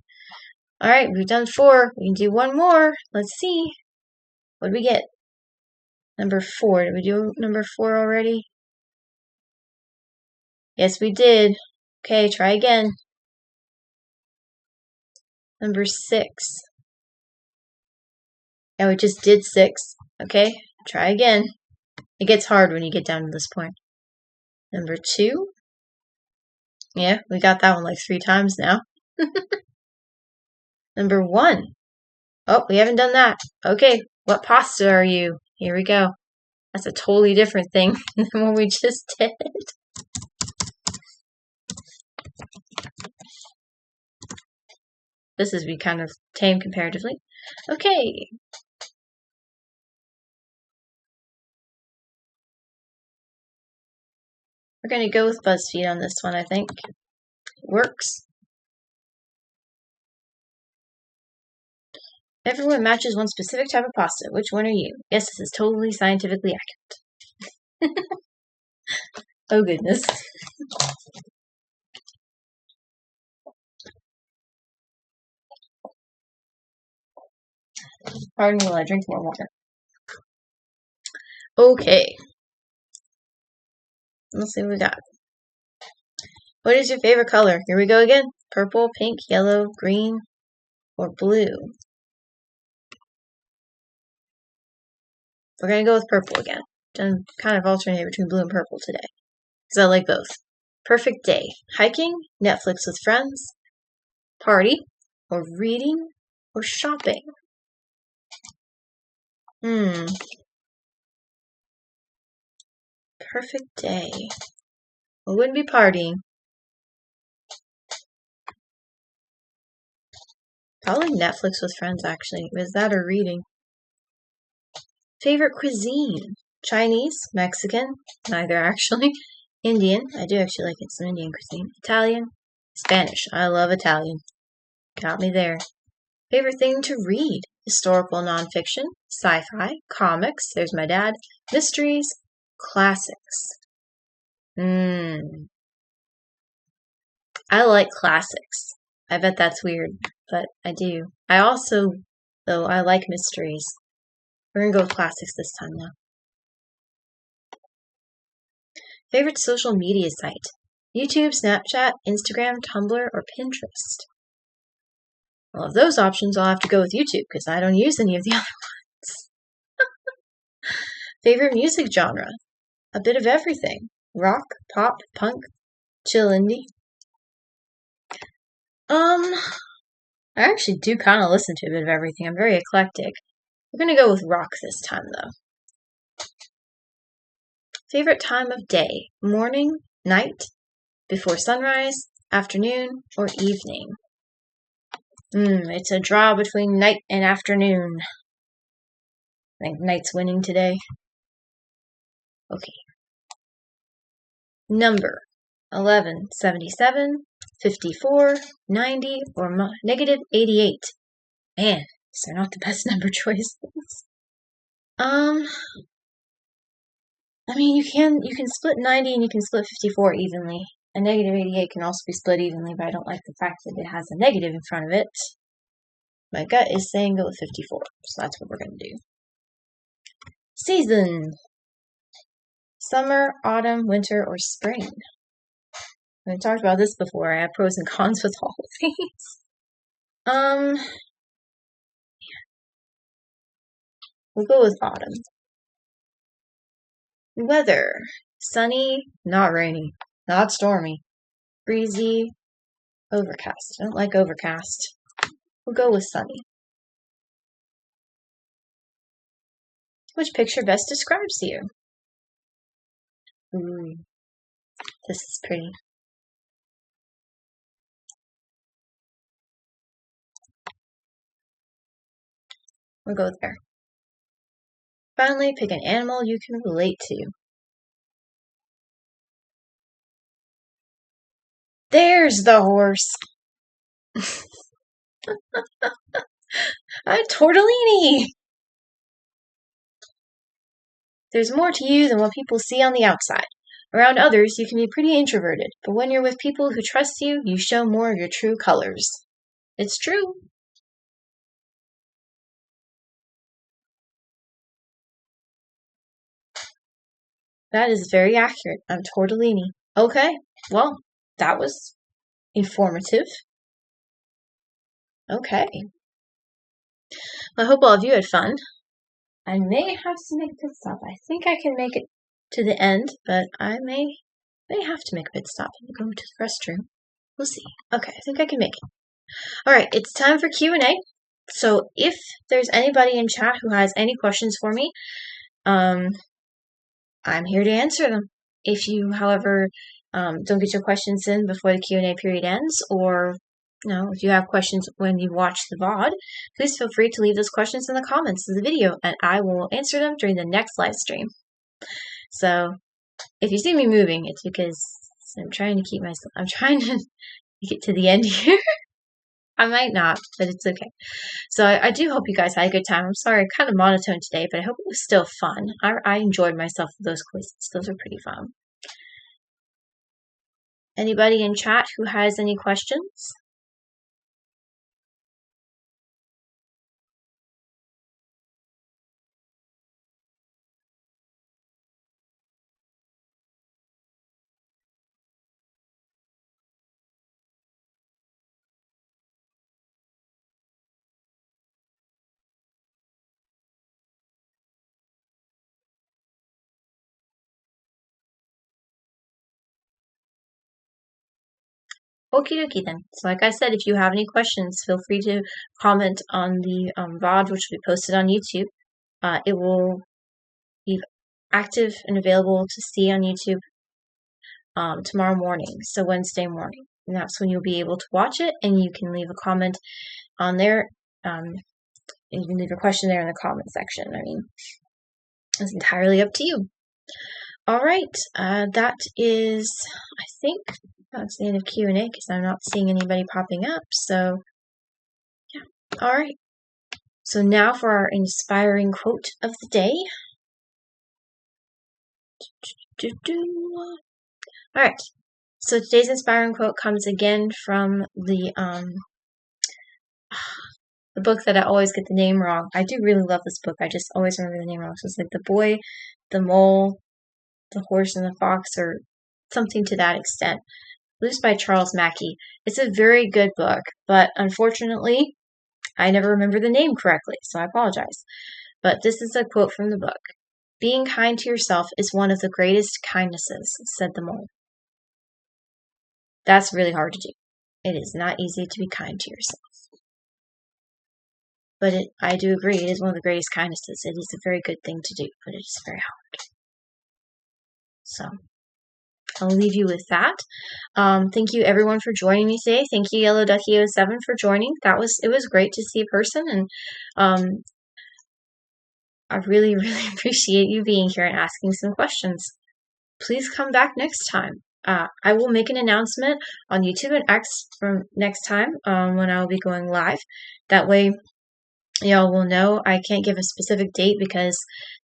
Alright, we've done 4. We can do one more. Let's see. What do we get? Number 4. Did we do number 4 already? Yes, we did. Okay, try again. Number 6. Yeah, we just did 6. Okay, try again. It gets hard when you get down to this point. Number 2. Yeah, we got that one like 3 times now. Number 1. Oh, we haven't done that. Okay, what pasta are you? Here we go. That's a totally different thing than what we just did. This is be kind of tame comparatively. Okay. We're going to go with BuzzFeed on this one, I think. It works. Everyone matches one specific type of pasta. Which one are you? Yes, this is totally scientifically accurate. Oh, goodness. Pardon me while I drink more water. Okay. Let's see what we got. What is your favorite color? Here we go again. Purple, pink, yellow, green, or blue? We're going to go with purple again. I'm kind of alternating between blue and purple today, because I like both. Perfect day. Hiking, Netflix with friends, party, or reading, or shopping? Perfect day. We wouldn't be partying. Probably Netflix with friends, actually. Is that or reading? Favorite cuisine? Chinese, Mexican, neither actually. Indian, I do actually like it, some Indian cuisine. Italian, Spanish, I love Italian. Got me there. Favorite thing to read? Historical nonfiction, sci-fi, comics, there's my dad, mysteries, classics. I like classics. I bet that's weird, but I do. I also, though, I like mysteries. We're gonna go with classics this time, though. Favorite social media site? YouTube, Snapchat, Instagram, Tumblr, or Pinterest? Well, of those options, I'll have to go with YouTube, because I don't use any of the other ones. Favorite music genre? A bit of everything. Rock, pop, punk, chill indie. I actually do kind of listen to a bit of everything. I'm very eclectic. We're going to go with rock this time, though. Favorite time of day? Morning, night, before sunrise, afternoon, or evening? It's a draw between night and afternoon. I think night's winning today. Okay. Number 11, 77, 54, 90, or negative 88. Man, these are not the best number choices. I mean, you can split 90 and you can split 54 evenly. And negative 88 can also be split evenly, but I don't like the fact that it has a negative in front of it. My gut is saying go with 54, so that's what we're going to do. Season. Summer, autumn, winter, or spring? We've talked about this before. I have pros and cons with all of these. We'll go with autumn. Weather. Sunny, not rainy, not stormy, breezy, overcast. I don't like overcast. We'll go with sunny. Which picture best describes you? Ooh, this is pretty. We'll go there. Finally, pick an animal you can relate to. There's the horse. I'm tortellini. There's more to you than what people see on the outside. Around others, you can be pretty introverted, but when you're with people who trust you, you show more of your true colors. It's true. That is very accurate. I'm tortellini. Okay, well, that was informative. Okay. I hope all of you had fun. I may have to make a pit stop. I think I can make it to the end, but I may have to make a pit stop and go to the restroom. We'll see. Okay, I think I can make it. All right, it's time for Q&A. So if there's anybody in chat who has any questions for me, I'm here to answer them. If you, however, don't get your questions in before the Q&A period ends, or if you have questions when you watch the VOD, please feel free to leave those questions in the comments of the video, and I will answer them during the next live stream. So if you see me moving, it's because I'm trying to get to the end here. I might not, but it's okay. So I do hope you guys had a good time. I'm sorry, kind of monotone today, but I hope it was still fun. I enjoyed myself with those quizzes. Those are pretty fun. Anybody in chat who has any questions? Okie dokie then. So like I said, if you have any questions, feel free to comment on the VOD, which will be posted on YouTube. It will be active and available to see on YouTube tomorrow morning, so Wednesday morning. And that's when you'll be able to watch it, and you can leave a comment on there. You can leave a question there in the comment section. I mean, it's entirely up to you. All right, that is, I think, that's the end of Q&A because I'm not seeing anybody popping up. So, yeah. All right. So now for our inspiring quote of the day. All right. So today's inspiring quote comes again from the book that I always get the name wrong. I do really love this book. I just always remember the name wrong. So it's like The Boy, the Mole, the Horse, and the Fox, or something to that extent. This is by Charles Mackay. It's a very good book, but unfortunately, I never remember the name correctly, so I apologize. But this is a quote from the book. "Being kind to yourself is one of the greatest kindnesses," said the mole. That's really hard to do. It is not easy to be kind to yourself. But I do agree, it is one of the greatest kindnesses. It is a very good thing to do, but it is very hard. So, I'll leave you with that. Thank you everyone for joining me today. Thank you Yellow Ducky 07 for joining. It was great to see a person, and I really, really appreciate you being here and asking some questions. Please come back next time. I will make an announcement on YouTube and X from next time when I will be going live. That way, y'all will know. I can't give a specific date because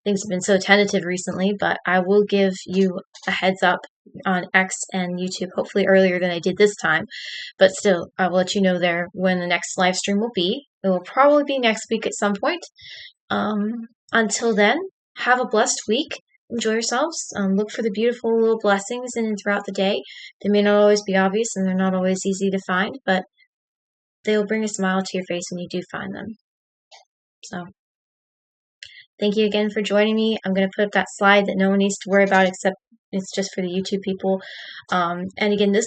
things have been so tentative recently, but I will give you a heads up on X and YouTube, hopefully earlier than I did this time. But still, I will let you know there when the next live stream will be. It will probably be next week at some point. Until then, have a blessed week. Enjoy yourselves. Look for the beautiful little blessings in and throughout the day. They may not always be obvious and they're not always easy to find, but they will bring a smile to your face when you do find them. So, thank you again for joining me. I'm going to put up that slide that no one needs to worry about except it's just for the YouTube people. And again, this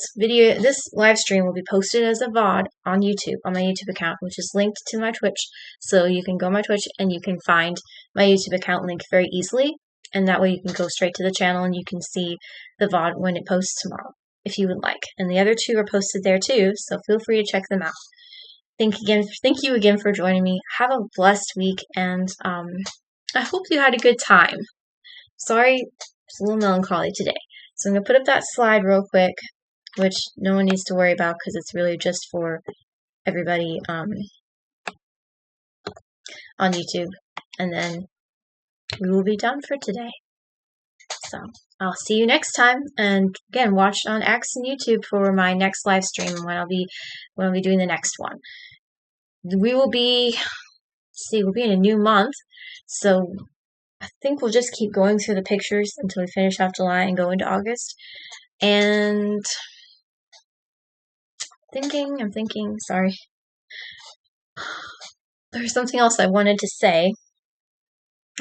live stream will be posted as a VOD on YouTube, on my YouTube account, which is linked to my Twitch. So you can go on my Twitch and you can find my YouTube account link very easily. And that way you can go straight to the channel and you can see the VOD when it posts tomorrow, if you would like. And the other two are posted there too, so feel free to check them out. Thank you again for joining me. Have a blessed week, and I hope you had a good time. Sorry, it's a little melancholy today. So I'm going to put up that slide real quick, which no one needs to worry about because it's really just for everybody on YouTube. And then we will be done for today. So I'll see you next time. And again, watch on X and YouTube for my next live stream when I'll be doing the next one. We'll be in a new month, so I think we'll just keep going through the pictures until we finish off July and go into August. And I'm thinking, sorry. There's something else I wanted to say.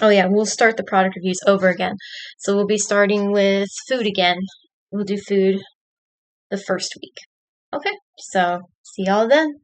Oh yeah, we'll start the product reviews over again. So we'll be starting with food again. We'll do food the first week. Okay, so see y'all then.